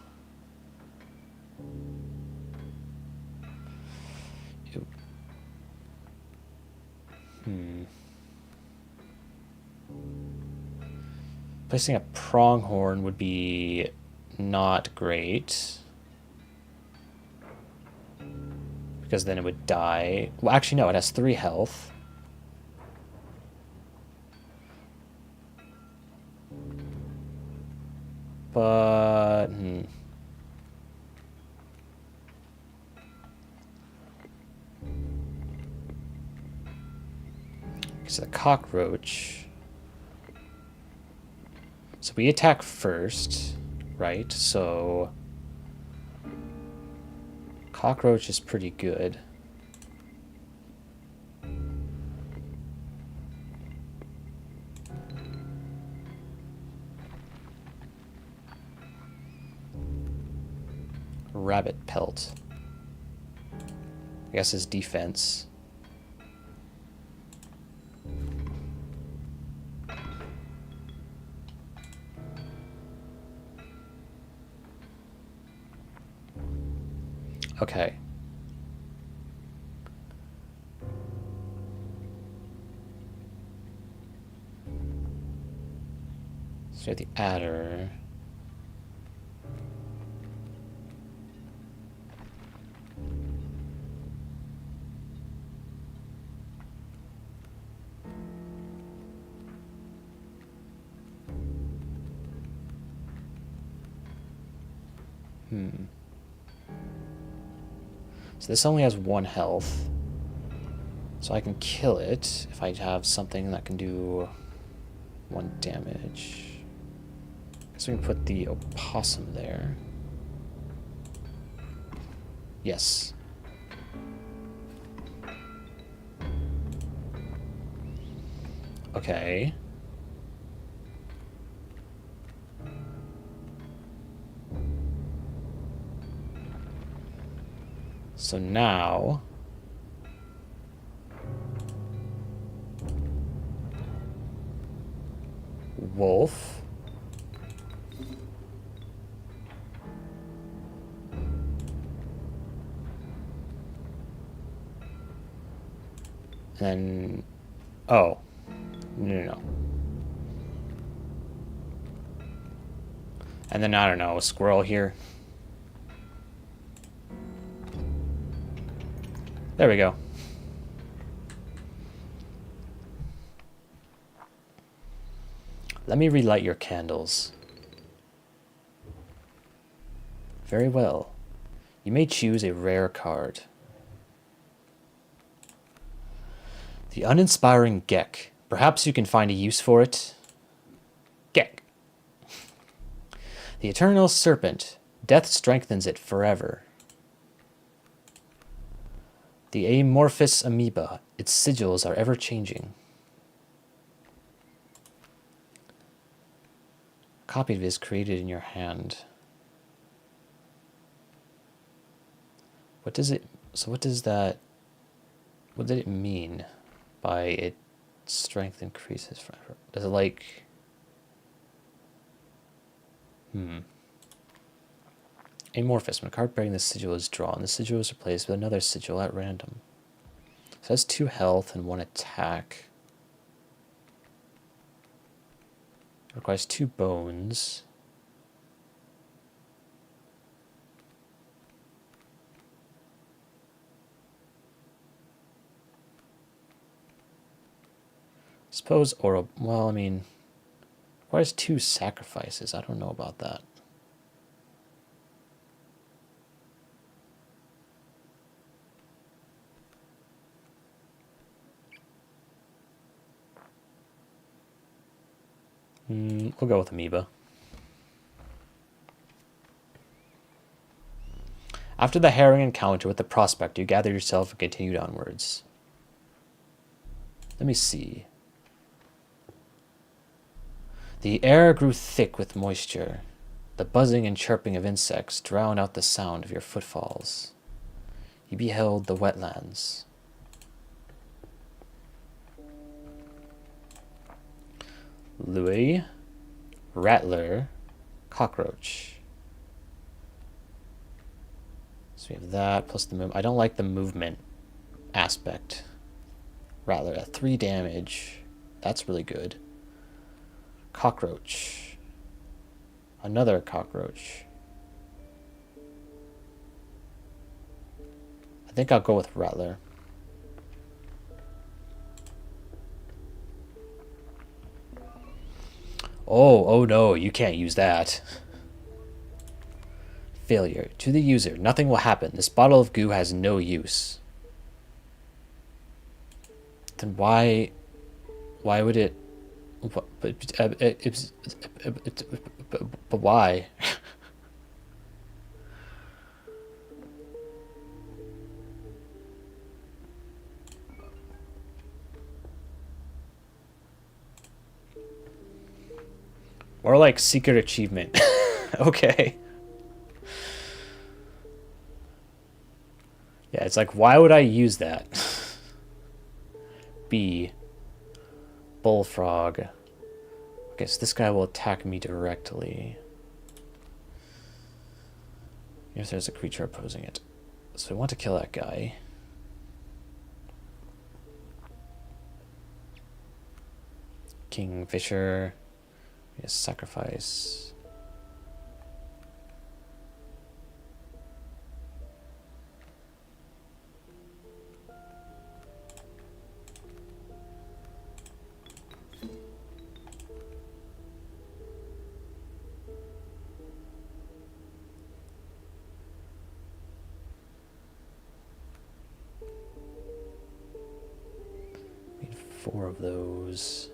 Speaker 1: Placing a pronghorn would be not great. Because then it would die. Well, actually, no, it has 3 health. But... So the cockroach. So we attack first, right? So cockroach is pretty good. Rabbit pelt. I guess his defense. Okay. So we have the adder. So this only has 1 health. So I can kill it if I have something that can do 1 damage. So we can put the opossum there. Yes. Okay. So now wolf. And then, oh, no. And then, I don't know, a squirrel here. There we go. Let me relight your candles. Very well. You may choose a rare card. The uninspiring Gek. Perhaps you can find a use for it. Gek. The eternal serpent. Death strengthens it forever. The amorphous amoeba. Its sigils are ever changing. A copy of it is created in your hand. What does it... So what does that... What did it mean by its strength increases forever? Does it like... Amorphous. When a card bearing this sigil is drawn, the sigil is replaced with another sigil at random. So that's 2 health and 1 attack. It requires 2 bones. Suppose or well, I mean, requires 2 sacrifices. I don't know about that. We'll go with amoeba. After the harrowing encounter with the prospect, you gather yourself and continued onwards. Let me see. The air grew thick with moisture. The buzzing and chirping of insects drowned out the sound of your footfalls. You beheld the wetlands. Louis, Rattler, Cockroach. So we have that plus the movement. I don't like the movement aspect. Rattler at 3 damage. That's really good. Cockroach. Another cockroach. I think I'll go with Rattler. Oh no, you can't use that. Failure. To the user, nothing will happen. This bottle of goo has no use. Then why would it... But why? Or like secret achievement. Okay. Yeah, it's like, why would I use that? B. Bullfrog. Okay, so this guy will attack me directly. If there's a creature opposing it. So we want to kill that guy. Kingfisher. Yes, sacrifice. Need 4 of those.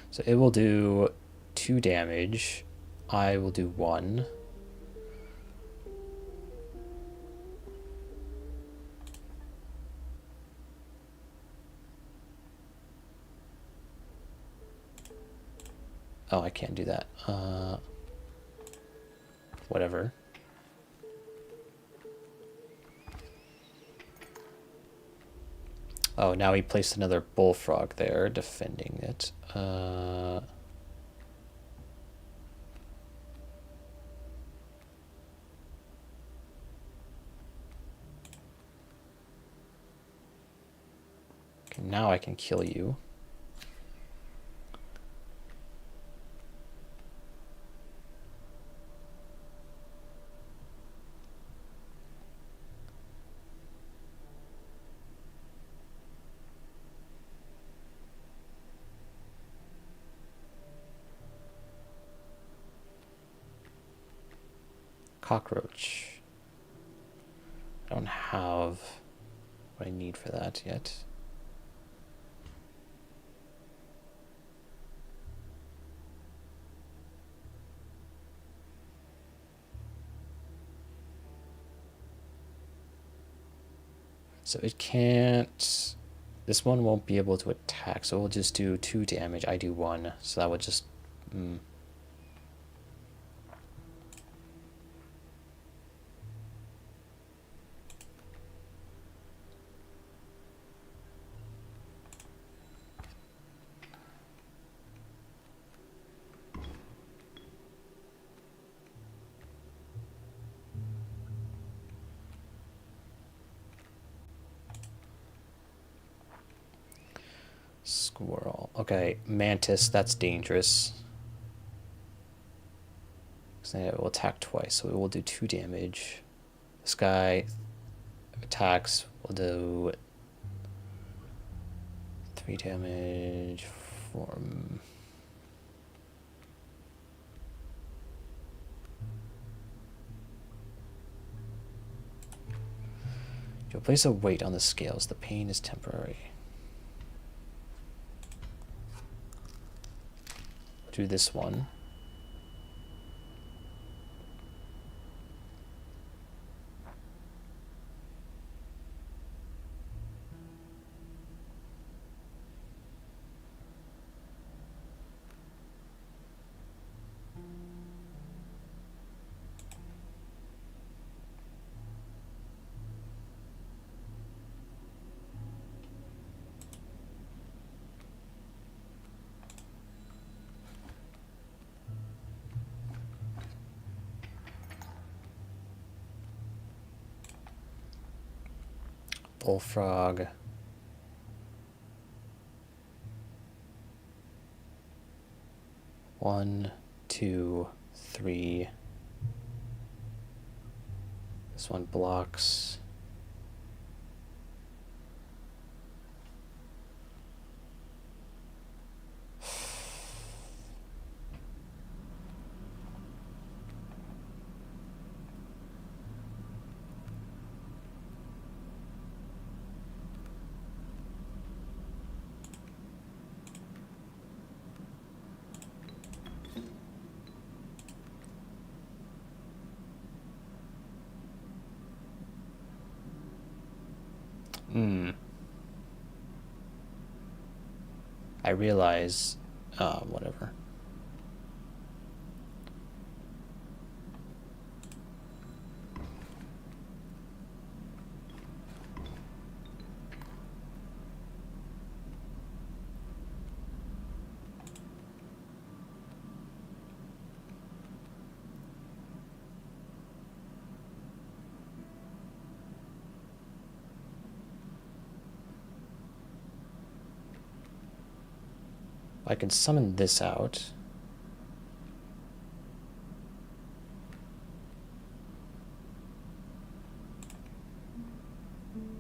Speaker 1: So it will do 2 damage. I will do 1. Oh, I can't do that. Whatever. Oh, now he placed another bullfrog there, defending it. Okay, now I can kill you. Cockroach. I don't have what I need for that yet. So it can't, this one won't be able to attack, so we'll just do 2 damage. I do 1, so that would just Squirrel. Okay, mantis, that's dangerous. So it will attack twice, so it will do 2 damage. This guy attacks, will do 3 damage. 4. You'll place a weight on the scales. The pain is temporary. Do this one. Bullfrog. One, 2, 3. This one blocks. I realize, whatever. I can summon this out.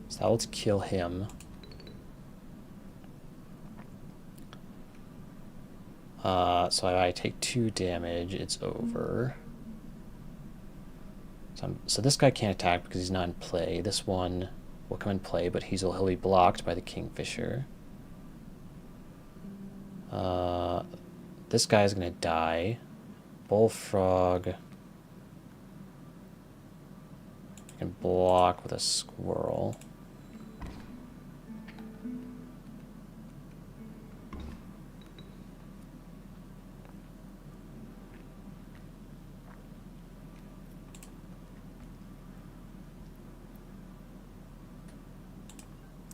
Speaker 1: So that will kill him. So I take 2 damage, it's over. So this guy can't attack because he's not in play. This one will come in play, but he'll be blocked by the Kingfisher. This guy's gonna die. Bullfrog. I can block with a squirrel.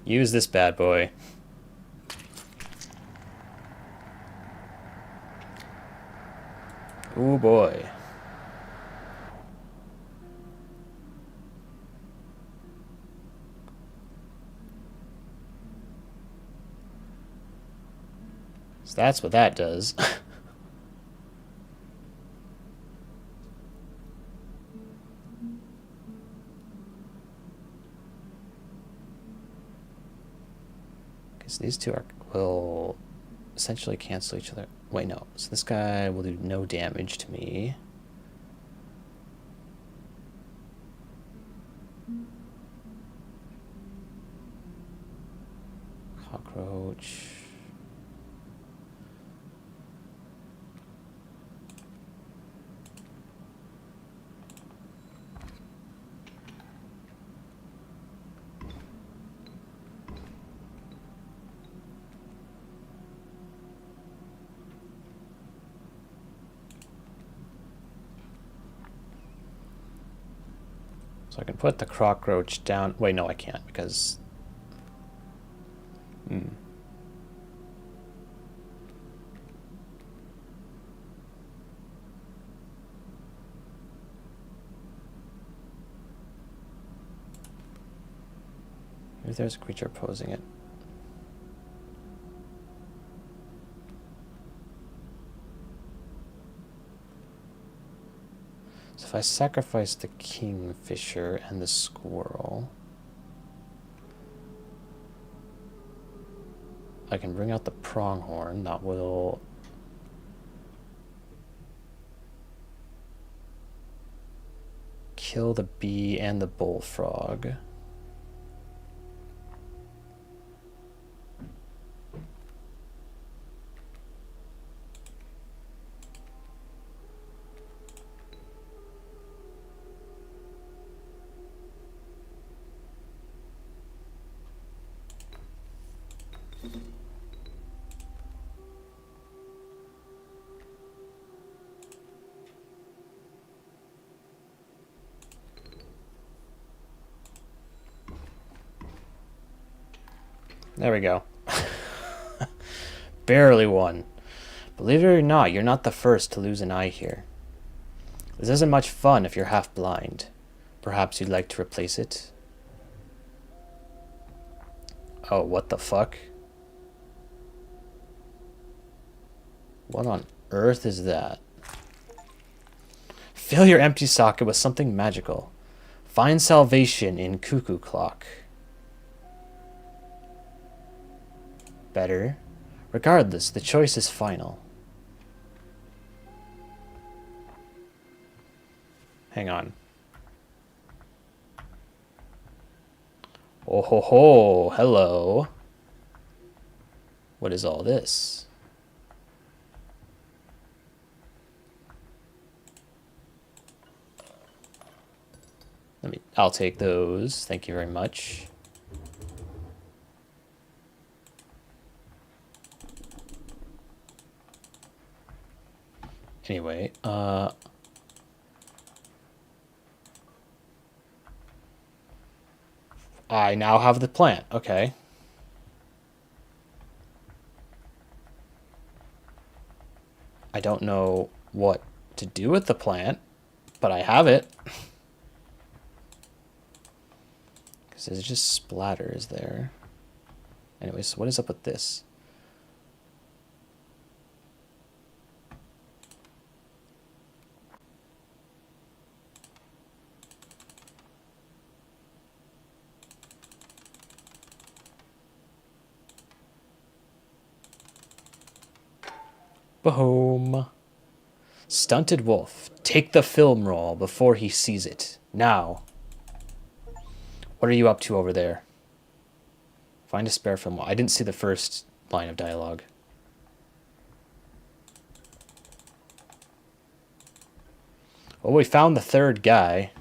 Speaker 1: Use this bad boy. Oh boy. So that's what that does. Because these two will essentially cancel each other. Wait, no. So this guy will do no damage to me. Cockroach. So I can put the cockroach down. Wait, no, I can't because... Maybe there's a creature opposing it. So if I sacrifice the Kingfisher and the squirrel, I can bring out the pronghorn. That will kill the bee and the bullfrog. There we go. Barely won. Believe it or not, you're not the first to lose an eye here. This isn't much fun if you're half blind. Perhaps you'd like to replace it? Oh, what the fuck? What on earth is that? Fill your empty socket with something magical. Find salvation in Cuckoo Clock. Better. Regardless, the choice is final. Hang on. Oh ho ho, hello. What is all this? I'll take those. Thank you very much. Anyway, I now have the plant. Okay. I don't know what to do with the plant, but I have it. Because there's just splatters there. Anyway, so what is up with this? Boom. Stunted wolf. Take the film roll before he sees it. Now. What are you up to over there? Find a spare film roll. I didn't see the first line of dialogue. Well, we found the third guy.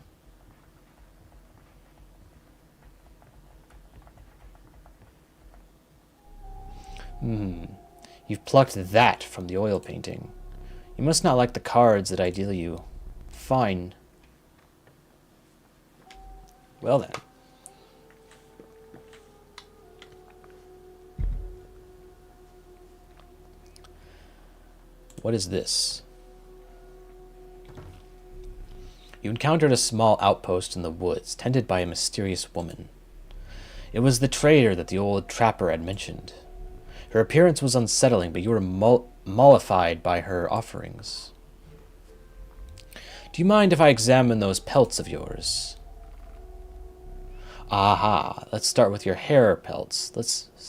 Speaker 1: You've plucked that from the oil painting. You must not like the cards that I deal you. Fine. Well then. What is this? You encountered a small outpost in the woods, tended by a mysterious woman. It was the trader that the old trapper had mentioned. Her appearance was unsettling, but you were mollified by her offerings. Do you mind if I examine those pelts of yours? Aha, let's start with your hair pelts.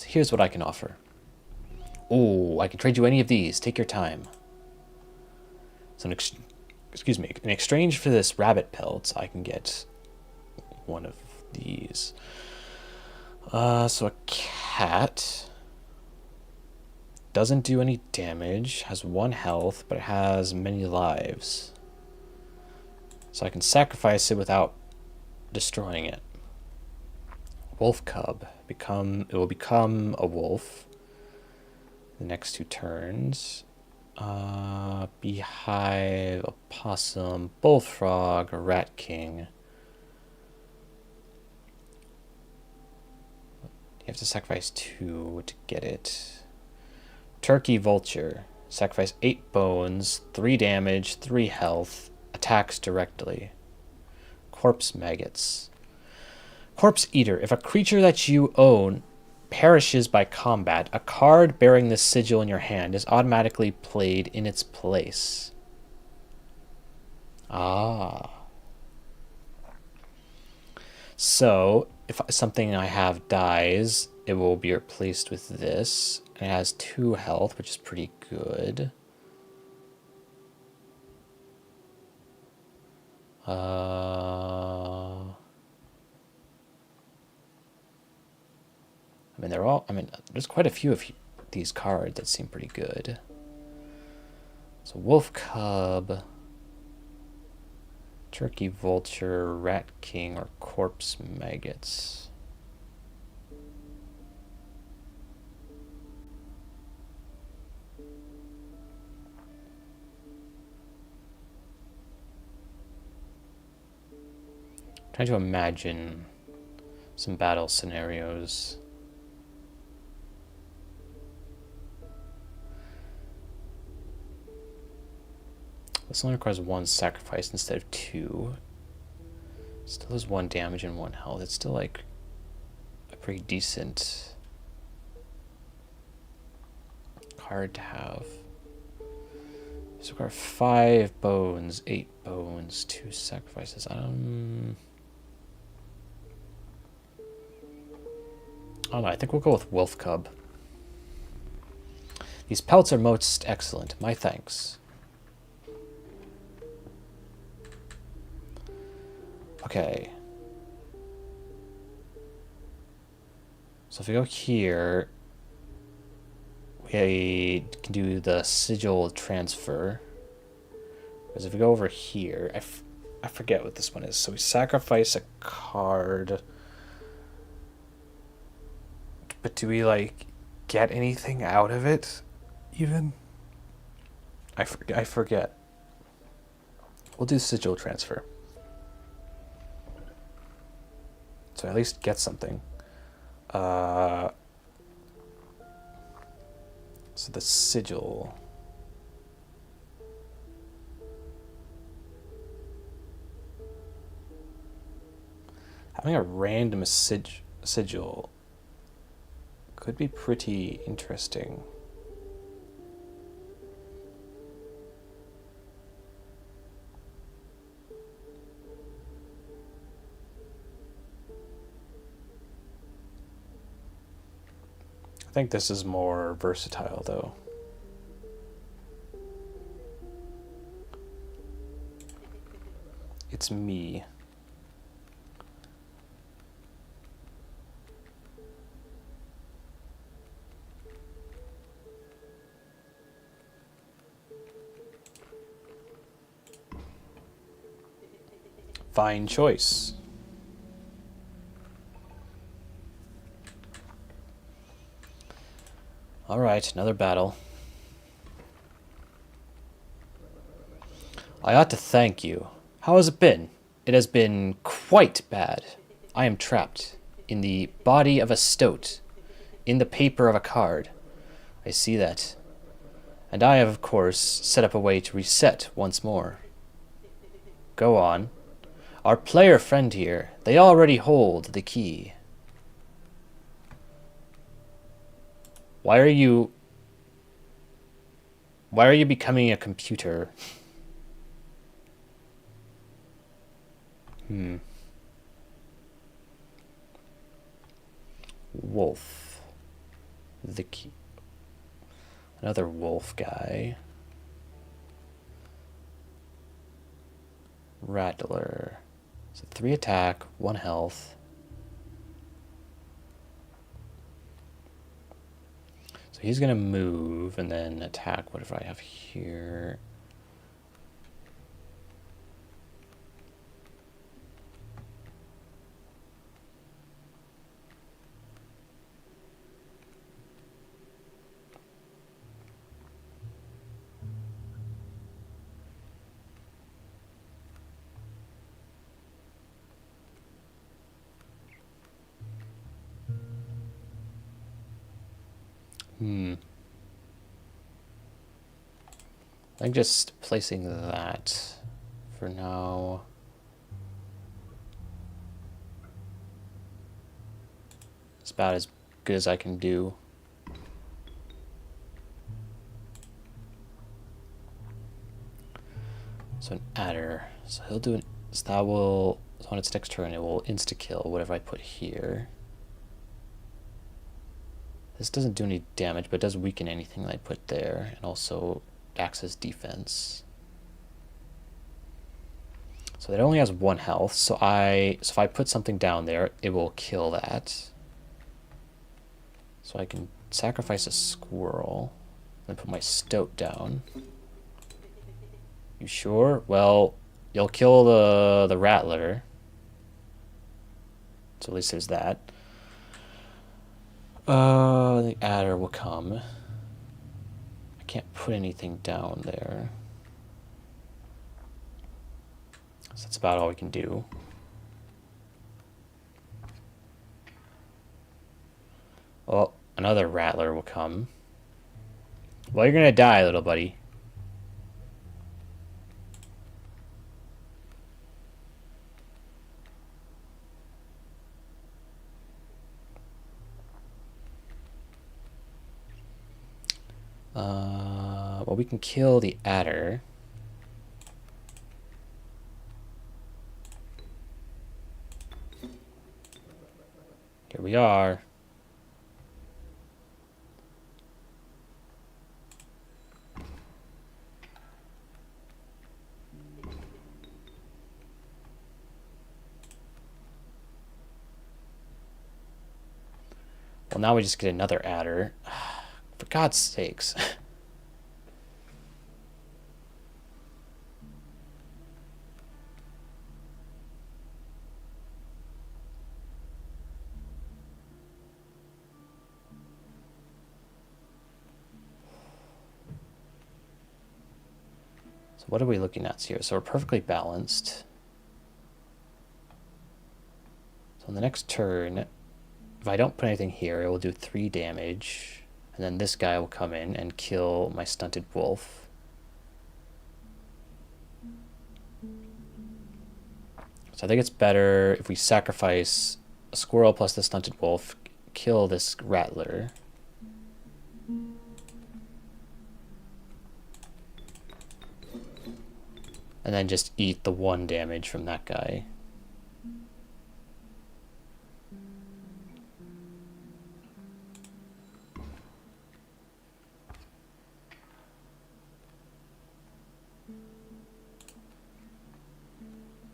Speaker 1: Here's what I can offer. Oh, I can trade you any of these. Take your time. So in exchange for this rabbit pelt, I can get one of these. So a cat doesn't do any damage, has 1 health, but it has many lives. So I can sacrifice it without destroying it. Wolf cub. It will become a wolf the next 2 turns. Beehive, opossum, bullfrog, rat king. You have to sacrifice 2 to get it. Turkey vulture. Sacrifice 8 bones, 3 damage, 3 health. Attacks directly. Corpse maggots. Corpse eater. If a creature that you own perishes by combat, a card bearing this sigil in your hand is automatically played in its place. Ah. So, if something I have dies, it will be replaced with this. It has 2 health, which is pretty good. There's quite a few of these cards that seem pretty good. So wolf cub, turkey vulture, rat king, or corpse maggots. Trying to imagine some battle scenarios. This only requires 1 sacrifice instead of 2. Still has 1 damage and 1 health. It's still like a pretty decent card to have. This requires 5 bones, 8 bones, 2 sacrifices. I don't know. I think we'll go with wolf cub. These pelts are most excellent. My thanks. Okay. So if we go here, we can do the sigil transfer. Because if we go over here, I forget what this one is. So we sacrifice a card. But do we, like, get anything out of it, even? I forget. We'll do sigil transfer. So at least get something. So the sigil. Having a random sigil could be pretty interesting. I think this is more versatile, though. It's me. Fine choice. All right, another battle. I ought to thank you. How has it been? It has been quite bad. I am trapped in the body of a stoat, in the paper of a card. I see that. And I have, of course, set up a way to reset once more. Go on. Our player friend here, they already hold the key. Why are you becoming a computer? Wolf. The key. Another wolf guy. Rattler. So 3 attack, 1 health. So he's gonna move and then attack. What if I have here? I think just placing that for now. It's about as good as I can do. So an adder. So he'll do an. So that will. So on its next turn, it will insta kill whatever I put here. This doesn't do any damage, but it does weaken anything that I put there, and also acts as defense. So it only has 1 health. So if I put something down there, it will kill that. So I can sacrifice a squirrel and put my stoat down. You sure? Well, you'll kill the rattler. So at least there's that. The adder will come. I can't put anything down there. So that's about all we can do. Well, another rattler will come. Well, you're gonna die, little buddy. Well, we can kill the adder. Here we are. Well, now we just get another adder. For God's sakes. So what are we looking at here? So we're perfectly balanced. So on the next turn, if I don't put anything here, it will do 3 damage. And then this guy will come in and kill my stunted wolf. So I think it's better if we sacrifice a squirrel plus the stunted wolf, kill this rattler. And then just eat the 1 damage from that guy.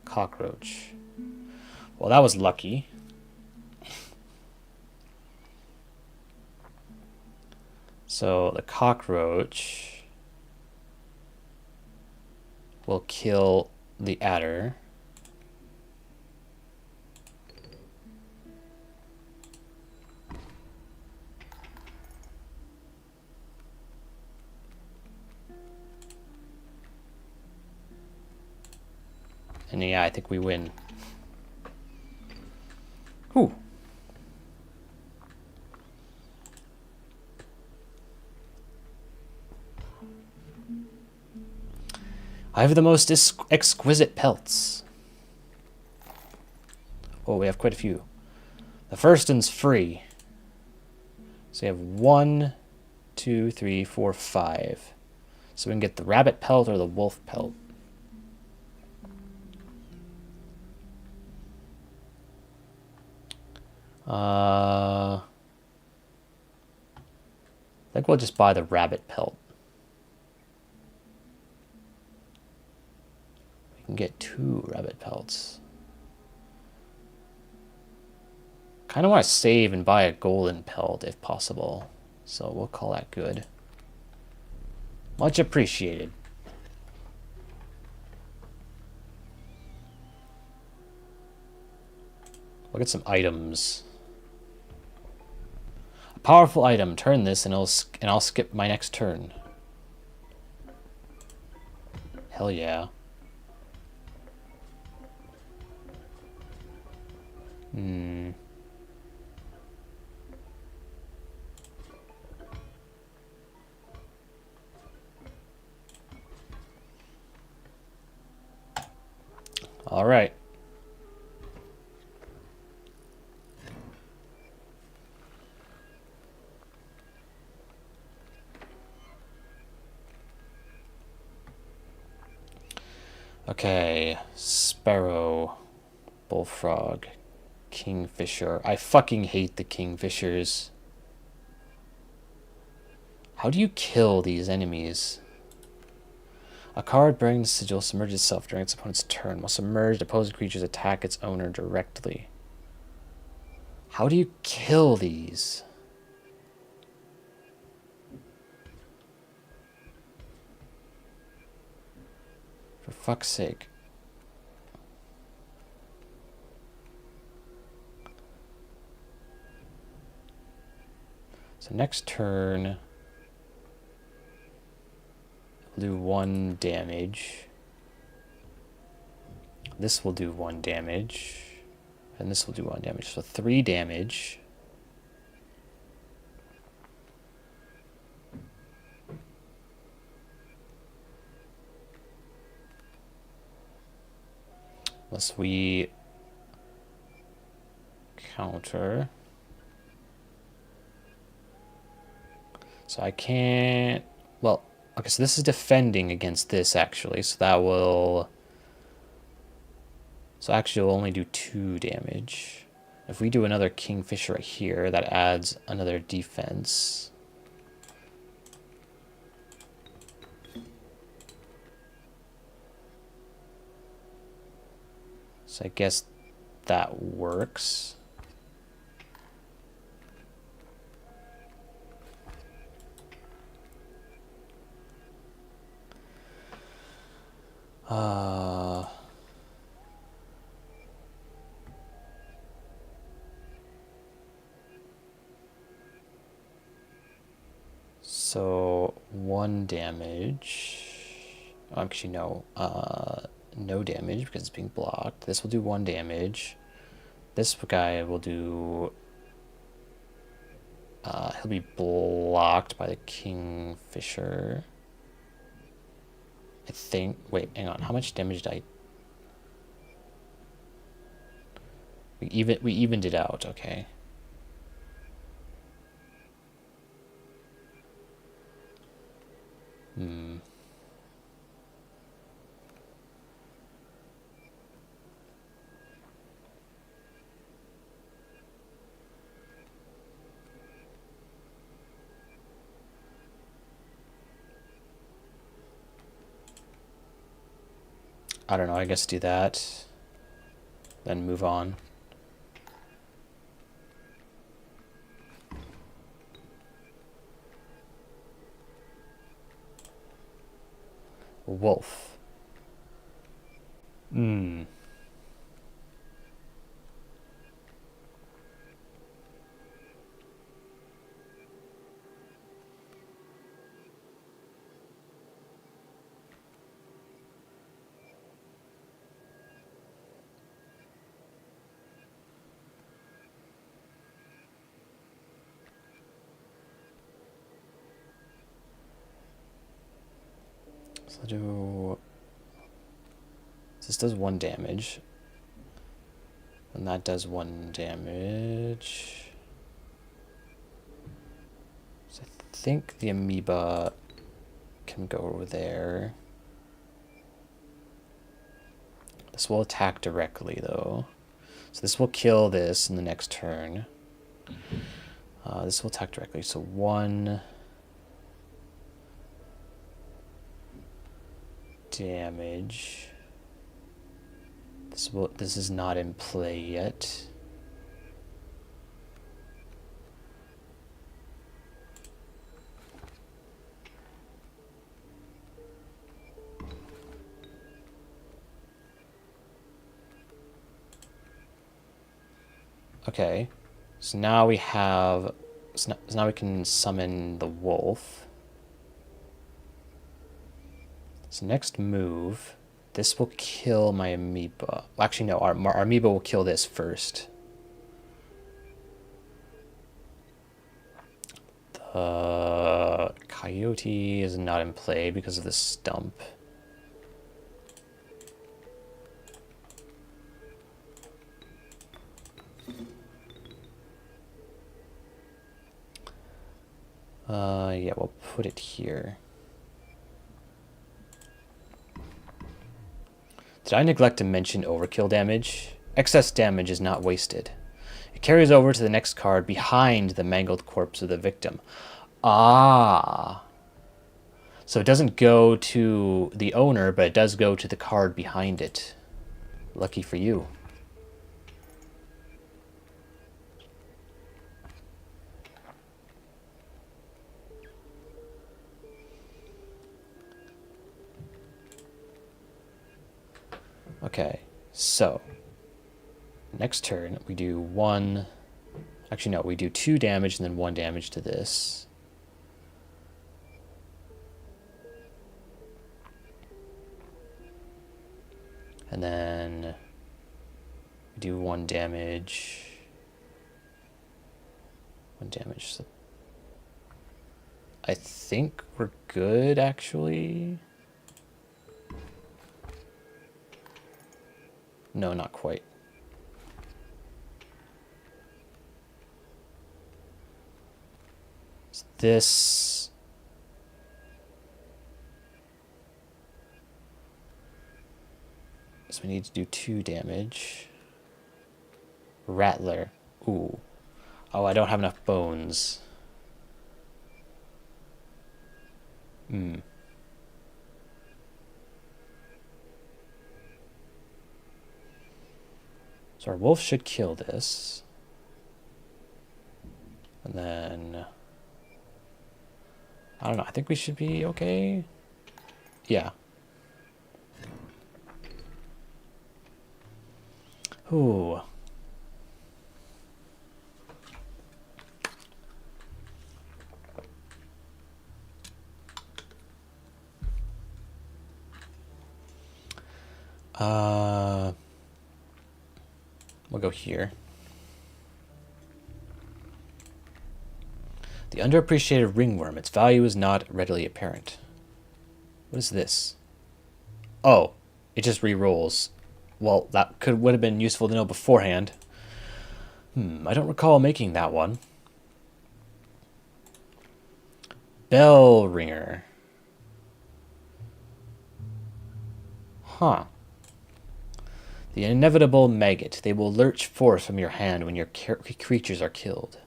Speaker 1: Cockroach. Well, that was lucky. So the cockroach will kill the adder. And yeah, I think we win. Whew. I have the most exquisite pelts. Oh, we have quite a few. The first one's free. So we have 1, 2, 3, 4, 5. So we can get the rabbit pelt or the wolf pelt. I think we'll just buy the rabbit pelt. We can get 2 rabbit pelts. Kind of want to save and buy a golden pelt if possible. So we'll call that good. Much appreciated. Look at some items. A powerful item. Turn this and I'll skip my next turn. Hell yeah. All right. Okay, sparrow, bullfrog, kingfisher. I fucking hate the kingfishers. How do you kill these enemies? A card bearing the sigil submerges itself during its opponent's turn. While submerged, opposing creatures attack its owner directly. How do you kill these? For fuck's sake. So next turn, we'll do 1 damage. This will do 1 damage. And this will do 1 damage. So 3 damage. Unless we counter. So I can't... Well, okay, so this is defending against this, actually. So that will... So actually it'll only do 2 damage. If we do another kingfisher right here, that adds another defense. So I guess that works. So 1 damage. Actually, no. No damage because it's being blocked. This will do 1 damage. This guy will do... he'll be blocked by the kingfisher. I think... Wait, hang on. How much damage did I... We evened it out, okay. I don't know, I guess do that. then move on. Wolf. So this does 1 damage. And that does 1 damage. So I think the amoeba can go over there. This will attack directly though. So this will kill this in the next turn. This will attack directly. So 1 damage. This is not in play yet. Okay, so now we have. So now we can summon the wolf. So next move. This will kill my amoeba. Actually, no, our amoeba will kill this first. The coyote is not in play because of the stump. Yeah, we'll put it here. Did I neglect to mention overkill damage? Excess damage is not wasted. It carries over to the next card behind the mangled corpse of the victim. Ah. So it doesn't go to the owner, but it does go to the card behind it. Lucky for you. Okay, so next turn we do 1. Actually, no, we do 2 damage and then 1 damage to this. And then we do 1 damage. 1 damage. So I think we're good, actually. No, not quite. So this... So we need to do 2 damage. Rattler. Ooh. Oh, I don't have enough bones. So our wolf should kill this. And then... I don't know, I think we should be okay. Yeah. Ooh. We'll go here. The underappreciated ringworm. Its value is not readily apparent. What is this? Oh, it just re-rolls. Well, that would have been useful to know beforehand. I don't recall making that one. Bell ringer. Huh. The inevitable maggot. They will lurch forth from your hand when your creatures are killed.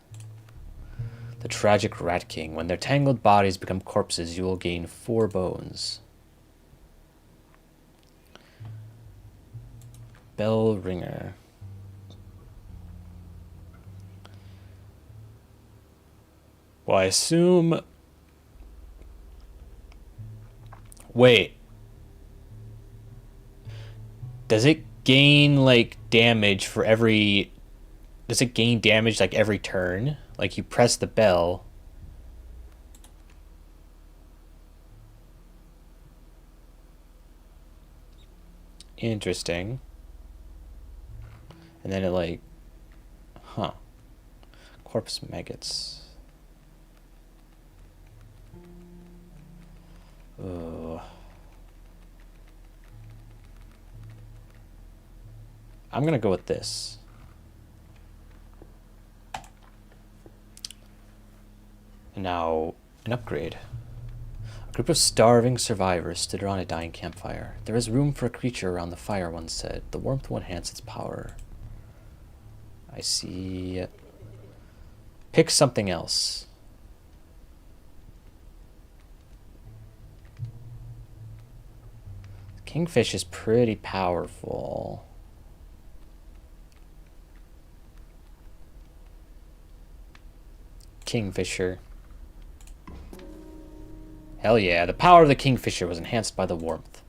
Speaker 1: The tragic rat king. When their tangled bodies become corpses, you will gain 4 bones. Bell ringer. Well, I assume... Wait. Does it gain, like, damage for every... Does it gain damage, like, every turn? Like, you press the bell... Interesting. And then it like, huh. Corpse maggots. Ugh. I'm gonna go with this. And now, an upgrade. A group of starving survivors stood around a dying campfire. There is room for a creature around the fire, one said. The warmth will enhance its power. I see. Pick something else. Kingfish is pretty powerful. Kingfisher. Hell yeah, the power of the Kingfisher was enhanced by the warmth.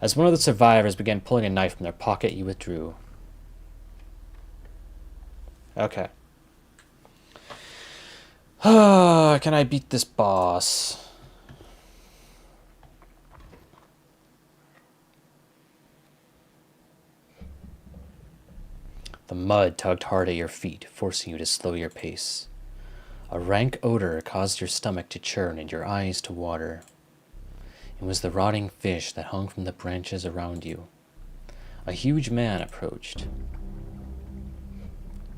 Speaker 1: As one of the survivors began pulling a knife from their pocket, he withdrew. Okay. Can I beat this boss? The mud tugged hard at your feet, forcing you to slow your pace. A rank odor caused your stomach to churn and your eyes to water. It was the rotting fish that hung from the branches around you. A huge man approached.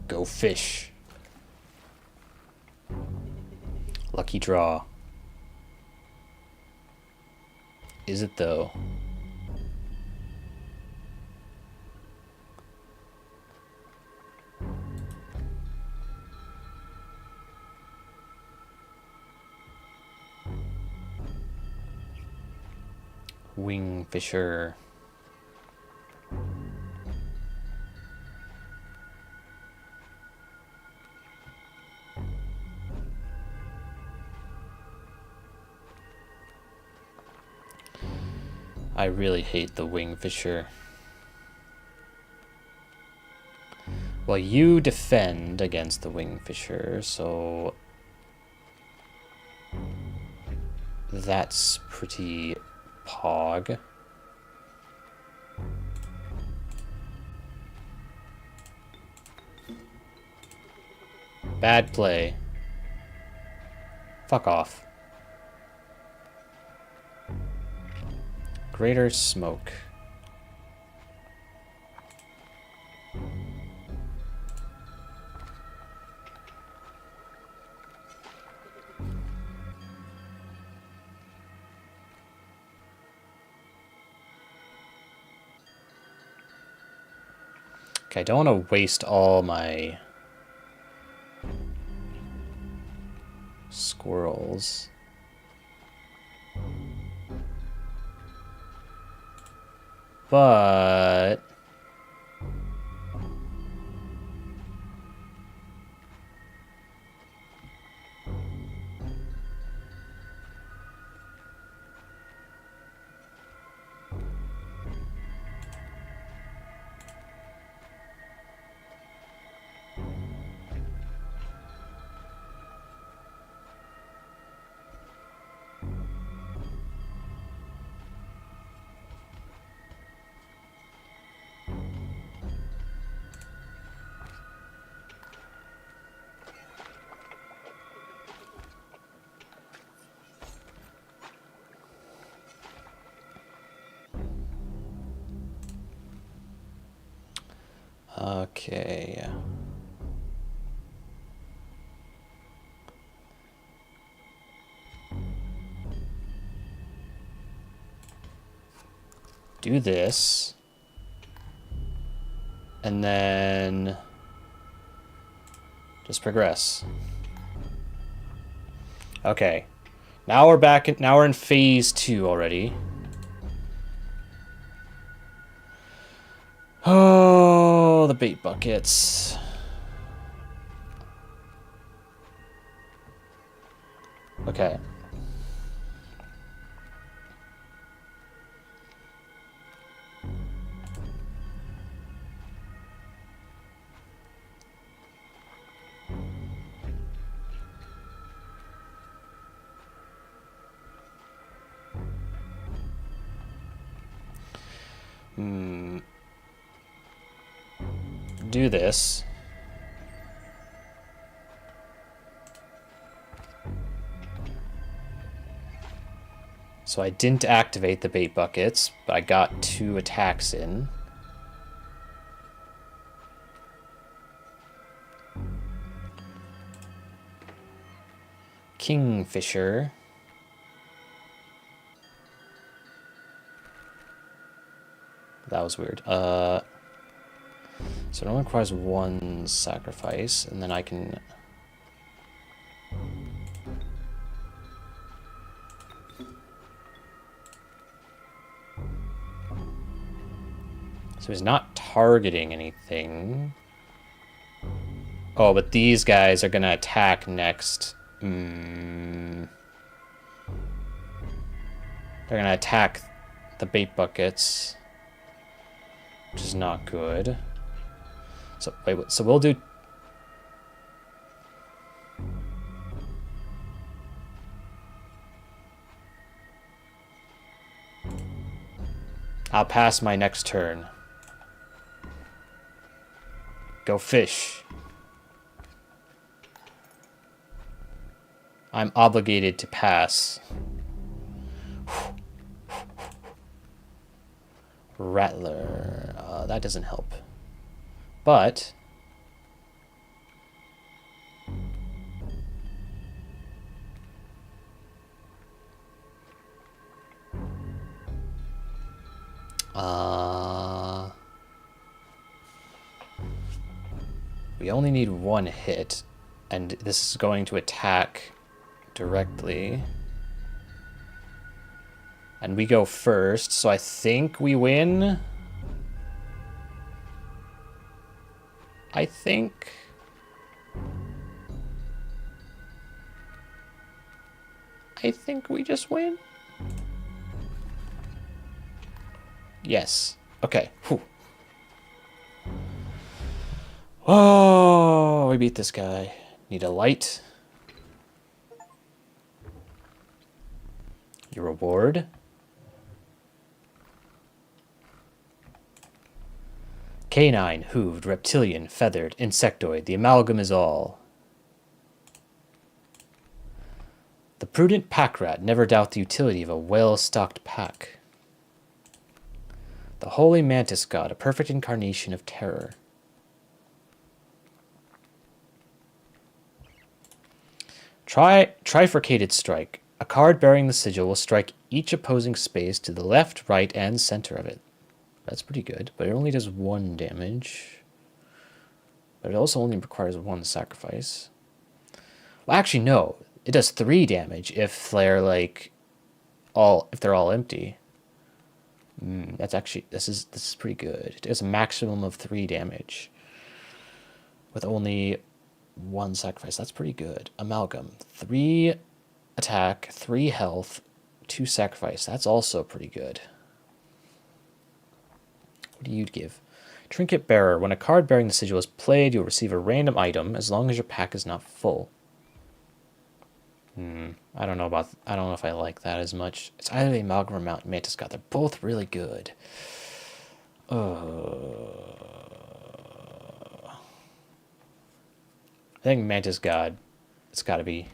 Speaker 1: Go fish. Lucky draw. Is it though? Wingfisher. I really hate the Wingfisher. Well, you defend against the Wingfisher, so that's pretty pog. Bad play. Fuck off. Greater smoke. Okay, I don't want to waste all my squirrels. But okay. Do this. And then just progress. Okay. Now we're back now we're in phase 2 already. Oh, the bait buckets. Okay. Do this. So I didn't activate the bait buckets, but I got 2 attacks in. Kingfisher. That was weird. So it only requires 1 sacrifice, and then I can... So he's not targeting anything. Oh, but these guys are gonna attack next. They're gonna attack the bait buckets, which is not good. So wait, so we'll do... I'll pass my next turn. Go fish. I'm obligated to pass. Rattler. That doesn't help. But... we only need 1 hit, and this is going to attack directly. And we go first, so I think we win. I think we just win. Yes. Okay. Whew. Oh, we beat this guy. Need a light. Your reward. Canine, hooved, reptilian, feathered, insectoid. The amalgam is all. The prudent pack rat never doubt the utility of a well-stocked pack. The holy mantis god, a perfect incarnation of terror. Trifurcated strike. A card bearing the sigil will strike each opposing space to the left, right, and center of it. That's pretty good, but it only does 1 damage. But it also only requires 1 sacrifice. Well, actually, no. It does 3 damage if they're like if they're all empty. That's actually this is pretty good. It does a maximum of 3 damage with only 1 sacrifice. That's pretty good. Amalgam. 3 attack, 3 health, 2 sacrifice. That's also pretty good. What do you give? Trinket Bearer. When a card bearing the sigil is played, you'll receive a random item as long as your pack is not full. I don't know if I like that as much. It's either the Amalgam or Mantis God. They're both really good. I think Mantis God, it's got to be.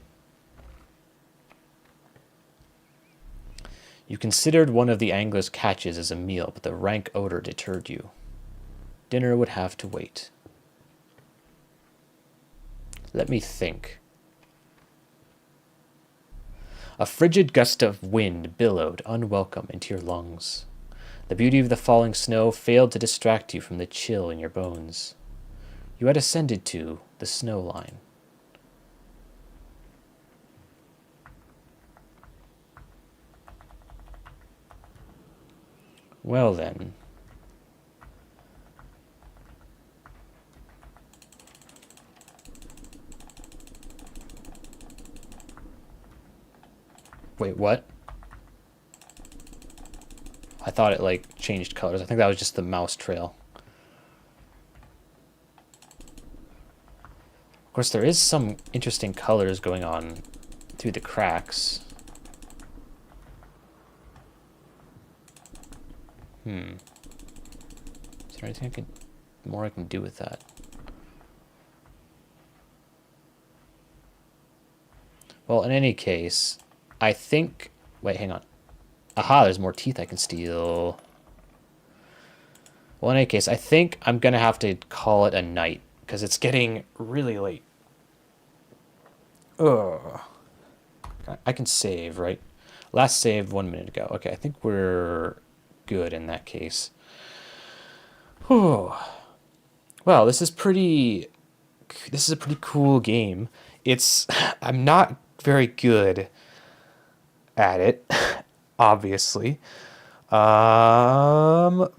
Speaker 1: You considered one of the angler's catches as a meal, but the rank odor deterred you. Dinner would have to wait. Let me think. A frigid gust of wind billowed, unwelcome, into your lungs. The beauty of the falling snow failed to distract you from the chill in your bones. You had ascended to the snow line. Well then. Wait, what? I thought it like changed colors. I think that was just the mouse trail. Of course, there is some interesting colors going on through the cracks. Is there anything more I can do with that? Well, in any case, I think... Wait, hang on. Aha, there's more teeth I can steal. Well, in any case, I think I'm going to have to call it a night, because it's getting really late. Ugh. I can save, right? Last save 1 minute ago. Okay, I think we're good in that case. Whew. Well, this is a pretty cool game. I'm not very good at it, obviously. But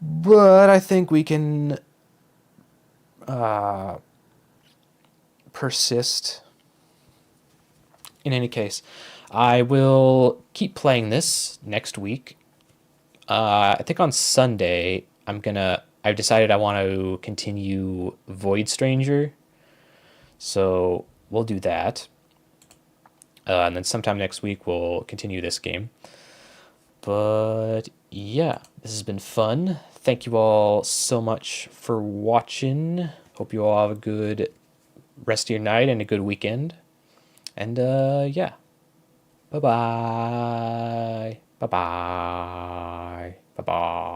Speaker 1: I think we can persist. In any case, I will keep playing this next week. I think on Sunday I've decided I want to continue Void Stranger. So we'll do that. And then sometime next week we'll continue this game. But yeah, this has been fun. Thank you all so much for watching. Hope you all have a good rest of your night and a good weekend. And yeah. Bye-bye. Bye-bye. Bye-bye.